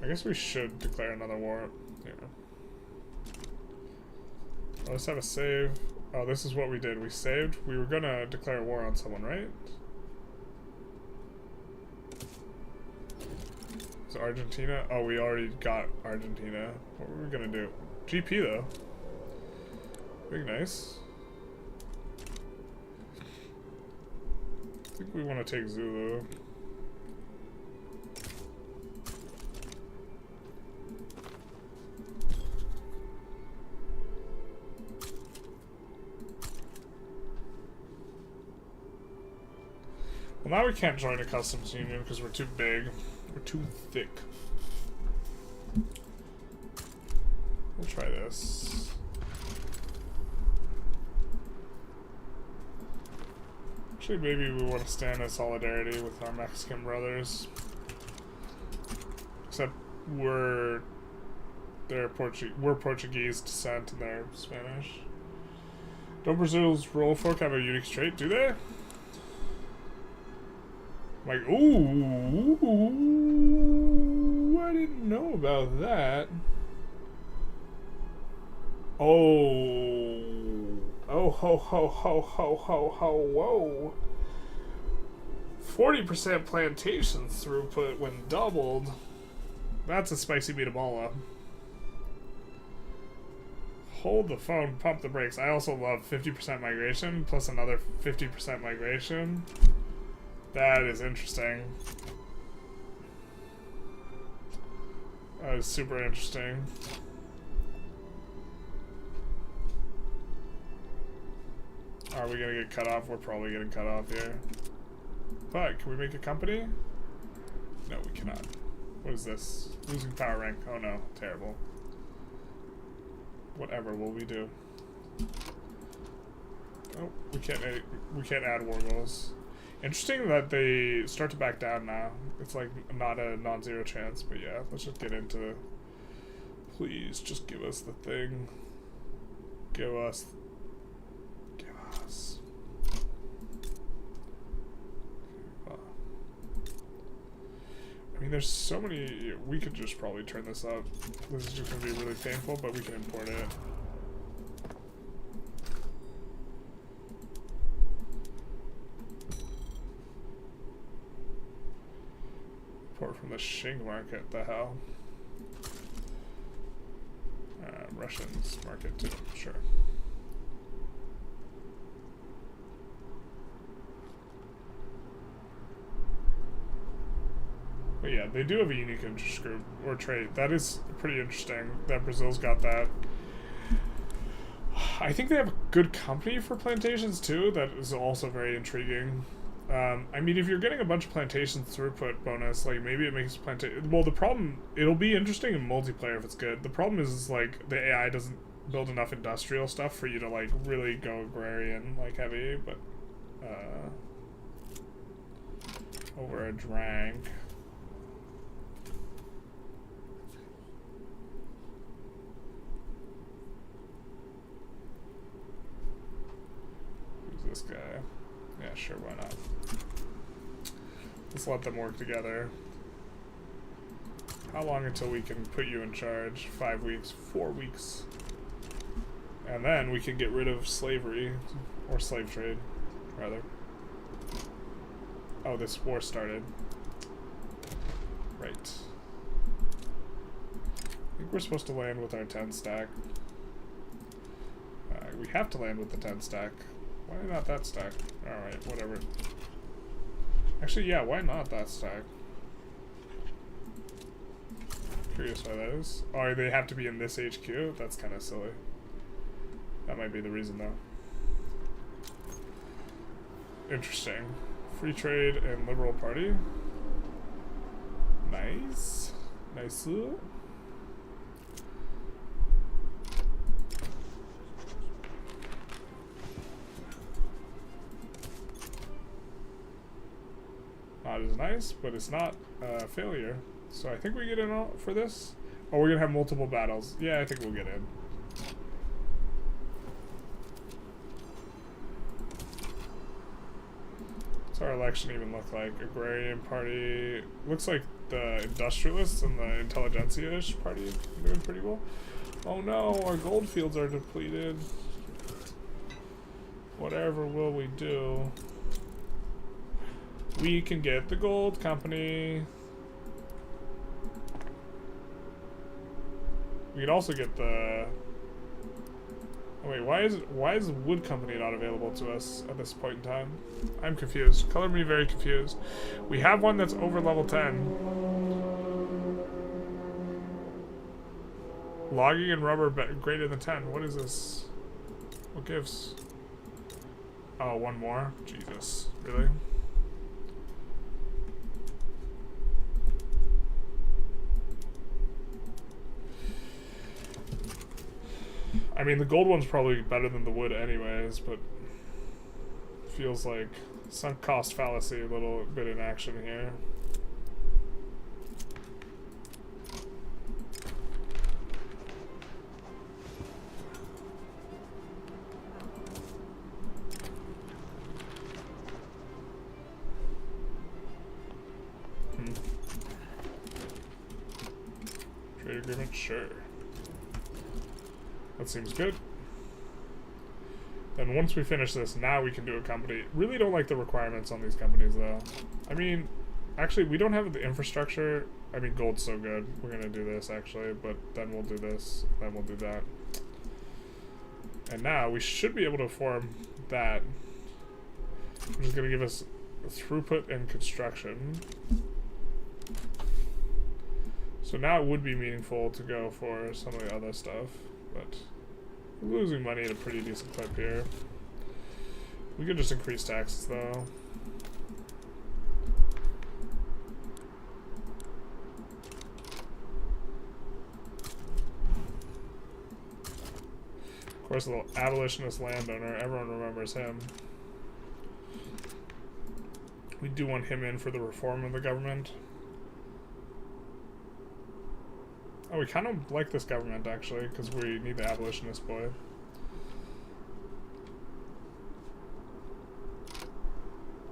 I guess we should declare another war. Yeah. Oh, let's have a save. Oh, this is what we did. We saved. We were gonna declare war on someone, right? So Argentina? Oh, we already got Argentina. What were we gonna do? GP though. Big nice. I think we want to take Zulu. Well, now we can't join a customs union because we're too big. We're too thick. We'll try this. Actually, maybe we want to stand in solidarity with our Mexican brothers. Except we're Portuguese descent and they're Spanish. Don't Brazil's roll fork have a unique trait, do they? Like, ooh, I didn't know about that. Oh, ho, ho, ho, ho, ho, ho, whoa. 40% plantations throughput when doubled. That's a spicy meatball. Hold the phone, pump the brakes. I also love 50% migration plus another 50% migration. That is interesting. That is super interesting. Are we gonna get cut off? We're probably getting cut off here. But, can we make a company? No, we cannot. What is this? Losing power rank. Oh no, terrible. Whatever will we do? Oh, we can't add war goals. Interesting that they start to back down now. It's like not a non-zero chance, but yeah, let's just get into. Please, just give us the thing. Give us. I mean, there's so many. We could just probably turn this up. This is just gonna be really painful, but we can import it. Import from the Shing market. The hell? Russians market too. Sure. But yeah, they do have a unique interest group or trait. That is pretty interesting that Brazil's got that. I think they have a good company for plantations too. That is also very intriguing. I mean, if you're getting a bunch of plantations throughput bonus, like maybe it makes plantation. Well, the problem, it'll be interesting in multiplayer if it's good. The problem is like the AI doesn't build enough industrial stuff for you to like really go agrarian like heavy. But over a drank. Who's this guy? Yeah, sure. Sure, why not? Let's let them work together. How long until we can put you in charge? 5 weeks, 4 weeks. And then we can get rid of slavery, or slave trade, rather. Oh, this war started. Right. I think we're supposed to land with our 10 stack. We have to land with the 10 stack. Why not that stack? Alright, whatever. Actually, yeah, why not that stack? Curious why that is. Oh, they have to be in this HQ? That's kind of silly. That might be the reason, though. Interesting. Free trade and liberal party. Nice. Nice. Not as nice, but it's not a failure. So I think we get in all for this. Oh, we're gonna have multiple battles. Yeah, I think we'll get in. What's our election even look like? Agrarian party. Looks like the Industrialists and the Intelligentsia-ish party are doing pretty well. Oh no, our gold fields are depleted. Whatever will we do? We can get the gold company. We could also get the... Oh wait, why is the wood company not available to us at this point in time? I'm confused. Color me very confused. We have one that's over level 10. Logging and rubber greater than 10. What is this? What gives? Oh, one more? Jesus. Really? I mean, the gold one's probably better than the wood anyways, but feels like sunk cost fallacy, a little bit in action here. Trade agreement? Sure. That seems good. And once we finish this, now we can do a company. Really don't like the requirements on these companies, though. I mean, actually, we don't have the infrastructure. I mean, gold's so good. We're going to do this, actually, but then we'll do this, then we'll do that. And now we should be able to form that, which is going to give us throughput and construction. So now it would be meaningful to go for some of the other stuff. But we're losing money at a pretty decent clip here. We could just increase taxes, though. Of course, the little abolitionist landowner, everyone remembers him. We do want him in for the reform of the government. Oh, we kind of like this government, actually, because we need the abolitionist boy.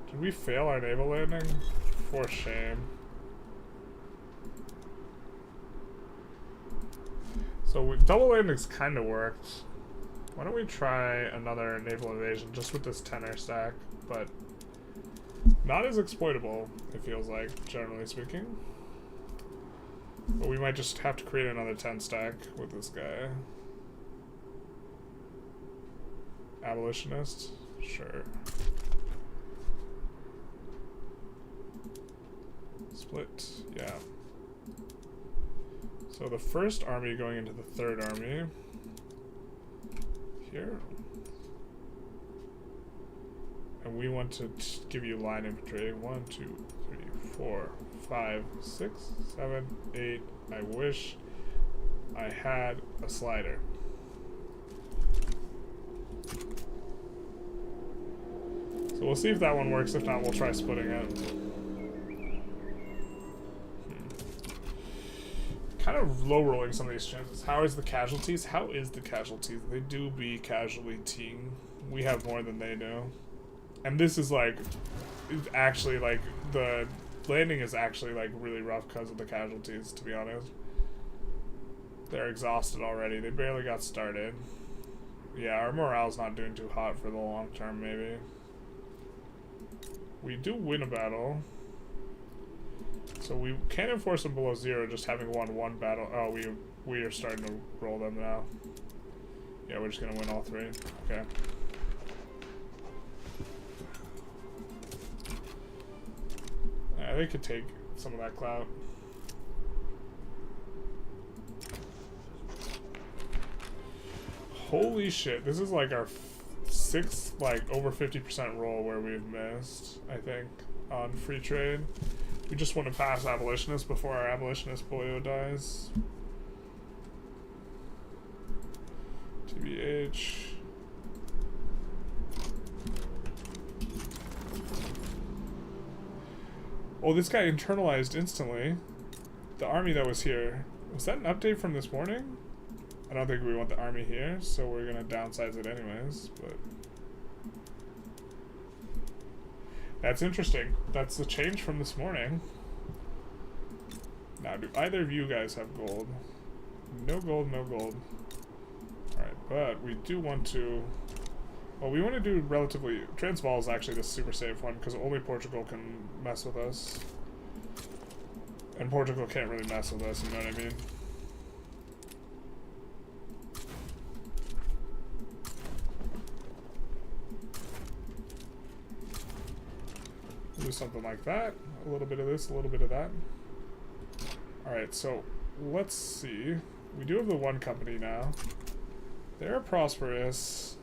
Did we fail our naval landing? For shame. So double landings kind of worked. Why don't we try another naval invasion just with this tenor stack, but not as exploitable, it feels like, generally speaking. But we might just have to create another 10 stack with this guy. Abolitionist? Sure. Split, yeah. So the first army going into the third army. Here. And we want to give you line infantry. 1, 2, 3, 4, 5, 6, 7, 8. I wish I had a slider. So we'll see if that one works. If not, we'll try splitting it. Kind of low rolling some of these chances. How is the casualties? How is the casualties? They do be casualtying. We have more than they do. And this is like, actually like, the landing is actually like really rough because of the casualties, to be honest. They're exhausted already. They barely got started. Yeah, our morale's not doing too hot for the long term, maybe. We do win a battle. So we can't enforce them below 0, just having won one battle. Oh, we are starting to roll them now. Yeah, we're just gonna win all 3. Okay. They could take some of that clout. Holy shit, this is like our 6th, like, over 50% roll where we've missed, I think, on free trade. We just want to pass abolitionists before our abolitionist boyo dies. TBH. Oh, this guy internalized instantly. The army that was here. Was that an update from this morning? I don't think we want the army here, so we're gonna downsize it anyways, but... That's interesting. That's the change from this morning. Now, do either of you guys have gold? No gold, no gold. Alright, but we do want to... Well, we want to do relatively... Transvaal is actually the super safe one, because only Portugal can mess with us. And Portugal can't really mess with us, you know what I mean? Do something like that. A little bit of this, a little bit of that. Alright, so let's see. We do have the one company now. They're prosperous.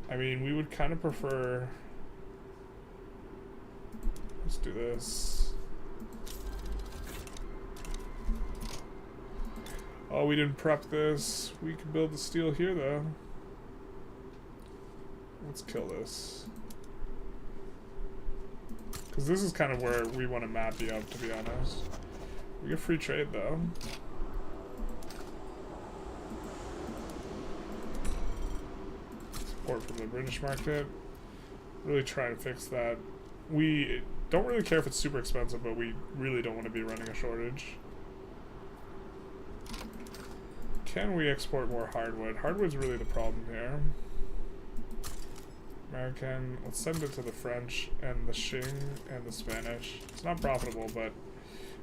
I mean, we would kind of prefer... Let's do this. Oh, we didn't prep this. We can build the steel here, though. Let's kill this. Because this is kind of where we want to map you up, to be honest. We get free trade, though. Support from the British market. Really try to fix that. We don't really care if it's super expensive, but we really don't want to be running a shortage. Can we export more hardwood? Hardwood's really the problem here. American, let's send it to the French and the Qing and the Spanish. It's not profitable, but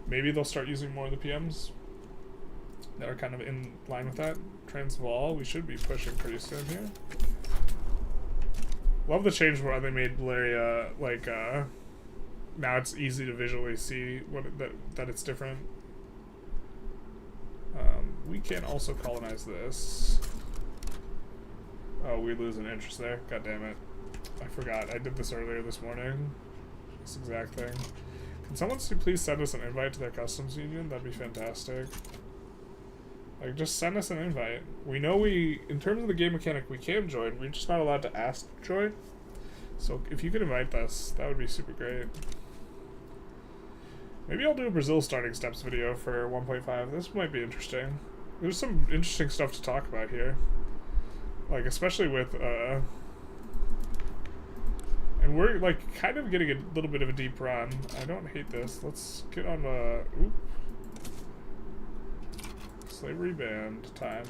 maybe they'll start using more of the PMs that are kind of in line with that. Transvaal, we should be pushing pretty soon here. Love the change where they made Malaria, like, now it's easy to visually see what that it's different. We can also colonize this. Oh, we lose an interest there. God damn it. I forgot. I did this earlier this morning. This exact thing. Can someone please send us an invite to their customs union? That'd be fantastic. Like, just send us an invite. We know in terms of the game mechanic, we can join. We're just not allowed to ask to join. So if you could invite us, that would be super great. Maybe I'll do a Brazil starting steps video for 1.5. This might be interesting. There's some interesting stuff to talk about here. Like, especially with, and we're, like, kind of getting a little bit of a deep run. I don't hate this. Let's get on the, oop. Slavery banned time.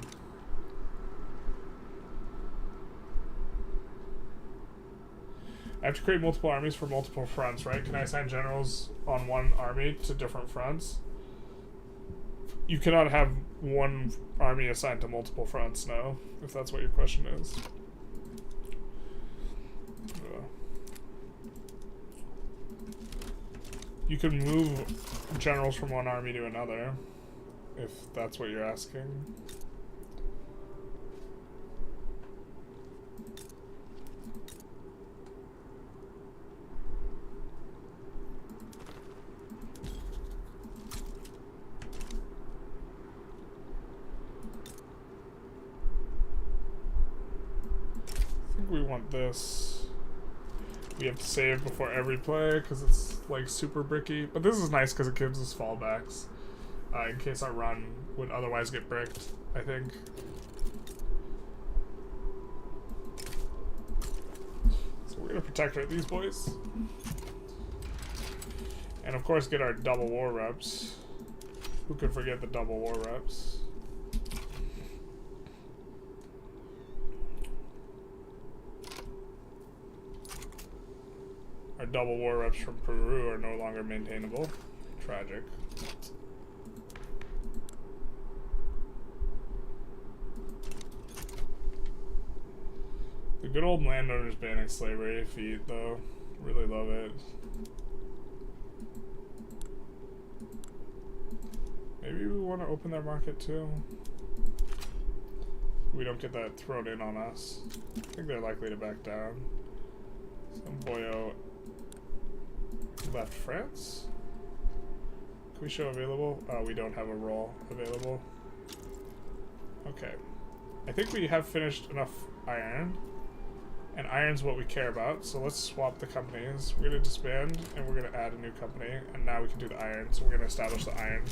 I have to create multiple armies for multiple fronts, right? Can I assign generals on one army to different fronts? You cannot have one army assigned to multiple fronts, no, if that's what your question is. You can move generals from one army to another, if that's what you're asking. We want this. We have to save before every play because it's like super bricky. But this is nice because it gives us fallbacks in case our run would otherwise get bricked, I think. gonna protect these boys. And of course get our double war reps. Who could forget the double war reps? Our double war reps from Peru are no longer maintainable. Tragic. The good old landowners banning slavery feat, though. Really love it. Maybe we want to open their market too. We don't get that thrown in on us. I think they're likely to back down. Some boyo left France. Can we show available? We don't have a role available. Okay. I think we have finished enough iron. And iron's what we care about, so let's swap the companies. We're going to disband, and we're going to add a new company, and now we can do the iron, so we're going to establish the iron.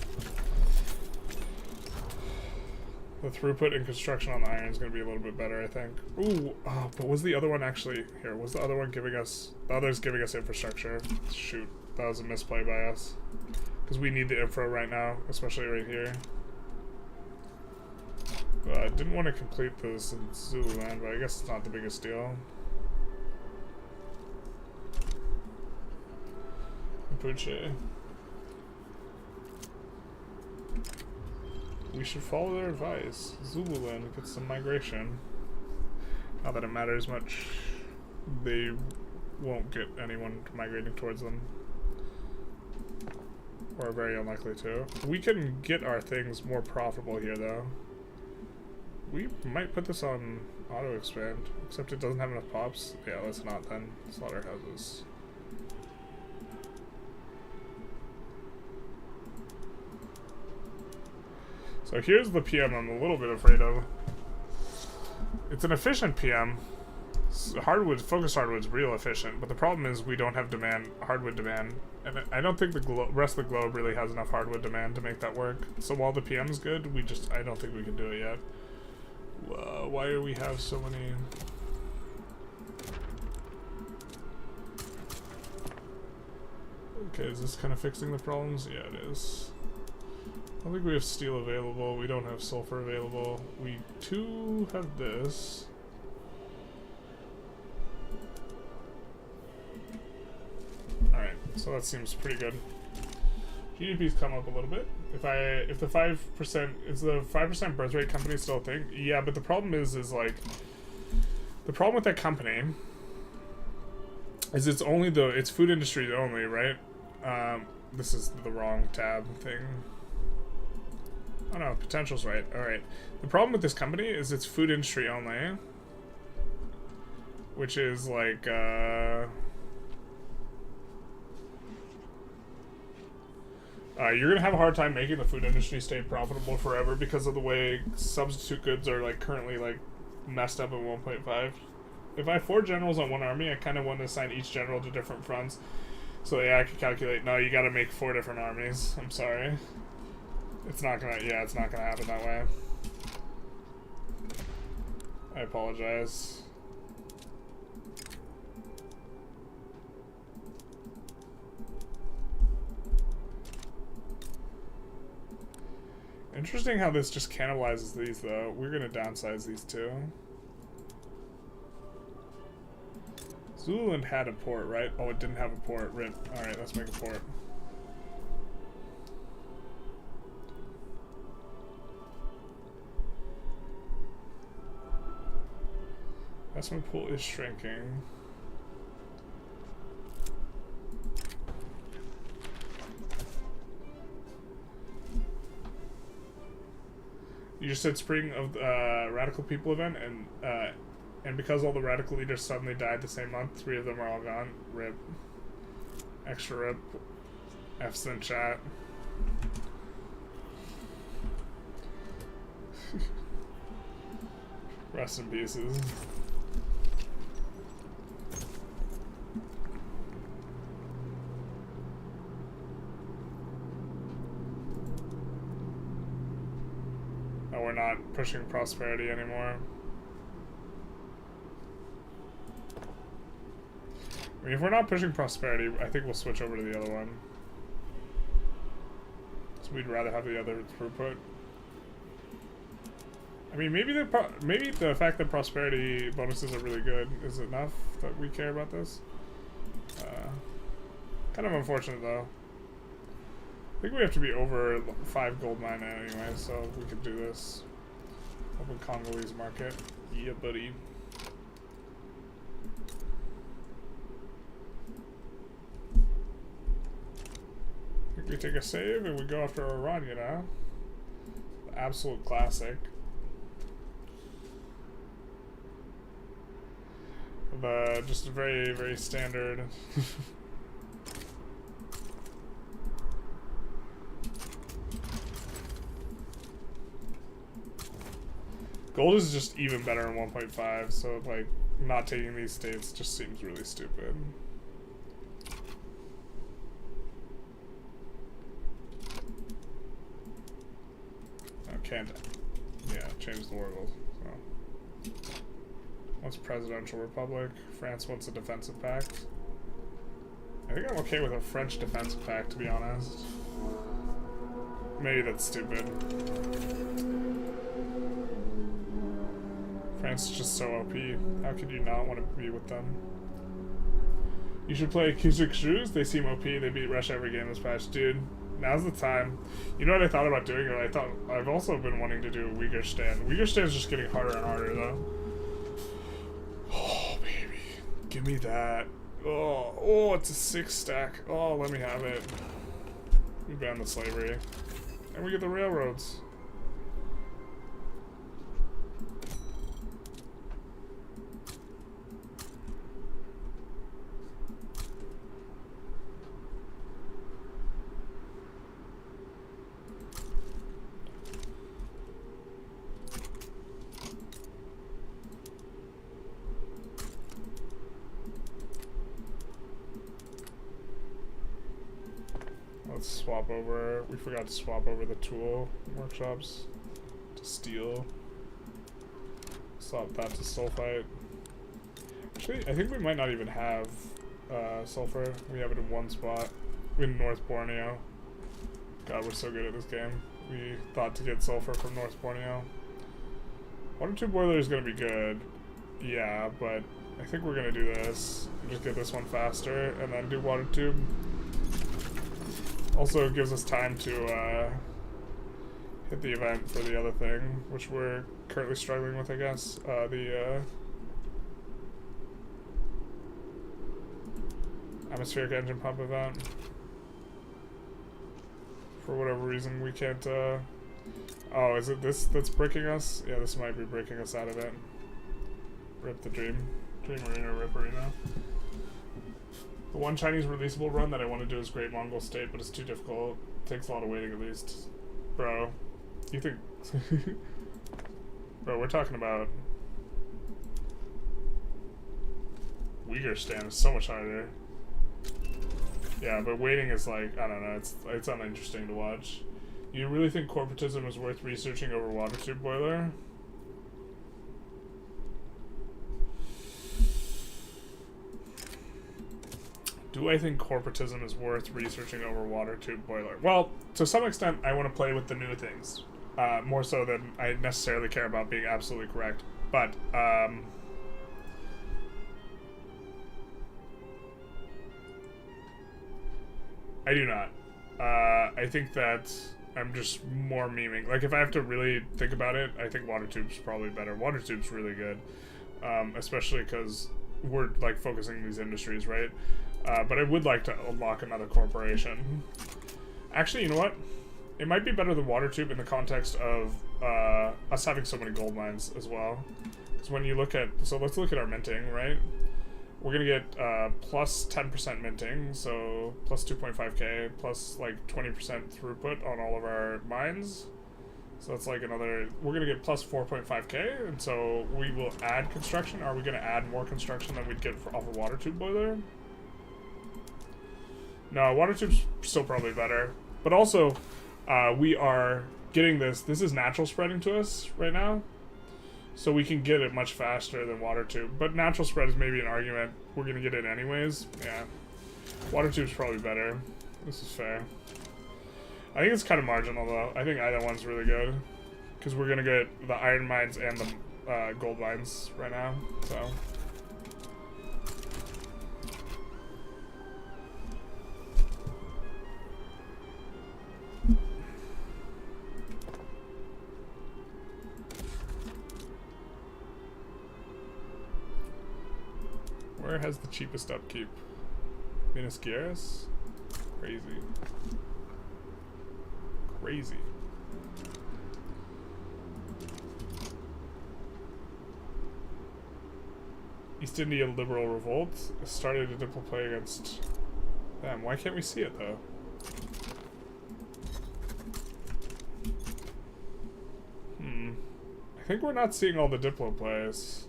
The throughput and construction on the iron is going to be a little bit better, I think. Ooh, oh, but was the other one actually... Here, was the other one giving us... The other's giving us infrastructure. Shoot, that was a misplay by us. Because we need the infra right now, especially right here. I didn't want to complete this in Zululand, but I guess it's not the biggest deal. Mapuche. We should follow their advice. Zululand gets some migration. Not that it matters much. They won't get anyone migrating towards them. Or very unlikely to. We can get our things more profitable here, though. We might put this on auto expand, except it doesn't have enough pops. Yeah, let's not then. Slaughterhouses. So here's the PM I'm a little bit afraid of. It's an efficient PM. Hardwood, focused hardwood's real efficient, but the problem is we don't have demand, hardwood demand. And I don't think the rest of the globe really has enough hardwood demand to make that work. So while the PM's good, I don't think we can do it yet. Why do we have so many? Okay, is this kind of fixing the problems? Yeah, it is. I don't think we have steel available. We don't have sulfur available. We do have this. Alright, so that seems pretty good. GDP's come up a little bit. If the 5% is the 5% birth rate company still a thing? Yeah, but the problem is like the problem with that company is it's food industry only, right? This is the wrong tab thing. Oh no, potential's right. Alright. The problem with this company is it's food industry only. Which is like you're gonna have a hard time making the food industry stay profitable forever because of the way substitute goods are like currently like messed up at 1.5. If I have 4 generals on one army, I kind of want to assign each general to different fronts. So yeah, I can calculate. No, you got to make 4 different armies. I'm sorry. It's not gonna. Yeah, it's not gonna happen that way. I apologize. Interesting how this just cannibalizes these, though. We're gonna downsize these two. Zululand had a port, right? Oh, it didn't have a port. Rip. Alright, let's make a port. Investment pool is shrinking. You just said spring of radical people event, and because all the radical leaders suddenly died the same month, 3 of them are all gone. Rip. Extra rip. F's in chat. Rest in pieces. Oh, we're not pushing prosperity anymore. I mean, if we're not pushing prosperity, I think we'll switch over to the other one. So we'd rather have the other throughput. I mean, maybe the fact that prosperity bonuses are really good is enough that we care about this. Kind of unfortunate though. I think we have to be over 5 gold mine anyway, so we could do this. Open Congolese market. Yeah, buddy. I think we take a save and we go after Iran, you know? The absolute classic. Just a very, very standard. Gold is just even better in 1.5, so like not taking these states just seems really stupid. I can't, yeah, change the world. So. Wants presidential republic. France wants a defensive pact. I think I'm okay with a French defensive pact, to be honest. Maybe that's stupid. France is just so OP. How could you not want to be with them? You should play Kizikshus. They seem OP. They beat Russia every game this patch. Dude, now's the time. You know what I thought about doing? I've also been wanting to do a Uyghur stand. Uyghur stand is just getting harder and harder, though. Oh, baby. Give me that. Oh, it's a 6 stack. Oh, let me have it. We ban the slavery. And we get the railroads. Let's swap over. We forgot to swap over the tool workshops to steel. Swap that to sulfite. Actually, I think we might not even have sulfur. We have it in one spot in North Borneo. God, we're so good at this game. We thought to get sulfur from North Borneo. Water tube boiler is going to be good. Yeah, but I think we're going to do this. Just get this one faster and then do water tube. Also, it gives us time to hit the event for the other thing, which we're currently struggling with, I guess. The atmospheric engine pump event. For whatever reason, we can't... Oh, is it this that's breaking us? Yeah, this might be breaking us out of it. Rip the dream. Dream Arena, Rip Arena. The one Chinese releasable run that I want to do is Great Mongol State, but it's too difficult. It takes a lot of waiting at least. Bro, you think... Bro, we're talking about... Uyghur stand is so much harder. Yeah, but waiting is like, I don't know, it's uninteresting to watch. You really think corporatism is worth researching over water tube boiler? Do I think corporatism is worth researching over water tube boiler? Well, to some extent, I want to play with the new things. More so than I necessarily care about being absolutely correct. But, I do not. I think that I'm just more memeing. Like, if I have to really think about it, I think water tube's probably better. Water tube's really good. Especially because we're, like, focusing these industries, right? But I would like to unlock another corporation. Actually, you know what? It might be better than water tube in the context of us having so many gold mines as well. So when you look at... So let's look at our minting, right? We're going to get plus 10% minting, so plus 2.5k, plus like 20% throughput on all of our mines. So that's like another... We're going to get plus 4.5k, and so we will add construction. Are we going to add more construction than we'd get off a water tube boiler? No, water tube's still probably better. But also, we are getting this. This is natural spreading to us right now. So we can get it much faster than water tube. But natural spread is maybe an argument. We're going to get it anyways. Yeah. Water tube's probably better. This is fair. I think it's kind of marginal though. I think either one's really good. Because we're going to get the iron mines and the gold mines right now. So... Where has the cheapest upkeep? Minas Gerais? Crazy. Crazy. East India Liberal Revolt started a diplo play against them. Why can't we see it though? I think we're not seeing all the diplo plays.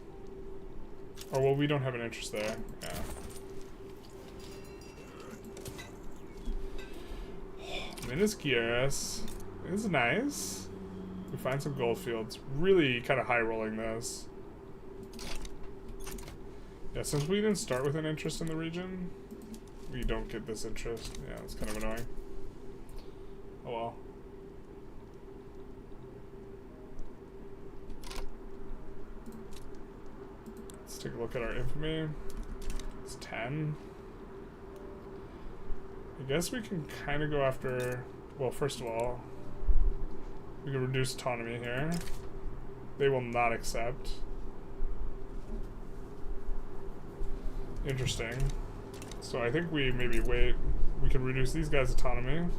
Oh, well, we don't have an interest there. Yeah. Minas Gerais is nice. We find some gold fields. Really kind of high rolling those. Yeah, since we didn't start with an interest in the region, we don't get this interest. Yeah, it's kind of annoying. Oh well. Let's take a look at our infamy. It's 10. I guess we can kind of go after... Well, first of all, we can reduce autonomy here. They will not accept. Interesting. So I think we maybe wait. We can reduce these guys' autonomy.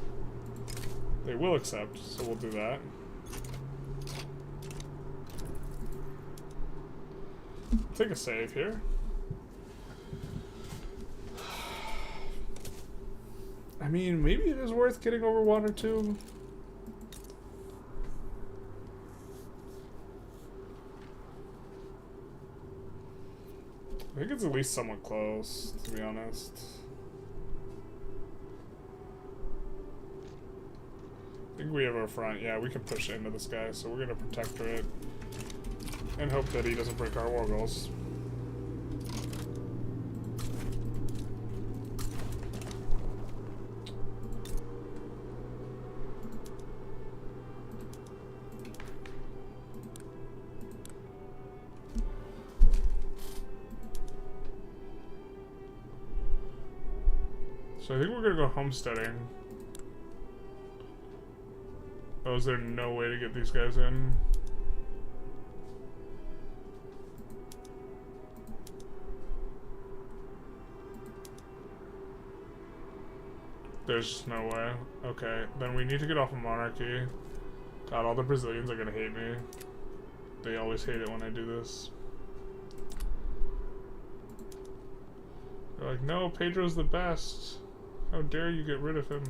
They will accept, so we'll do that. Take a save here. I mean, maybe it is worth getting over water too. I think it's at least somewhat close, to be honest. I think we have our front. Yeah, we can push into this guy, so we're gonna protect it and hope that he doesn't break our war goals. So I think we're gonna go homesteading. Oh, is there no way to get these guys in? There's just no way. Okay, then we need to get off of monarchy. God, all the Brazilians are gonna hate me. They always hate it when I do this. They're like, no, Pedro's the best. How dare you get rid of him?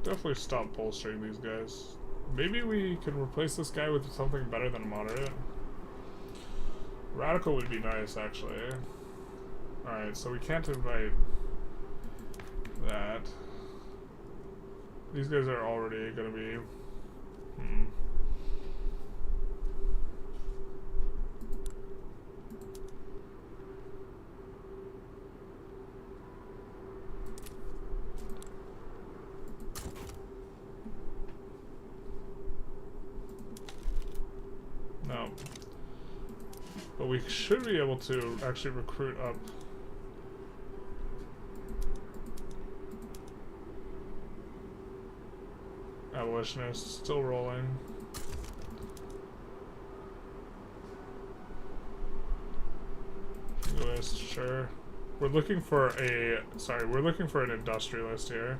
Definitely stop bolstering these guys. Maybe we can replace this guy with something better than a moderate. Radical would be nice, actually. Alright, so we can't invite that. These guys are already gonna be... No. But we should be able to actually recruit up. Abolitionists still rolling. List, sure. We're looking for a we're looking for an industrialist here.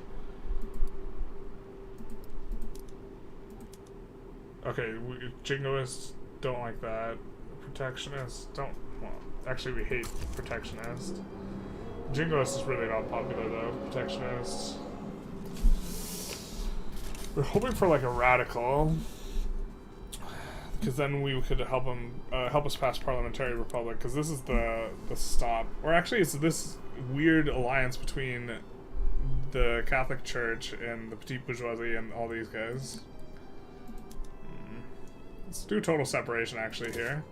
Okay, jingoists don't like that. Protectionists don't. Well, actually, we hate protectionists. Jingoist is really not popular though. Protectionists. We're hoping for like a radical. because then we could help him help us pass parliamentary republic. Because this is the stop, or actually, it's this weird alliance between the Catholic Church and the petite bourgeoisie and all these guys. Let's do total separation actually here,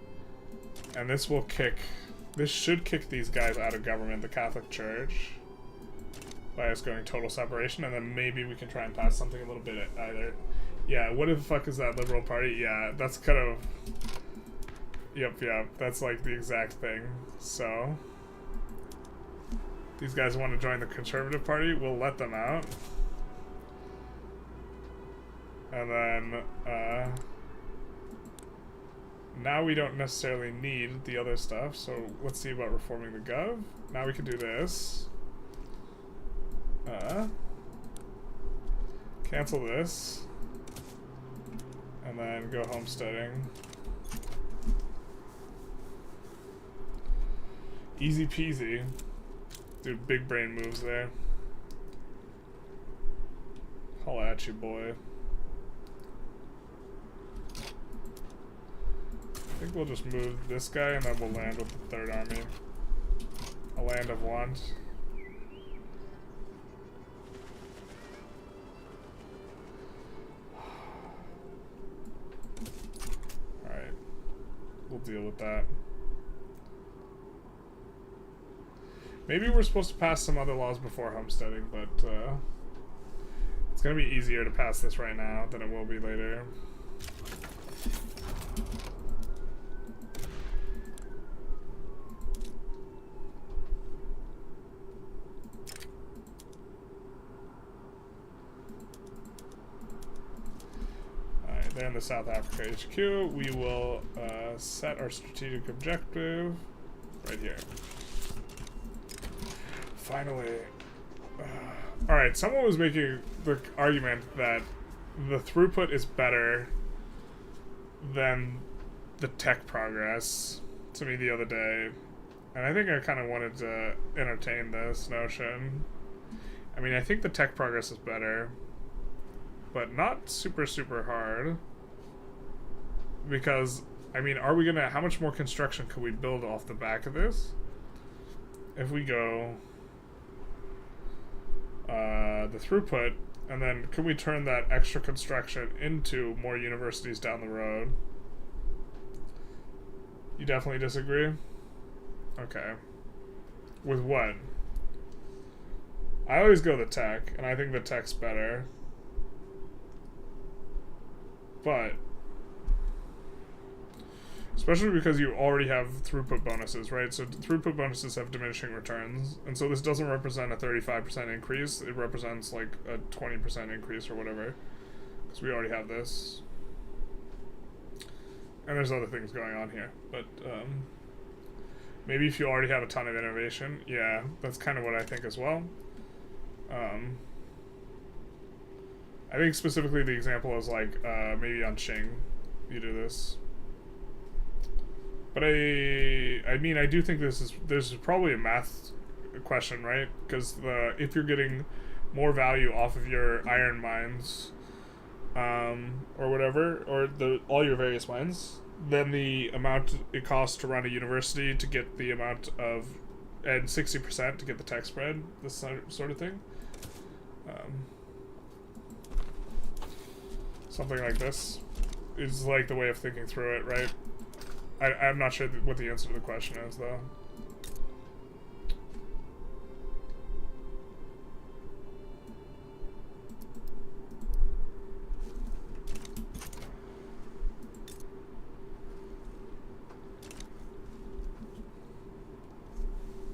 and this will kick. This should kick these guys out of government, the Catholic Church, by us going total separation, and then maybe we can try and pass something a little bit either. Yeah, what the fuck is that Liberal Party? Yeah, that's kind of... Yep, that's like the exact thing. So, these guys want to join the Conservative Party, we'll let them out. And then, now we don't necessarily need the other stuff, so let's see about reforming the gov. Now we can do this. Cancel this. And then go homesteading. Easy peasy. Dude, big brain moves there. Holla at you, boy. I think we'll just move this guy and then we'll land with the Third Army. A land of want. Alright. We'll deal with that. Maybe we're supposed to pass some other laws before homesteading, but it's gonna be easier to pass this right now than it will be later. They're in the South Africa HQ. We will set our strategic objective right here. Finally. Alright, someone was making the argument that the throughput is better than the tech progress to me the other day. And I think I kind of wanted to entertain this notion. I mean, I think the tech progress is better, but not super, super hard. Because, I mean, are we gonna, how much more construction could we build off the back of this? If we go, the throughput, and then can we turn that extra construction into more universities down the road? You definitely disagree? Okay. With what? I always go the tech, and I think the tech's better. But especially because you already have throughput bonuses, right? So throughput bonuses have diminishing returns, and so this doesn't represent a 35% increase, it represents like a 20% increase or whatever, because we already have this. And there's other things going on here, but maybe if you already have a ton of innovation, yeah, that's kind of what I think as well. I think specifically the example is like maybe on Qing, you do this. But I mean, I do think there's probably a math question, right? Because if you're getting more value off of your iron mines, or whatever, or all your various mines, then the amount it costs to run a university to get the amount of, and 60% to get the tech spread, this sort of thing. Something like this is like the way of thinking through it, right? I'm not sure what the answer to the question is, though.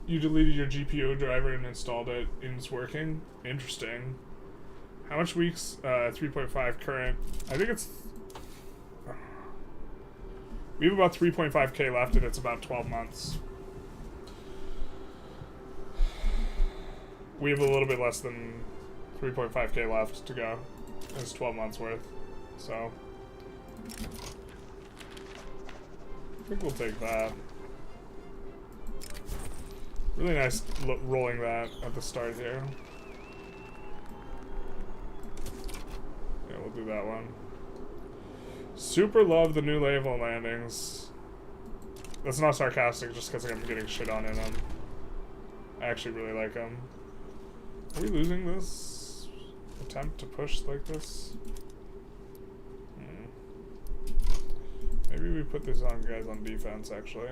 You deleted your GPU driver and installed it, and it's working? Interesting. How much weeks? 3.5 current. I think it's... We have about 3.5k left, and it's about 12 months. We have a little bit less than 3.5k left to go. It's 12 months worth, so... I think we'll take that. Really nice rolling that at the start here. Yeah, we'll do that one. Super love the new naval landings. That's not sarcastic, just because I'm getting shit on in them. I actually really like them. Are we losing this attempt to push like this? Maybe we put these on guys on defense, actually.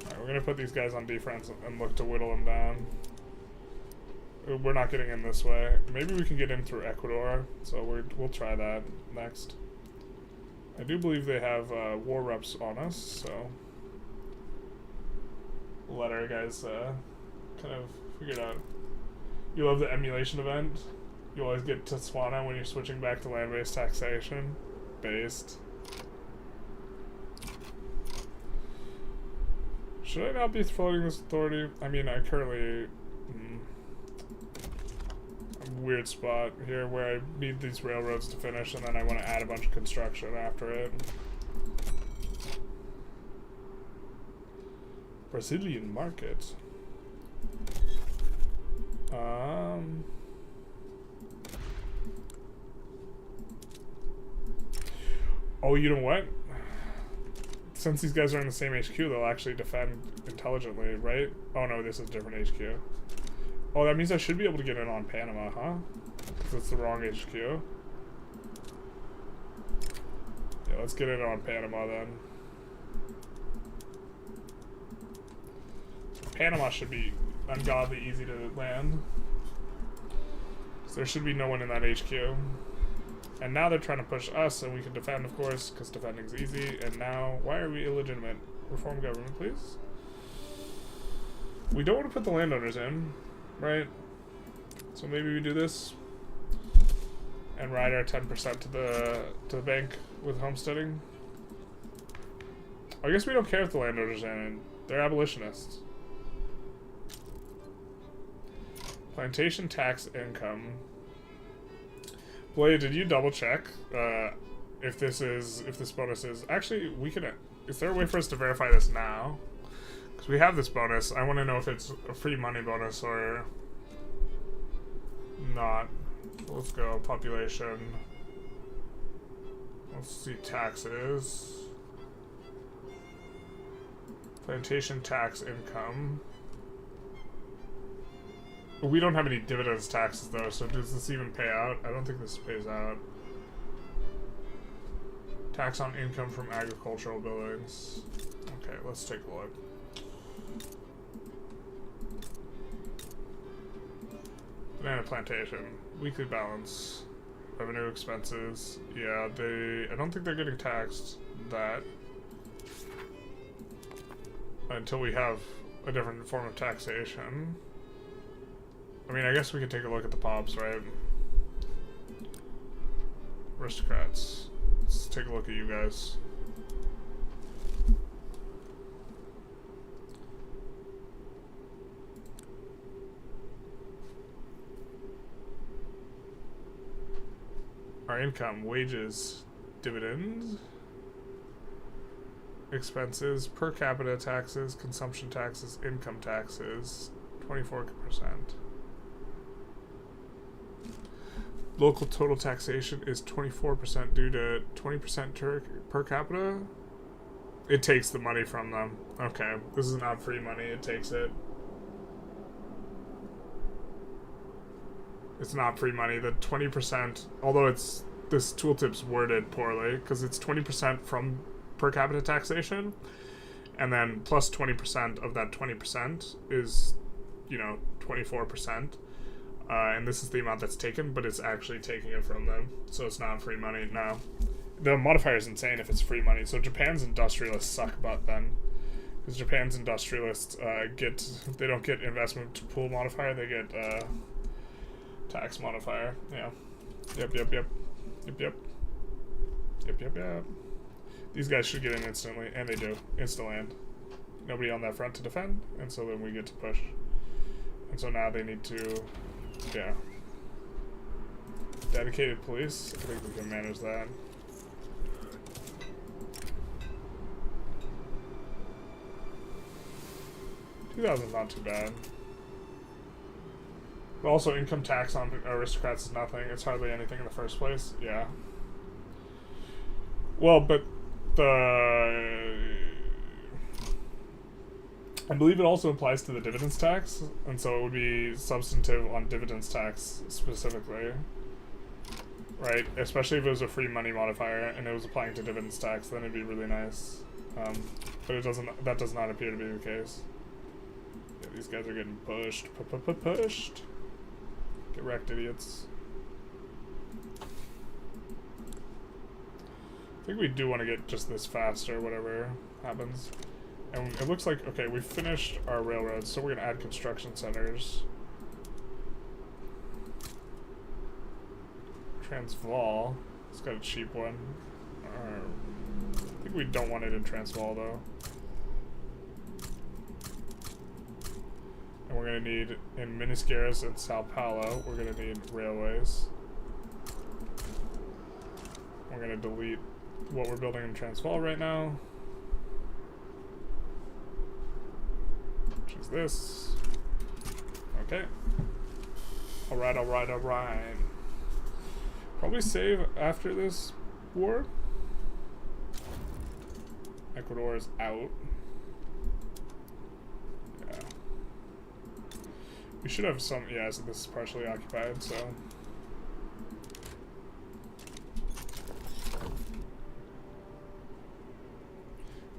Alright, we're gonna put these guys on defense and look to whittle them down. We're not getting in this way. Maybe we can get in through Ecuador, so we'll try that next. I do believe they have war reps on us, so we'll let our guys kind of figure it out. You love the emulation event. You always get Botswana when you're switching back to land-based taxation. Based. Should I not be floating this authority? I mean, I currently... a weird spot here where I need these railroads to finish and then I want to add a bunch of construction after it. Brazilian market. Oh, you know what? Since these guys are in the same HQ, they'll actually defend intelligently, right? Oh no, this is a different HQ. Oh, that means I should be able to get in on Panama, huh? Because it's the wrong HQ. Yeah, let's get in on Panama then. Panama should be ungodly easy to land. So there should be no one in that HQ. And now they're trying to push us, and we can defend, of course, because defending's easy. And now, why are we illegitimate? Reform government, please. We don't want to put the landowners in, right? So maybe we do this and ride our 10% to the bank with homesteading. I guess we don't care if the landowners are in. They're abolitionists. Plantation tax income. Blade, did you double check if this bonus is actually we can? Is there a way for us to verify this now? Because we have this bonus. I want to know if it's a free money bonus or not. Let's go population. Let's see taxes. Plantation tax income. We don't have any dividends taxes though, so does this even pay out? I don't think this pays out. Tax on income from agricultural buildings. Okay, let's take a look. Banana plantation. Weekly balance. Revenue expenses. Yeah, I don't think they're getting taxed that until we have a different form of taxation. I mean, I guess we could take a look at the pops, right? Aristocrats. Let's take a look at you guys. Our income, wages, dividends, expenses, per capita taxes, consumption taxes, income taxes, 24%. Local total taxation is 24% due to 20% per capita. It takes the money from them. Okay, this is not free money. It takes it. It's not free money. The 20%, although this tooltip's worded poorly, because it's 20% from per capita taxation, and then plus 20% of that 20% is, 24%. And this is the amount that's taken, but it's actually taking it from them. So it's not free money. No. The modifier is insane if it's free money. So Japan's industrialists suck about then. Because Japan's industrialists they don't get investment pool modifier, they get tax modifier. Yeah. Yep. These guys should get in instantly, and they do. Insta-land. Nobody on that front to defend, and so then we get to push. And so now they need to... Yeah. Dedicated police. I think we can manage that. $2,000's not too bad. But also, income tax on aristocrats is nothing. It's hardly anything in the first place. Yeah. Well, but I believe it also applies to the dividends tax, and so it would be substantive on dividends tax specifically. Right? Especially if it was a free money modifier and it was applying to dividends tax, then it'd be really nice. But it doesn't. That does not appear to be the case. Yeah, these guys are getting pushed. Pushed. Get wrecked, idiots. I think we do want to get just this faster, whatever happens. And it looks like, okay, we've finished our railroads, so we're going to add construction centers. Transvaal. It's got a cheap one. I think we don't want it in Transvaal, though. And we're going to need, in Miniscaras and Sao Paulo, we're going to need railways. We're going to delete what we're building in Transvaal right now. Which is this. Okay. Alright, alright, alright. Probably save after this war. Ecuador is out. Yeah. We should have some, yeah, so this is partially occupied, so.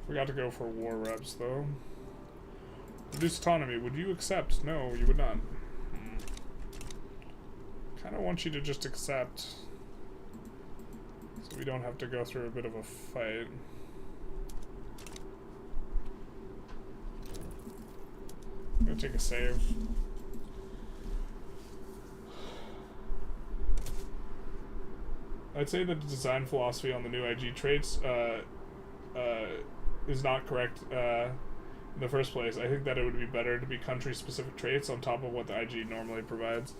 Forgot to go for war reps, though. Reduced autonomy, would you accept? No, you would not. Kinda want you to just accept. So we don't have to go through a bit of a fight. I'm gonna take a save. I'd say that the design philosophy on the new IG traits is not correct in the first place. I think that it would be better to be country-specific traits on top of what the IG normally provides.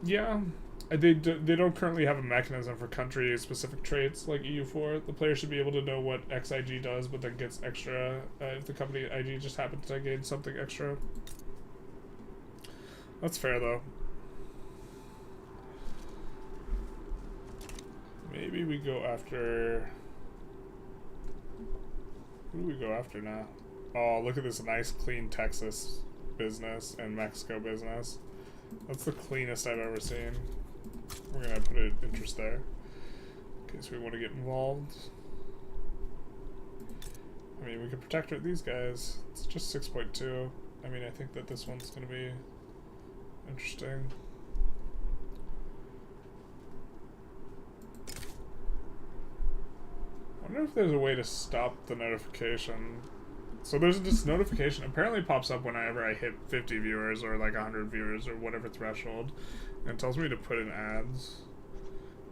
Yeah, they don't currently have a mechanism for country-specific traits like EU4. The player should be able to know what XIG does, but then gets extra if the company IG just happens to gain something extra. That's fair, though. Maybe we go after... Who do we go after now? Oh, look at this nice, clean Texas business and Mexico business. That's the cleanest I've ever seen. We're gonna put an interest there in case we want to get involved. I mean, we could protect these guys. It's just 6.2. I mean, I think that this one's gonna be interesting. I wonder if there's a way to stop the notification. So there's this notification apparently pops up whenever I hit 50 viewers or like 100 viewers or whatever threshold, and it tells me to put in ads,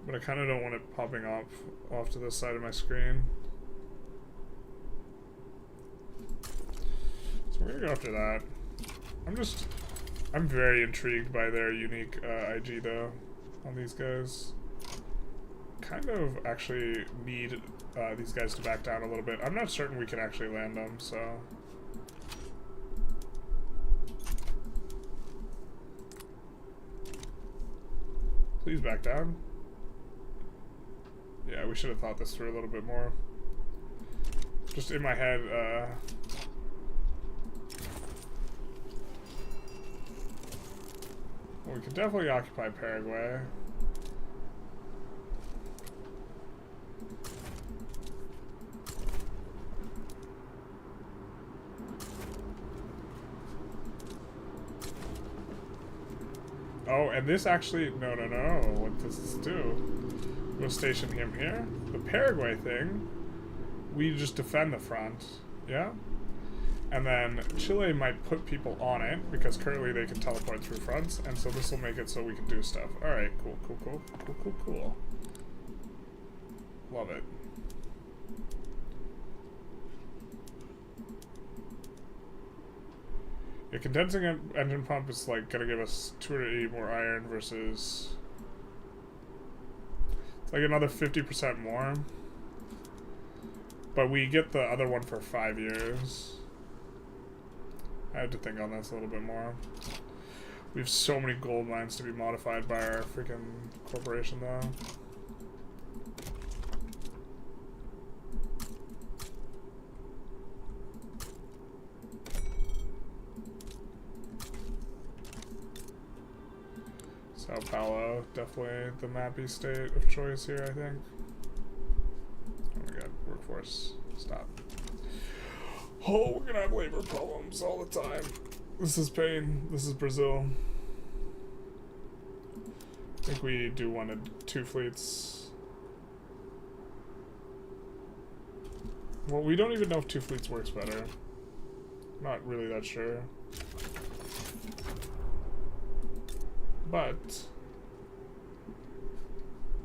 but I kind of don't want it popping up off to the side of my screen. So we're gonna go after that. I'm very intrigued by their unique IG though on these guys. Kind of actually need these guys to back down a little bit. I'm not certain we can actually land them, so. Please back down. Yeah, we should have thought this through a little bit more. Just in my head, well, we could definitely occupy Paraguay. Oh, and this actually, no, what does this do? We'll station him here. The Paraguay thing, we just defend the front, yeah? And then Chile might put people on it, because currently they can teleport through fronts, and so this will make it so we can do stuff. Alright, cool. Love it. A condensing engine pump is like gonna give us 280 more iron versus, it's like another 50% more, but we get the other one for 5 years, I had to think on this a little bit more. We have so many gold mines to be modified by our freaking corporation, though. Sao Paulo, definitely the mappy state of choice here, I think. Oh my god, workforce, stop. Oh, we're gonna have labor problems all the time. This is pain. This is Brazil. I think we do want 2 fleets. Well, we don't even know if 2 fleets works better. Not really that sure. But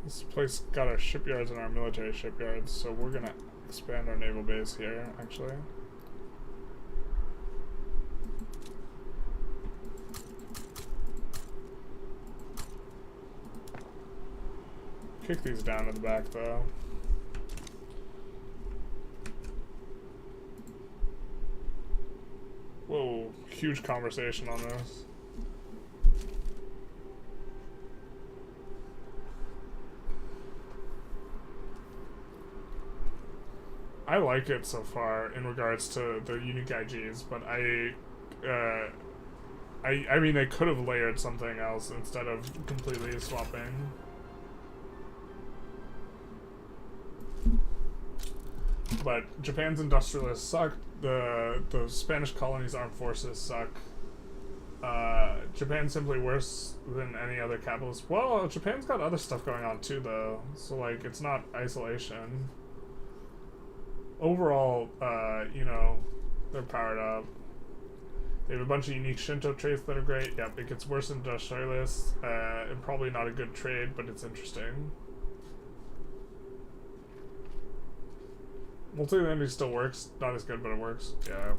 this place got our shipyards and our military shipyards, so we're gonna expand our naval base here, actually. Kick these down to the back, though. Whoa, huge conversation on this. I like it so far in regards to the unique IGs, but I mean, they could have layered something else instead of completely swapping. But Japan's industrialists suck. The Spanish colonies' armed forces suck. Japan's simply worse than any other capitalist. Well, Japan's got other stuff going on too, though. So like, it's not isolation. Overall, you know, they're powered up. They have a bunch of unique Shinto traits that are great. Yep, it gets worse in Industrialists. And probably not a good trade, but it's interesting. Multi-landing still works. Not as good, but it works. Yeah.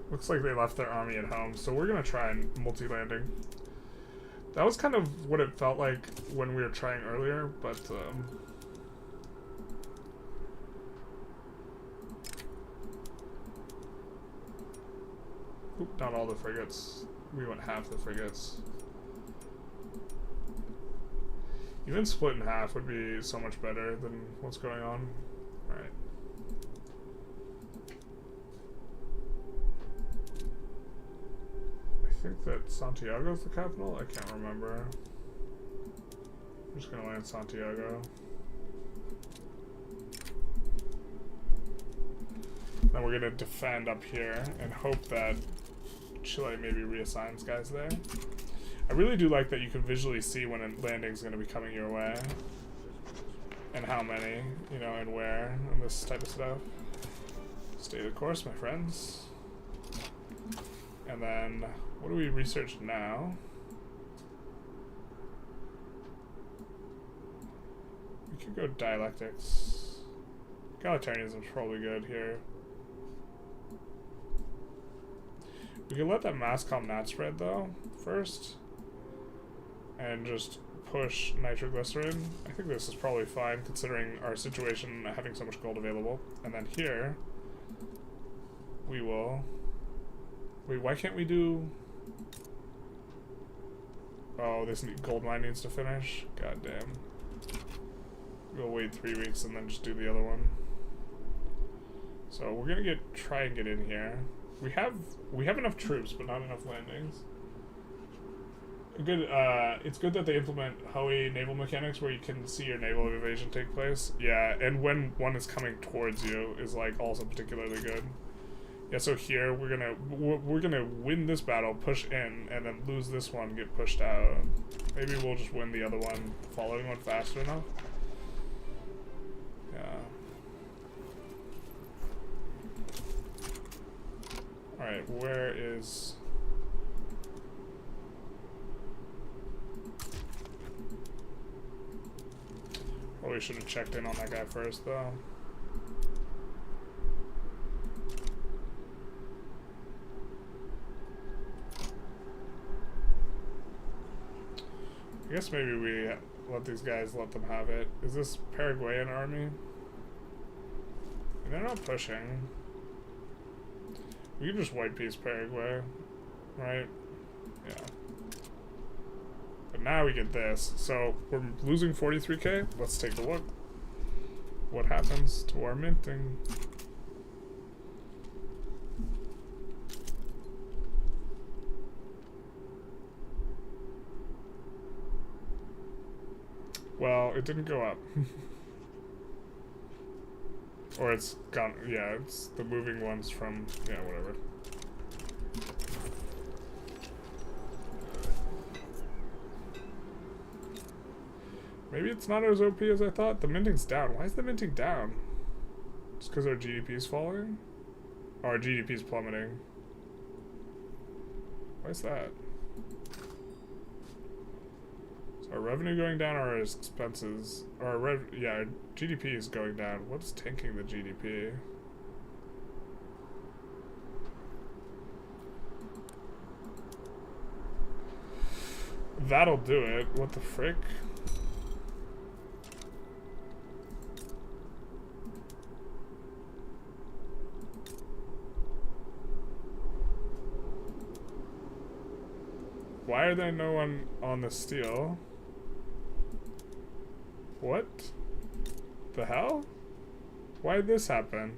Looks like they left their army at home, so we're gonna try and multi-landing. That was kind of what it felt like when we were trying earlier, but oop, not all the frigates. We went half the frigates. Even split in half would be so much better than what's going on. Alright. I think that Santiago's the capital? I can't remember. I'm just gonna land Santiago. Then we're gonna defend up here and hope that Chile maybe reassigns guys there. I really do like that you can visually see when a landing's going to be coming your way. And how many, you know, and where, and this type of stuff. Stay the course, my friends. And then, what do we research now? We could go dialectics. Egalitarianism is probably good here. We could let that mass comnat spread, though, first. And just push nitroglycerin. I think this is probably fine considering our situation having so much gold available. And then here, we will... Wait, why can't we do... Oh, this gold mine needs to finish? God damn. We'll wait 3 weeks and then just do the other one. So we're gonna try and get in here. We have enough troops, but not enough landings. Good. It's good that they implement Hoey naval mechanics where you can see your naval evasion take place. Yeah, and when one is coming towards you is like also particularly good. Yeah. So here we're gonna win this battle, push in, and then lose this one, get pushed out. Maybe we'll just win the other one, the following one faster enough. Yeah. All right. Where is? Probably should have checked in on that guy first, though. I guess maybe we let these guys let them have it. Is this Paraguayan army? They're not pushing. We can just white piece Paraguay, right? Yeah. But now we get this. So we're losing 43k. Let's take a look. What happens to our minting? Well, it didn't go up. Or it's gone, yeah, it's the moving ones from, yeah, whatever. Maybe it's not as OP as I thought. The minting's down. Why is the minting down? Just because our GDP is falling? Or our GDP is plummeting. Why is that? Is our revenue going down or our expenses? Or our yeah, our GDP is going down. What's tanking the GDP? That'll do it. What the frick? Why are there no one on the steel? What the hell? Why did this happen?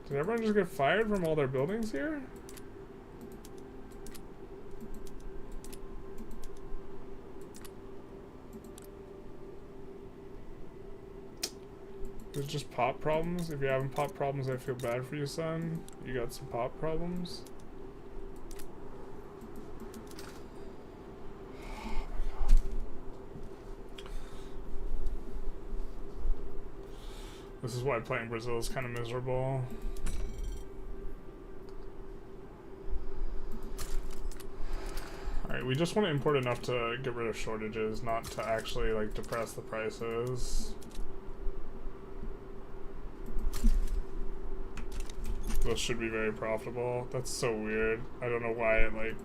Did everyone just get fired from all their buildings here? Is it just pop problems? If you're having pop problems, I feel bad for you, son. You got some pop problems? This is why playing Brazil is kind of miserable. Alright, we just want to import enough to get rid of shortages, not to actually, like, depress the prices. Those should be very profitable. That's so weird. I don't know why it, like...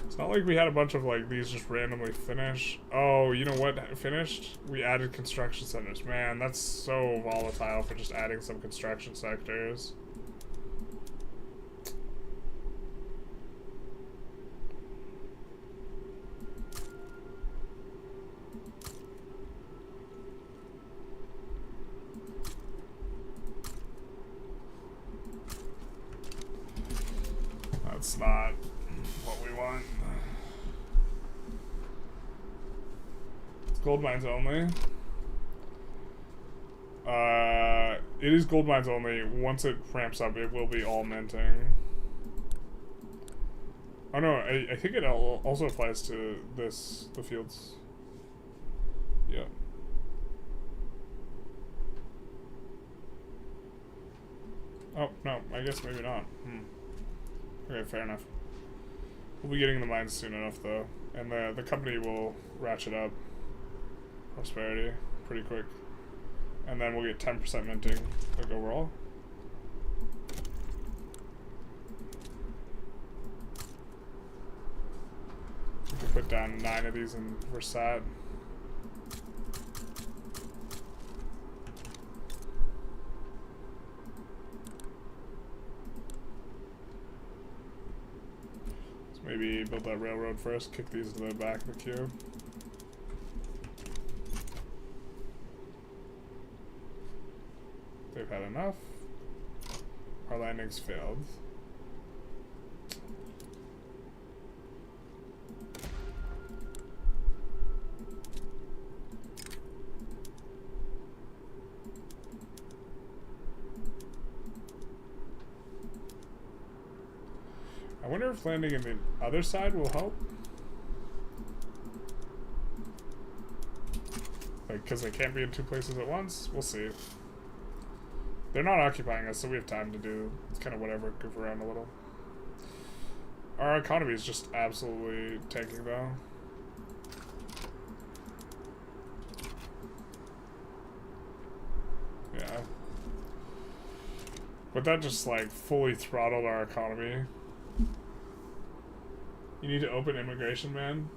It's not like we had a bunch of, like, these just randomly finish. Oh, you know what finished? We added construction centers. Man, that's so volatile for just adding some construction sectors. That's not what we want. It's gold mines only. It is gold mines only. Once it ramps up, it will be all minting. Oh no, I think it also applies to this, the fields. Yeah. Oh, no, I guess maybe not. Okay, fair enough. We'll be getting the mines soon enough, though. And the company will ratchet up prosperity pretty quick. And then we'll get 10% minting, like, overall. We can put down 9 of these in Versat. Maybe build that railroad first, kick these to the back of the queue. They've had enough. Our landings failed. I wonder if landing in the other side will help. Like, because they can't be in 2 places at once? We'll see. They're not occupying us, so we have time to do, it's kind of whatever, goof around a little. Our economy is just absolutely tanking, though. Yeah. But that just, like, fully throttled our economy. You need to open immigration, man.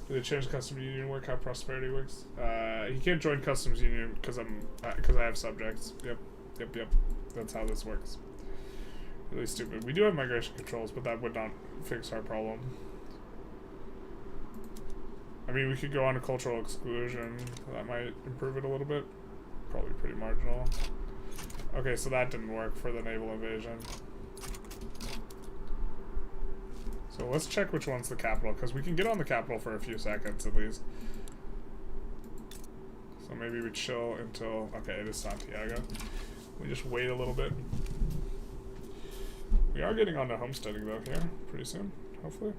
They changed customs union work, how prosperity works. He can't join customs union because I have subjects. Yep. That's how this works. Really stupid. We do have migration controls, but that would not fix our problem. I mean, we could go on to cultural exclusion. That might improve it a little bit. Probably pretty marginal. Okay, so that didn't work for the naval invasion. So let's check which one's the capital, because we can get on the capital for a few seconds at least. So maybe we chill until... Okay, it is Santiago. We just wait a little bit. We are getting onto homesteading though here pretty soon, hopefully.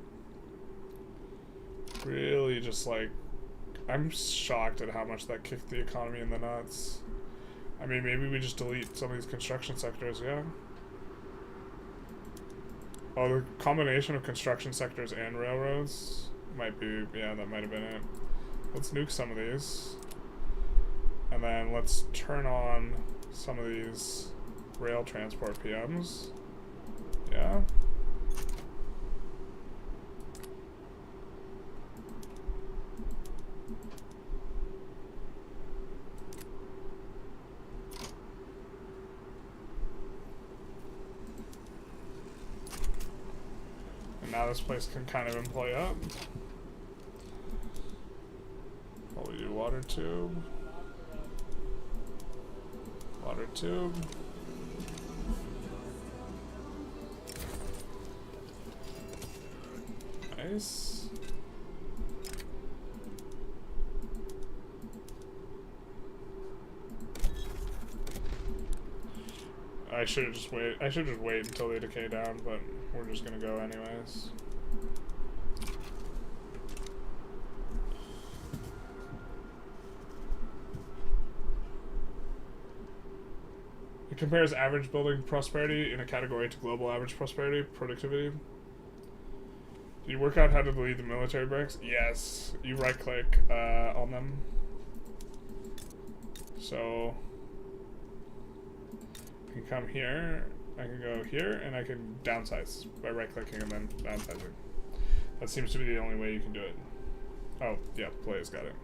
Really just like... I'm shocked at how much that kicked the economy in the nuts. I mean, maybe we just delete some of these construction sectors, yeah. Oh, the combination of construction sectors and railroads might be, yeah, that might have been it. Let's nuke some of these. And then let's turn on some of these rail transport PMs. Yeah. Now this place can kind of employ up. While we do water tube. Water tube. Nice. I should just wait until they decay down, but we're just gonna go anyways. It compares average building prosperity in a category to global average prosperity, productivity. Did you work out how to delete the military bricks? Yes. You right click on them. So I can come here, I can go here, and I can downsize by right clicking and then downsizing. That seems to be the only way you can do it. Oh, yeah, play's got it.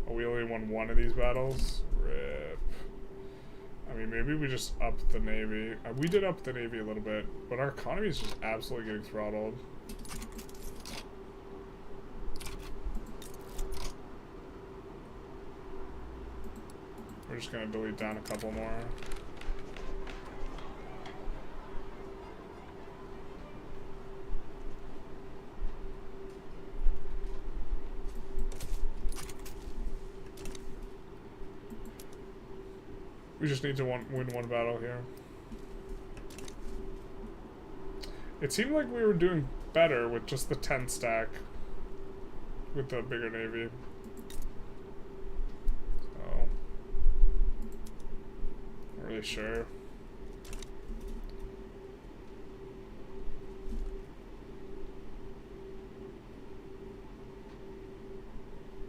Oh, we only won one of these battles? Rip. I mean, maybe we just upped the Navy. We did up the Navy a little bit, but our economy is just absolutely getting throttled. We're just gonna delete down a couple more. We just need to win one battle here. It seemed like we were doing better with just the 10 stack with the bigger Navy. So, not really sure.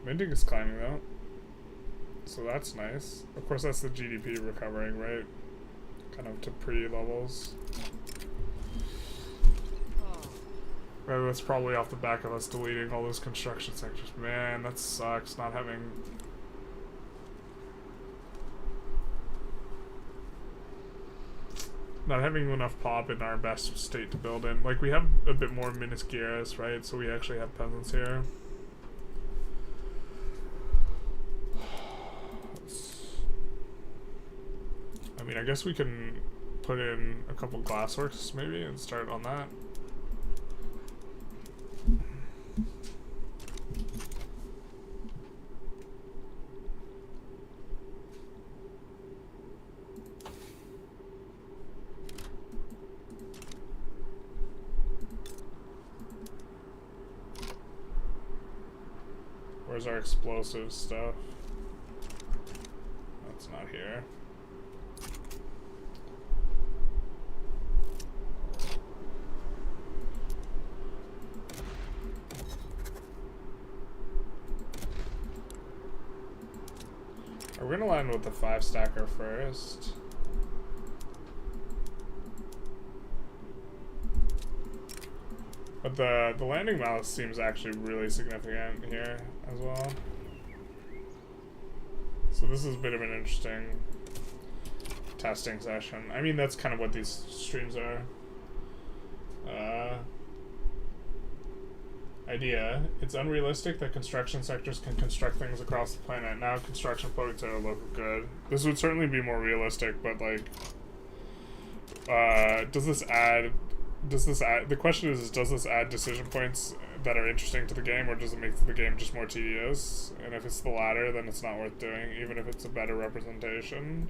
Minting is climbing though. So that's nice. Of course, that's the GDP recovering, right? Kind of to pre-levels. Right, that's probably off the back of us deleting all those construction sectors. Man, that sucks, not having... Not having enough pop in our best state to build in. Like, we have a bit more Minisciras, right? So we actually have peasants here. I mean, I guess we can put in a couple glassworks maybe and start on that. Where's our explosive stuff? That's not here. We're gonna land with the 5-stacker first. But the landing mouse seems actually really significant here as well. So this is a bit of an interesting testing session. I mean, that's kind of what these streams are. Idea. It's unrealistic that construction sectors can construct things across the planet. Now construction projects are local good. This would certainly be more realistic, but like, does this add, the question is, does this add decision points that are interesting to the game, or does it make the game just more tedious? And if it's the latter, then it's not worth doing, even if it's a better representation.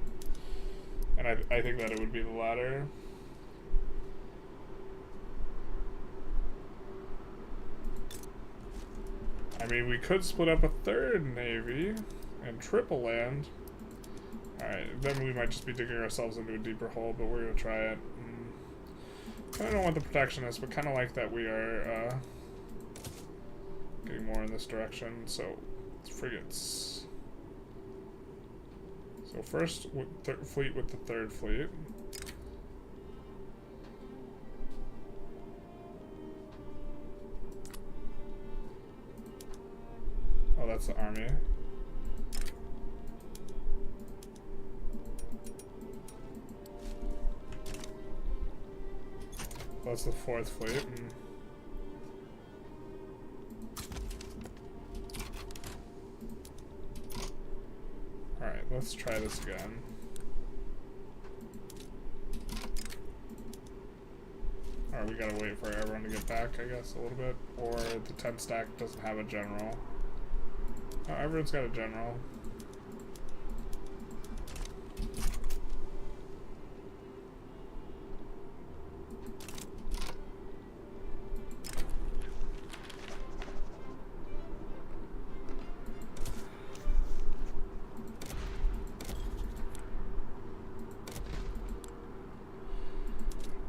And I think that it would be the latter. I mean, we could split up a third navy and triple land. Alright, then we might just be digging ourselves into a deeper hole, but we're gonna try it. Kinda don't want the protectionist, but kinda like that we are getting more in this direction. So, frigates. So first fleet with the third fleet. Oh, that's the army. That's the fourth fleet. Alright, let's try this again. Alright, we gotta wait for everyone to get back, I guess, a little bit. Or the 10 stack doesn't have a general. Oh, everyone's got a general.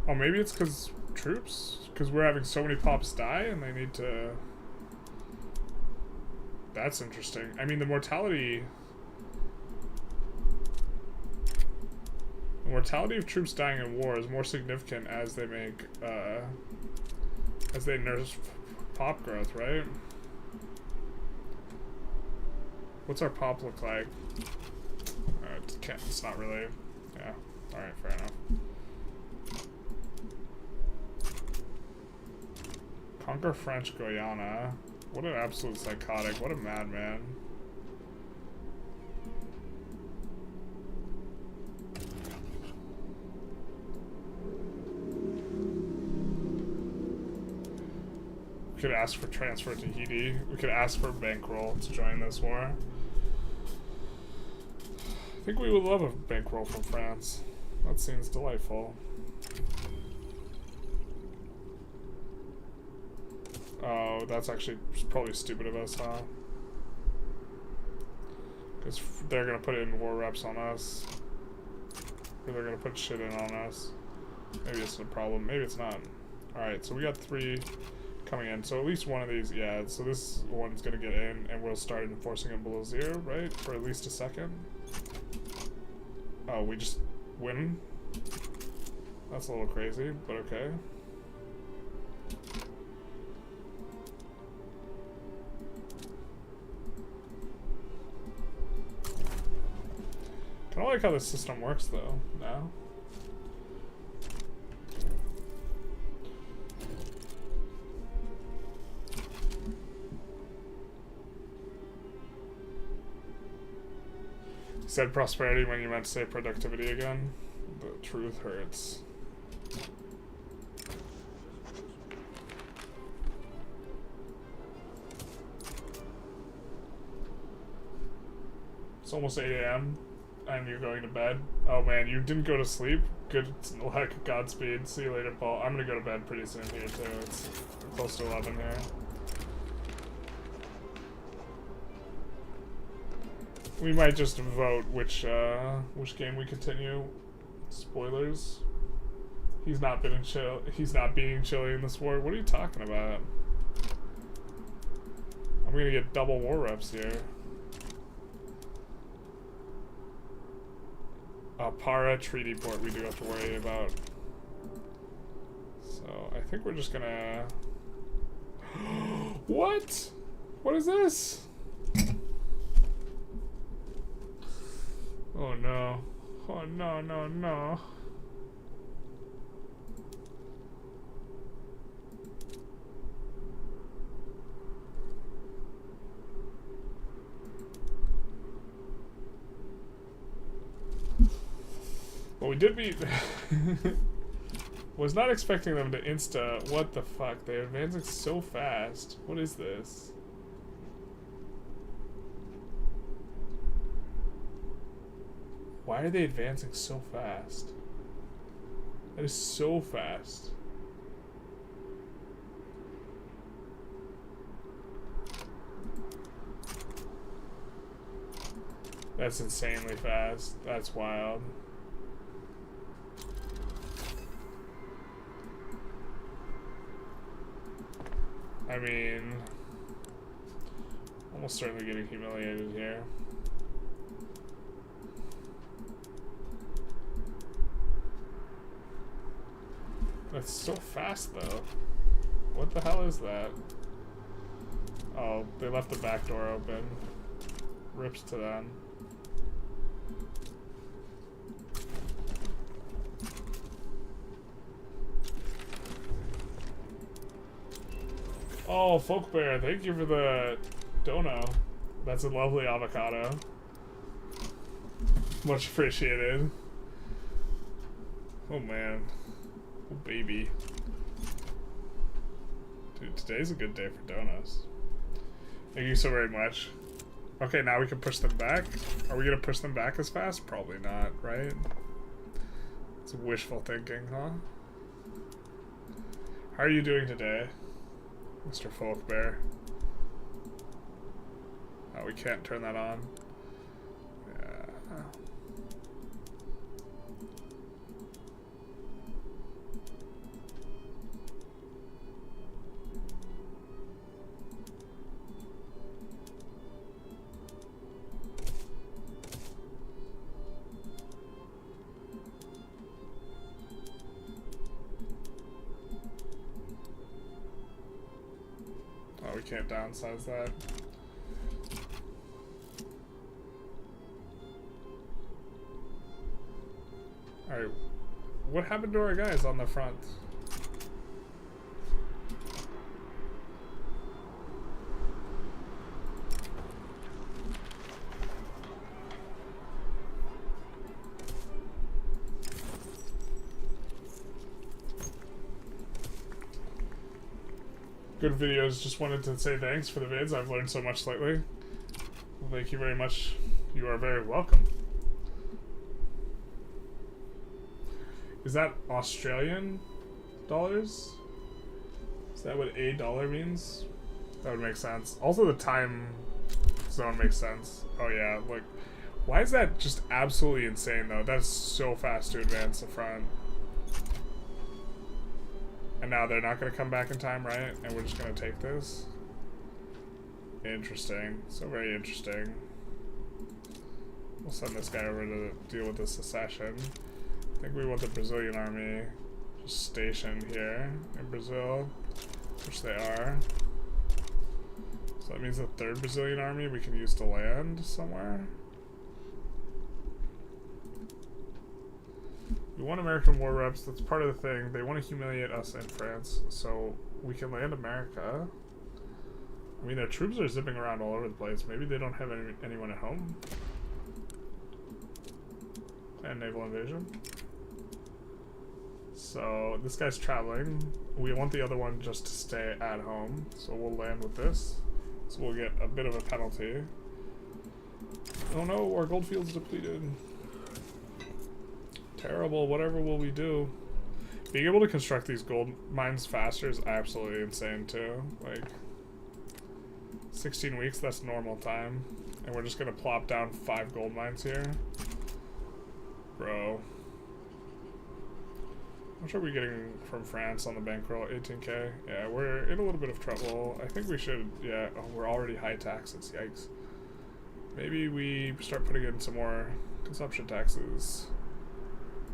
Oh, maybe it's because troops? Because we're having so many pops die and they need to... That's interesting. I mean, the mortality of troops dying in war is more significant as they make, as they nurse pop growth, right? What's our pop look like? It's not really, yeah. Alright, fair enough. Conquer French Guiana. What an absolute psychotic. What a madman. We could ask for transfer to Tahiti. We could ask for bankroll to join this war. I think we would love a bankroll from France. That seems delightful. Oh, that's actually probably stupid of us, huh? Because they're gonna put in war reps on us. Or they're gonna put shit in on us. Maybe it's a problem. Maybe it's not. Alright, so we got 3 coming in. So at least one of these, yeah. So this one's gonna get in, and we'll start enforcing it below 0, right? For at least a second. Oh, we just win? That's a little crazy, but okay. I don't like how the system works, though, now. You said prosperity when you meant to say productivity again. The truth hurts. It's almost 8 a.m. and you're going to bed. Oh man, you didn't go to sleep? Good luck, Godspeed. See you later, Paul. I'm gonna go to bed pretty soon here too. It's close to 11 here. We might just vote which game we continue. Spoilers. He's not being Chile in this war. What are you talking about? I'm gonna get double war reps here. Para Treaty Port we do have to worry about. So I think we're just gonna What? What is this? Oh no. Oh no, no, no. Well, we did beat... Was not expecting them to insta... What the fuck? They're advancing so fast. What is this? Why are they advancing so fast? That is so fast. That's insanely fast. That's wild. I mean, almost certainly getting humiliated here. That's so fast, though. What the hell is that? Oh, they left the back door open. Rips to them. Oh, Folk Bear, thank you for the dono. That's a lovely avocado. Much appreciated. Oh man. Oh baby. Dude, today's a good day for donuts. Thank you so very much. Okay, now we can push them back. Are we gonna push them back as fast? Probably not, right? It's wishful thinking, huh? How are you doing today, Mr. Folk Bear? Oh, we can't turn that on. Yeah. Oh, we can't downsize that. Alright, what happened to our guys on the front? Good videos. Just wanted to say thanks for the vids. I've learned so much lately. Well, thank you very much. You are very welcome. Is that Australian dollars? Is that what a dollar means? That would make sense. Also, the time zone makes sense. Oh yeah, look. Why is that just absolutely insane though? That's so fast to advance the front. And now they're not going to come back in time, right? And we're just going to take this? Interesting. So very interesting. We'll send this guy over to deal with the secession. I think we want the Brazilian army just stationed here in Brazil, which they are. So that means the third Brazilian army we can use to land somewhere. We want American war reps, that's part of the thing. They want to humiliate us in France, so we can land America. I mean, their troops are zipping around all over the place. Maybe they don't have anyone at home. And naval invasion. So, this guy's traveling. We want the other one just to stay at home, so we'll land with this. So we'll get a bit of a penalty. Oh no, our gold field's depleted. Terrible, whatever will we do? Being able to construct these gold mines faster is absolutely insane too. Like, 16 weeks, that's normal time. And we're just gonna plop down 5 gold mines here. Bro. How much are we getting from France on the bankroll? 18k? Yeah, we're in a little bit of trouble. I think we should, yeah, oh, we're already high taxes, yikes. Maybe we start putting in some more consumption taxes.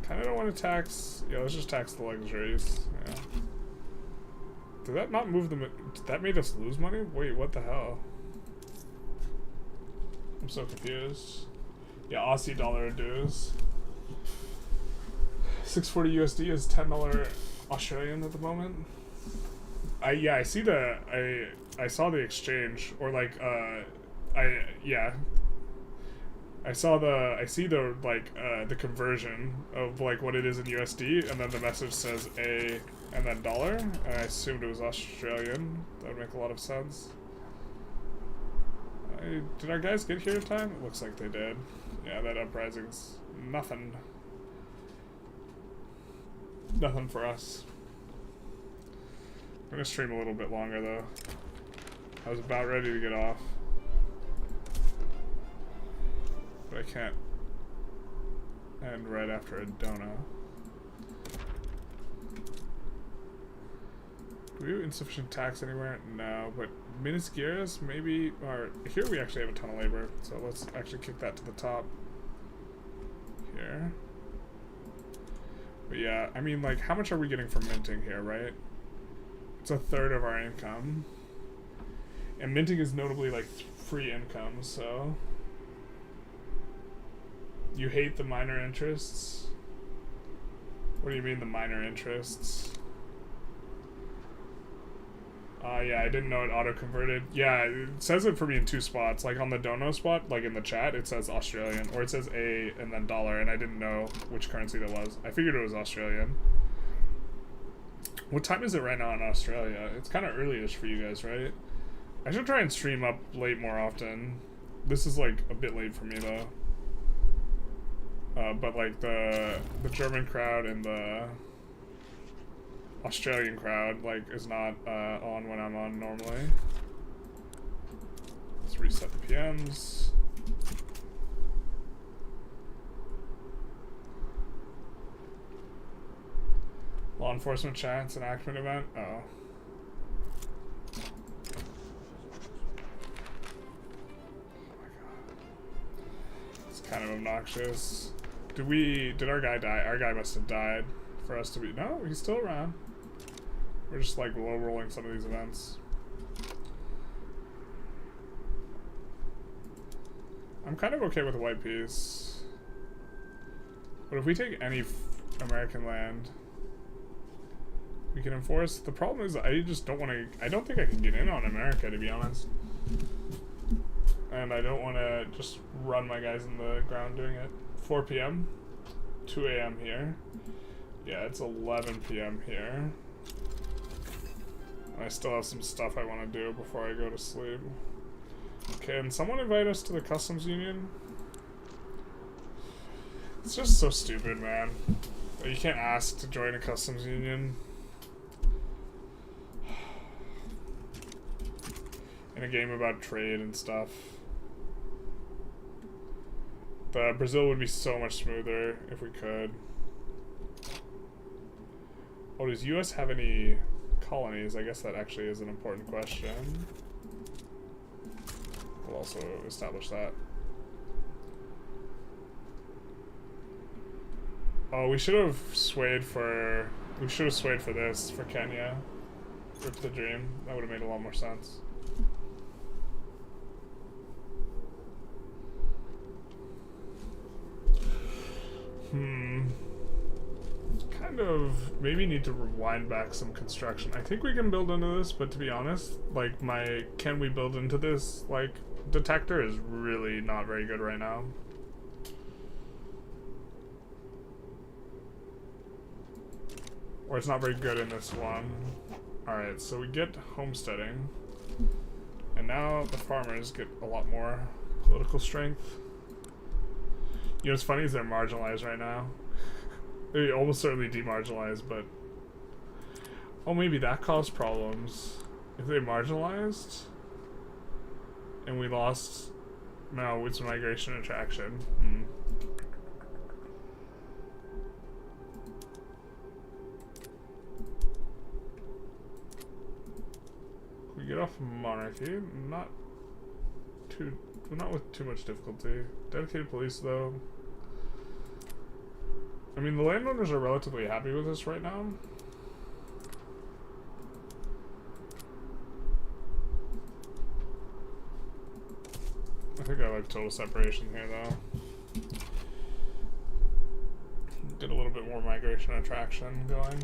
Kinda don't want to tax, yeah, let's just tax the luxuries, yeah. Did that not move them? That made us lose money? Wait, what the hell? I'm so confused. Yeah, Aussie dollar dues. 640 USD is $10 Australian at the moment. I see the I saw the exchange, or like I see the like the conversion of like what it is in USD, and then the message says A and then dollar, and I assumed it was Australian. That would make a lot of sense. Did our guys get here in time? It looks like they did. Yeah, that uprising's nothing. Nothing for us. I'm gonna stream a little bit longer though. I was about ready to get off, but I can't end right after a donut. Do we have insufficient tax anywhere? No, but Minisgeras maybe, or here we actually have a ton of labor, so let's actually kick that to the top here. But yeah, I mean, like, how much are we getting from minting here, right? It's a third of our income. And minting is notably, like, free income, so... You hate the minor interests? What do you mean, the minor interests? Yeah, I didn't know it auto-converted. Yeah, it says it for me in two spots. Like, on the dono spot, like in the chat, it says Australian. Or it says A and then dollar, and I didn't know which currency that was. I figured it was Australian. What time is it right now in Australia? It's kind of early-ish for you guys, right? I should try and stream up late more often. This is, like, a bit late for me, though. But, like, the German crowd and the... Australian crowd, like, is not on when I'm on normally. Let's reset the PMs. Law enforcement chance enactment event? Oh. Oh my god. It's kind of obnoxious. Did our guy die? Our guy must have died for us to be... No, he's still around. We're just like low rolling some of these events. I'm kind of okay with white peace. But if we take any American land, we can enforce. The problem is I just don't want to... I don't think I can get in on America, to be honest. And I don't want to just run my guys in the ground doing it. 4 p.m. 2 a.m. here. Yeah, it's 11 p.m. here. I still have some stuff I want to do before I go to sleep. Can someone invite us to the customs union? It's just so stupid, man. You can't ask to join a customs union. In a game about trade and stuff. Brazil would be so much smoother if we could. Oh, does US have any colonies? I guess that actually is an important question. We'll also establish that. Oh, we should have swayed for... We should have swayed for this, for Kenya. Rip the dream. That would have made a lot more sense. Kind of maybe need to rewind back some construction. I think we can build into this, but to be honest, like my can we build into this like detector is really not very good right now. Or it's not very good in this one. Alright, so we get homesteading. And now the farmers get a lot more political strength. You know what's funny is they're marginalized right now. They're almost certainly demarginalized, but... Oh, maybe that caused problems. If they marginalized... And we lost... No, it's migration attraction. We get off monarchy, not with too much difficulty. Dedicated police, though. I mean, the landowners are relatively happy with us right now. I think I like total separation here, though. Get a little bit more migration attraction going.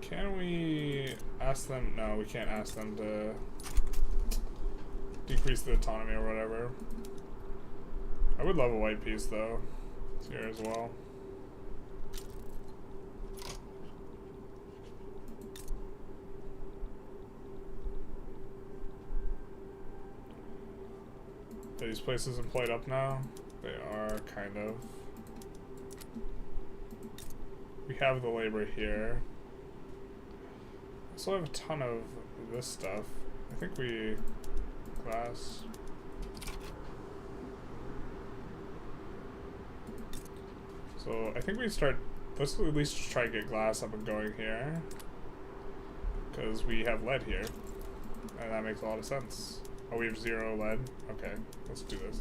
Can we ask them? No, we can't ask them to decrease the autonomy or whatever. I would love a white piece, though. It's here as well. Are these places employed up now? They are, kind of. We have the labor here. I still have a ton of this stuff. I think we... glass. So I think we start... let's at least try to get glass up and going here. Because we have lead here. And that makes a lot of sense. Oh, we have 0 lead? Okay, let's do this.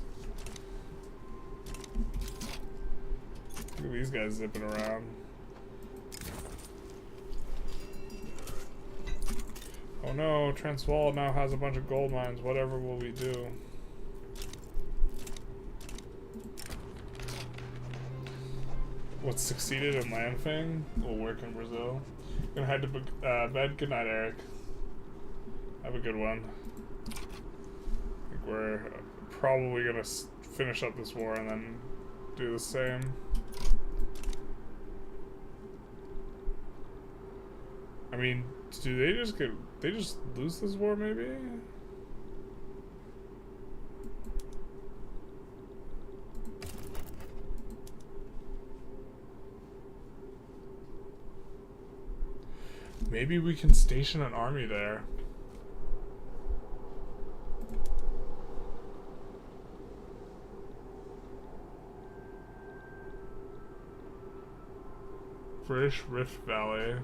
Look at these guys zipping around. Oh no, Transvaal now has a bunch of gold mines. Whatever will we do? What's succeeded in Landfang will work in Brazil. Gonna head to bed. Good night, Eric. Have a good one. I think we're probably gonna finish up this war and then do the same. I mean, do they just get... they just lose this war, maybe? Maybe we can station an army there. British Rift Valley.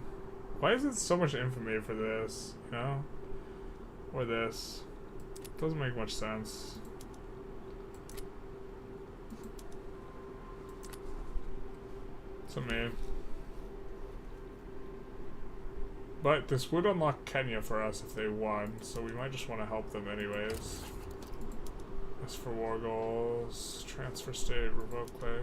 Why is it so much infamy for this, you know? Or this? Doesn't make much sense. To me. But this would unlock Kenya for us if they won, so we might just want to help them anyways. As for war goals, transfer state, revoke claim.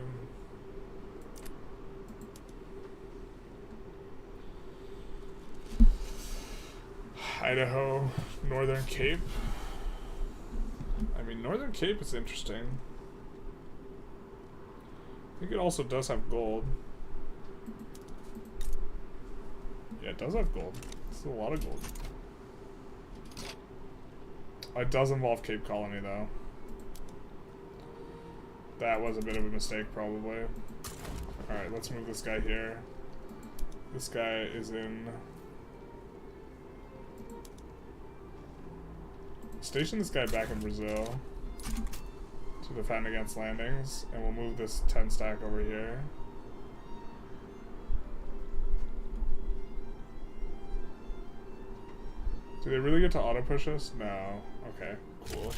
Idaho, Northern Cape. I mean, Northern Cape is interesting. I think it also does have gold. Yeah, it does have gold. It's a lot of gold. It does involve Cape Colony, though. That was a bit of a mistake, probably. Alright, let's move this guy here. This guy is in... station this guy back in Brazil to defend against landings, and we'll move this 10 stack over here. Do they really get to auto push us? No. Okay. Cool.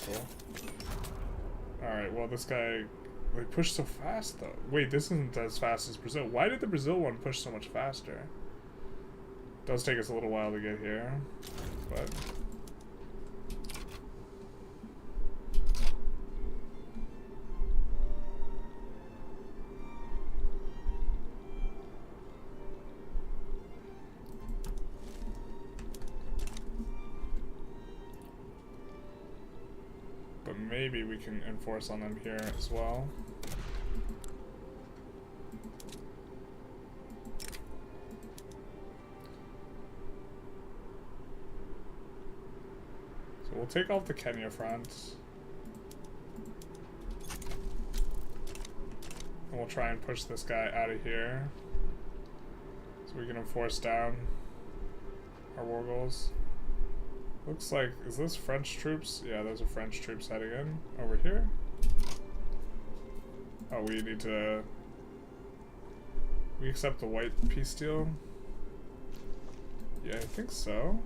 Cool. Alright, well this guy... they pushed so fast though. Wait, this isn't as fast as Brazil. Why did the Brazil one push so much faster? It does take us a little while to get here, but... maybe we can enforce on them here as well. So we'll take off the Kenya front. And we'll try and push this guy out of here. So we can enforce down our war goals. Looks like, is this French troops? Yeah, those are French troops heading in over here. Oh, we need to... we accept the white peace deal? Yeah, I think so.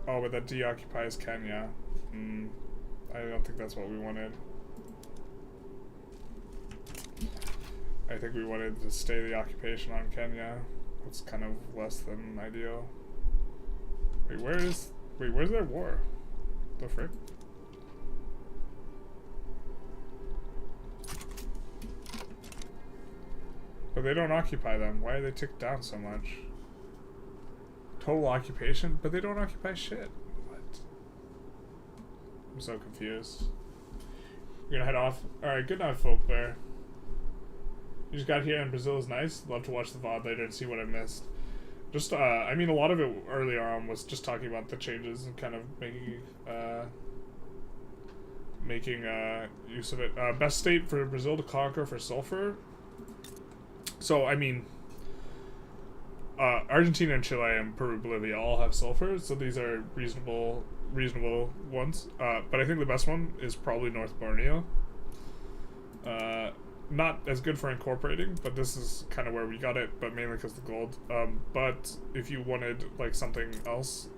Oh, but that deoccupies Kenya. I don't think that's what we wanted. I think we wanted to stay the occupation on Kenya. It's kind of less than ideal. Wait, where's their war? The frick? But they don't occupy them. Why are they ticked down so much? Total occupation, but they don't occupy shit. What? I'm so confused. We're gonna head off. Alright, good night, folk there. You just got here and Brazil is nice. Love to watch the VOD later and see what I missed. Just, I mean, a lot of it earlier on was just talking about the changes and kind of making use of it. Best state for Brazil to conquer for sulfur. So, I mean, Argentina and Chile and Peru, Bolivia all have sulfur, so these are reasonable ones. But I think the best one is probably North Borneo. Not as good for incorporating, but this is kind of where we got it, but mainly because of the gold. But if you wanted like something else,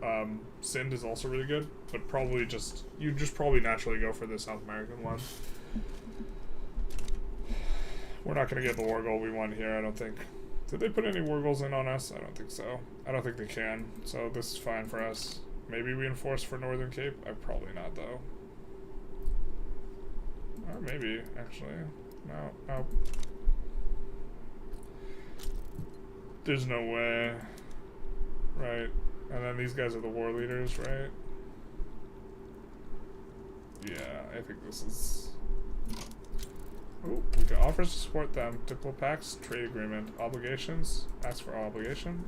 Sind is also really good, but probably you probably naturally go for the South American one. We're not going to get the war goal we want here, I don't think. Did they put any war goals in on us? I don't think so. I don't think they can, so this is fine for us. Maybe we enforce for Northern Cape? Probably not, though. Or maybe, actually. No. There's no way. Right. And then these guys are the war leaders, right? Yeah, I think this is... Oh, we can offer to support them. Diplo pacts, trade agreement, obligations. Ask for obligation.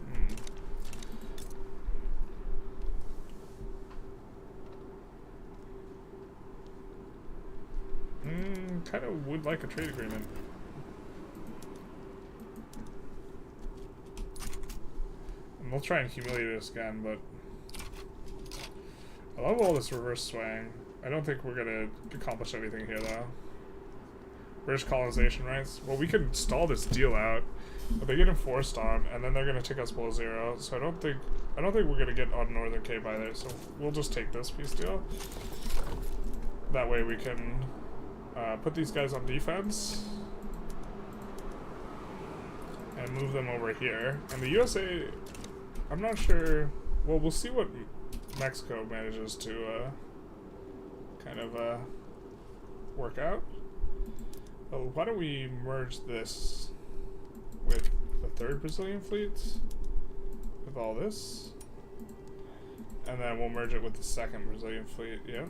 Kind of would like a trade agreement. And we'll try and humiliate us again, but I love all this reverse swaying. I don't think we're gonna accomplish anything here, though. British colonization rights. Well, we could stall this deal out, but they get enforced on, and then they're gonna take us below 0. So I don't think we're gonna get on Northern Cape either. So we'll just take this peace deal. That way we can put these guys on defense and move them over here. And the USA, I'm not sure. Well, we'll see what Mexico manages to kind of work out. Oh, why don't we merge this with the 3rd Brazilian fleet with all this, and then we'll merge it with the 2nd Brazilian fleet. Yep.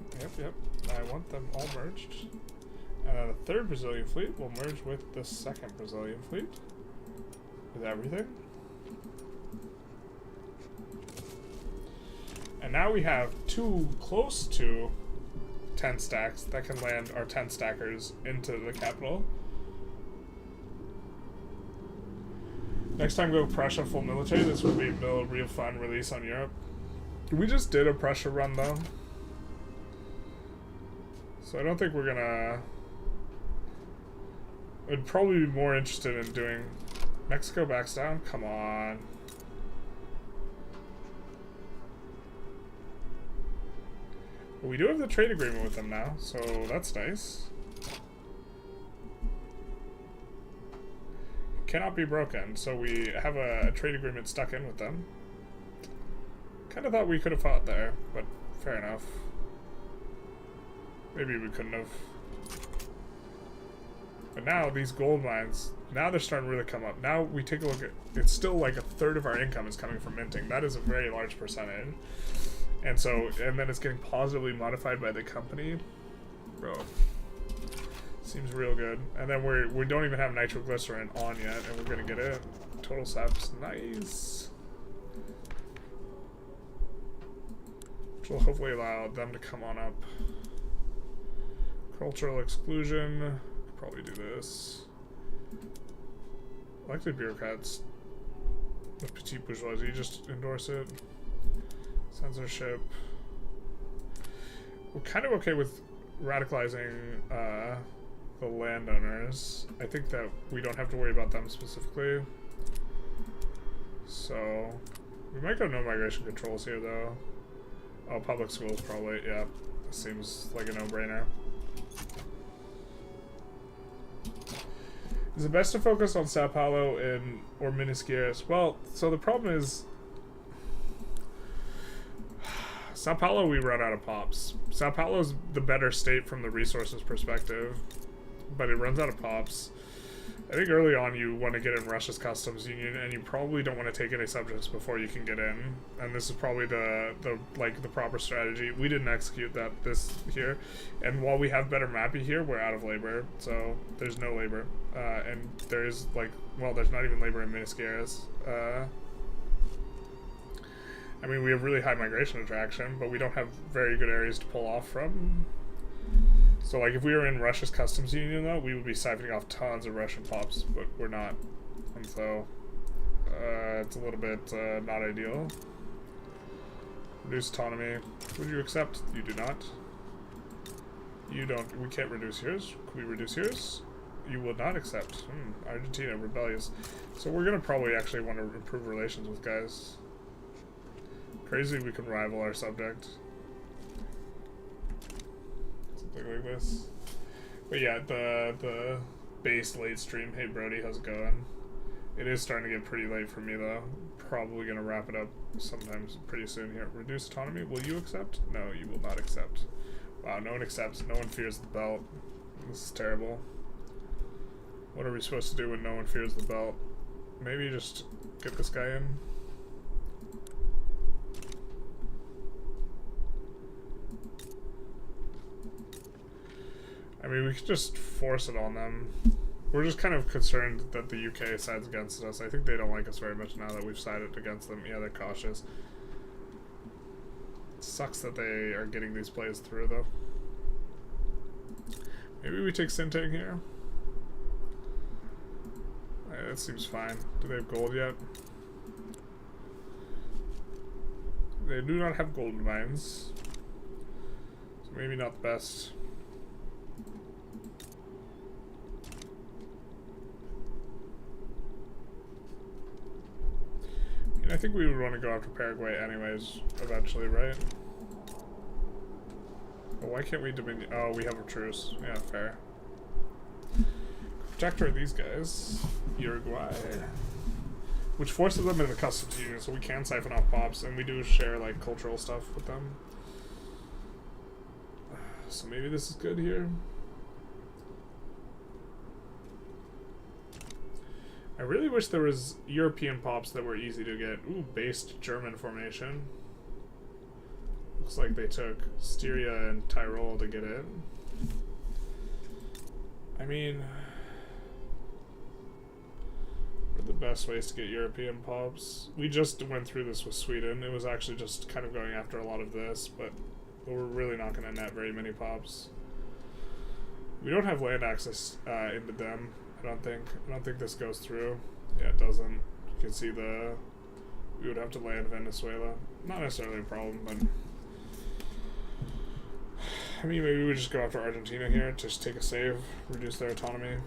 I want them all merged. And then the 3rd Brazilian fleet will merge with the 2nd Brazilian fleet with everything. And now we have 2 close to 10 stacks that can land our 10 stackers into the capital. Next time go Prussia full military. This would be a real fun release on Europe. We just did a Prussia run though, so I don't think we're gonna... I'd probably be more interested in doing... Mexico backs down? Come on. But we do have the trade agreement with them now, so that's nice. It cannot be broken, so we have a trade agreement stuck in with them. Kind of thought we could have fought there, but fair enough. Maybe we couldn't have. But now these gold mines, now they're starting to really come up. Now we take a look at, it's still like 1/3 of our income is coming from minting. That is a very large percentage. And so, and then it's getting positively modified by the company. Bro, seems real good. And then we don't even have nitroglycerin on yet, and we're gonna get it. Total saps, nice. Which will hopefully allow them to come on up. Cultural exclusion. Probably do this. Elected bureaucrats. The petit bourgeoisie, just endorse it. Censorship. We're kind of okay with radicalizing the landowners. I think that we don't have to worry about them specifically. So we might go no migration controls here though. Oh, public schools probably, yeah. This seems like a no-brainer. Is it best to focus on Sao Paulo or Minas Gerais? Well, so the problem is Sao Paulo, we run out of pops. Sao Paulo's the better state from the resources perspective, but it runs out of pops. I think early on you want to get in Russia's customs union, and you probably don't want to take any subjects before you can get in. And this is probably the proper strategy. We didn't execute this here, and while we have better mappy here, we're out of labor, so there's no labor. And there's there's not even labor in Minas Gerais. I mean, we have really high migration attraction, but we don't have very good areas to pull off from. So, like, if we were in Russia's customs union, though, we would be siphoning off tons of Russian pops, but we're not. And so, it's a little bit not ideal. Reduce autonomy. Would you accept? You do not. You don't. We can't reduce yours. Can we reduce yours? You will not accept. Argentina, rebellious. So we're going to probably actually want to improve relations with guys. Crazy we can rival our subject. Something like this. But yeah, the base late stream. Hey Brody, how's it going? It is starting to get pretty late for me though. Probably gonna wrap it up sometimes pretty soon here. Reduce autonomy. Will you accept? No, you will not accept. Wow, no one accepts. No one fears the belt. This is terrible. What are we supposed to do when no one fears the belt? Maybe just get this guy in. I mean, we could just force it on them. We're just kind of concerned that the UK sides against us. I think they don't like us very much now that we've sided against them. Yeah, they're cautious. It sucks that they are getting these plays through, though. Maybe we take Sintang here. Yeah, that seems fine. Do they have gold yet? They do not have gold mines. So maybe not the best. I think we would want to go after Paraguay anyways, eventually, right? But why can't we dominion? Oh, we have a truce. Yeah, fair. Protector of these guys. Uruguay. Which forces them into the customs union, so we can siphon off pops, and we do share, like, cultural stuff with them. So maybe this is good here. I really wish there was European pops that were easy to get. Ooh, based German formation. Looks like they took Styria and Tyrol to get it. I mean, what are the best ways to get European pops? We just went through this with Sweden. It was actually just kind of going after a lot of this, but we're really not going to net very many pops. We don't have land access into them. I don't think this goes through. Yeah, it doesn't. You can see we would have to land Venezuela. Not necessarily a problem, but I mean, maybe we just go after Argentina here, just take a save, reduce their autonomy.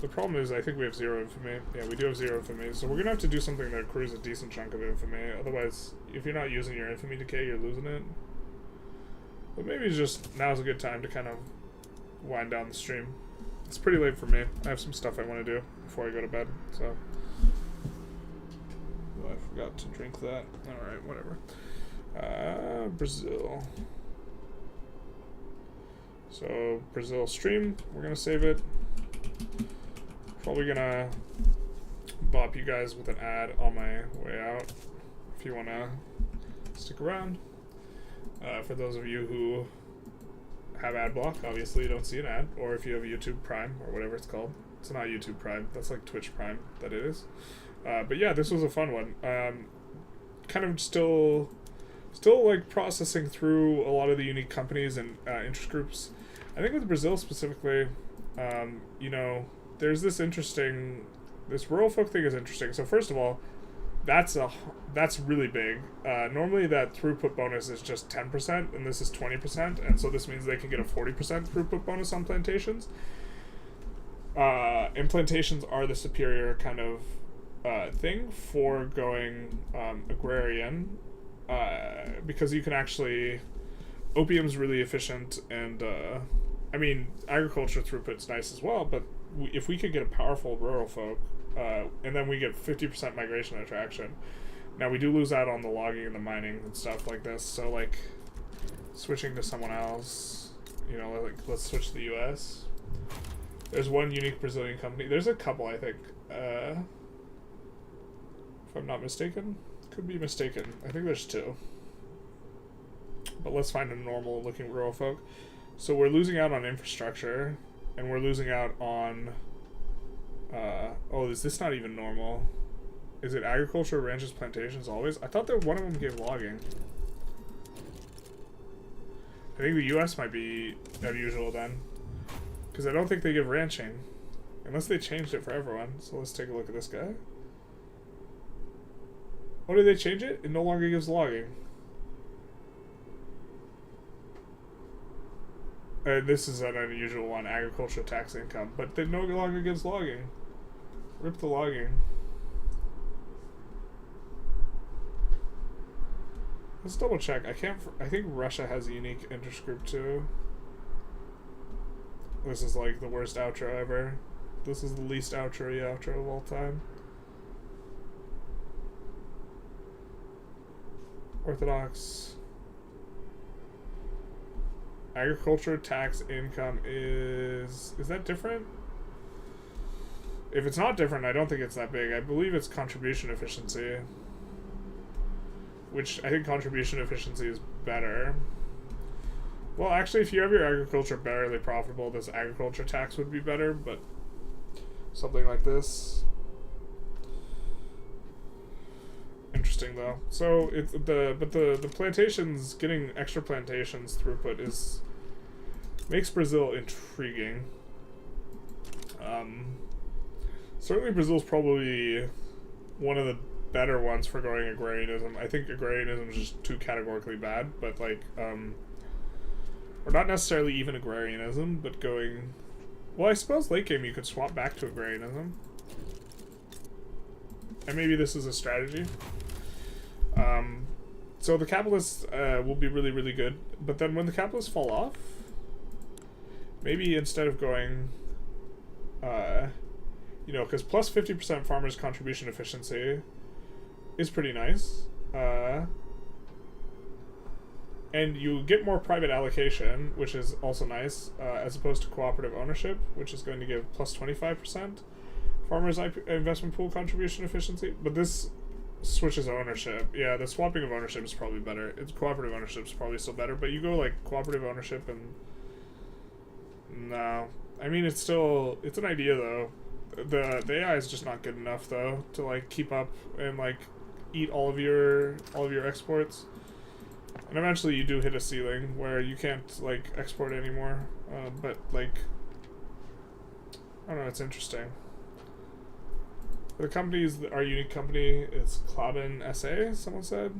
The problem is, I think we have 0 infamy. Yeah, we do have 0 infamy, so we're gonna have to do something that accrues a decent chunk of infamy. Otherwise, if you're not using your infamy decay, you're losing it. But maybe just now's a good time to kind of wind down the stream. It's pretty late for me. I have some stuff I want to do before I go to bed, so. Oh, I forgot to drink that. Alright, whatever. Brazil. So, Brazil stream. We're going to save it. Probably going to bop you guys with an ad on my way out if you want to stick around. For those of you who have ad block, obviously you don't see an ad, or if you have YouTube Prime or whatever it's called. It's not YouTube Prime, that's like Twitch Prime that it is. But yeah, this was a fun one. Kind of still like processing through a lot of the unique companies and interest groups. I think with Brazil specifically, you know, there's this rural folk thing is interesting. So first of all, that's really big. Normally that throughput bonus is just 10%, and this is 20%, and so this means they can get a 40% throughput bonus on plantations. And plantations are the superior kind of thing for going agrarian, because you can actually... Opium's really efficient, and I mean, agriculture throughput's nice as well, but if we could get a powerful rural folk, and then we get 50% migration attraction. Now we do lose out on the logging and the mining and stuff like this. So like switching to someone else, you know, like let's switch to the U.S. There's one unique Brazilian company. There's a couple, I think. If I'm not mistaken, could be mistaken. I think there's two. But let's find a normal looking rural folk. So we're losing out on infrastructure, and we're losing out on. Oh, is this not even normal? Is it agriculture, ranches, plantations always? I thought that one of them gave logging. I think the U.S. might be unusual then, because I don't think they give ranching, unless they changed it for everyone. So let's take a look at this guy. Oh, did they change it? It no longer gives logging. This is an unusual one, agricultural tax income, but it no longer gives logging. Rip the logging. Let's double check. I think Russia has a unique interest group too. This is like the worst outro ever. This is the least outro-y outro of all time. Orthodox. Agriculture tax income is that different? If it's not different, I don't think it's that big. I believe it's contribution efficiency, which I think contribution efficiency is better. Well, actually, if you have your agriculture barely profitable, this agriculture tax would be better, but something like this. Interesting though. So it's the plantations, getting extra plantations throughput makes Brazil intriguing. Certainly Brazil's probably one of the better ones for going agrarianism. I think agrarianism is just too categorically bad, but like or not necessarily even agrarianism, but going, well, I suppose late game you could swap back to agrarianism. And maybe this is a strategy. So the capitalists will be really, really good, but then when the capitalists fall off, maybe instead of going, you know, because plus 50% farmers' contribution efficiency is pretty nice, and you get more private allocation, which is also nice, as opposed to cooperative ownership, which is going to give plus 25% farmers' investment pool contribution efficiency. But this switches ownership. Yeah, the swapping of ownership is probably better. It's cooperative ownership is probably still better, but you go like cooperative ownership and no, I mean it's an idea though. The AI is just not good enough though to like keep up and like eat all of your exports. And eventually you do hit a ceiling where you can't like export anymore. But like I don't know, it's interesting. The companies that are unique company is Quinine SA, someone said.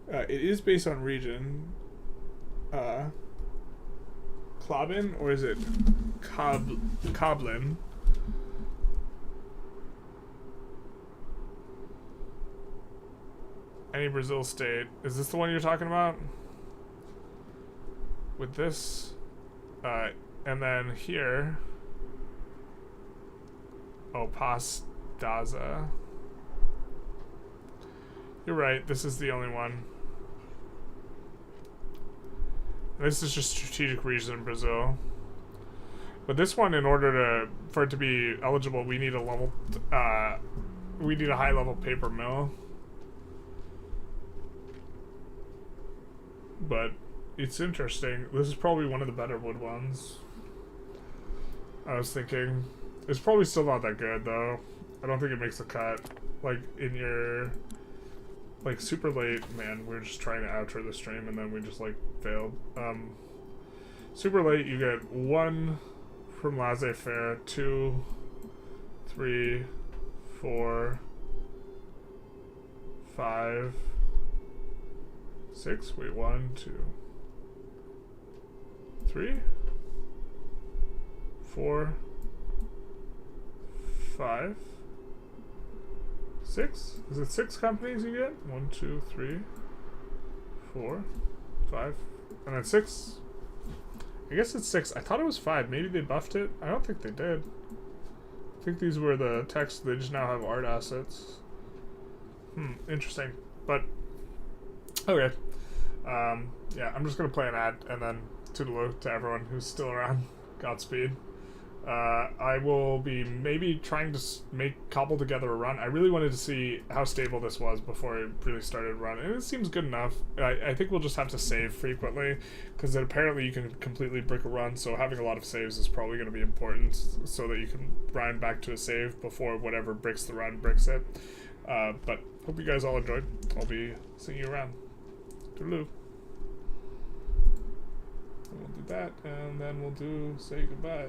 It is based on region. Klabin, or is it Koblin? Any Brazil state. Is this the one you're talking about? With this? And then here. Oh, Pastures. You're right, this is the only one. This is just strategic region in Brazil. But this one, in order for it to be eligible, we need a high level paper mill. But it's interesting. This is probably one of the better wood ones. I was thinking. It's probably still not that good though. I don't think it makes the cut. Like in your like super late, man, we're just trying to outro the stream and then we just like failed. Super late you get 1 from laissez-faire, 2, 3, 4, 5, 6, wait, 1, 2, 3, 4, 5, 6? Is it 6 companies you get? 1, 2, 3, 4, 5, and then 6. I guess it's 6. I thought it was 5. Maybe they buffed it. I don't think they did. I think these were the text. They just now have art assets. Interesting. But, okay. Yeah, I'm just going to play an ad, and then toodaloo to everyone who's still around. Godspeed. I will be maybe trying to cobble together a run. I really wanted to see how stable this was before it really started running, and it seems good enough. I think we'll just have to save frequently, because apparently you can completely brick a run, so having a lot of saves is probably going to be important, so that you can grind back to a save before whatever bricks the run bricks it. But hope you guys all enjoyed. I'll be seeing you around. Toodaloo. We'll do that, and then we'll say goodbye.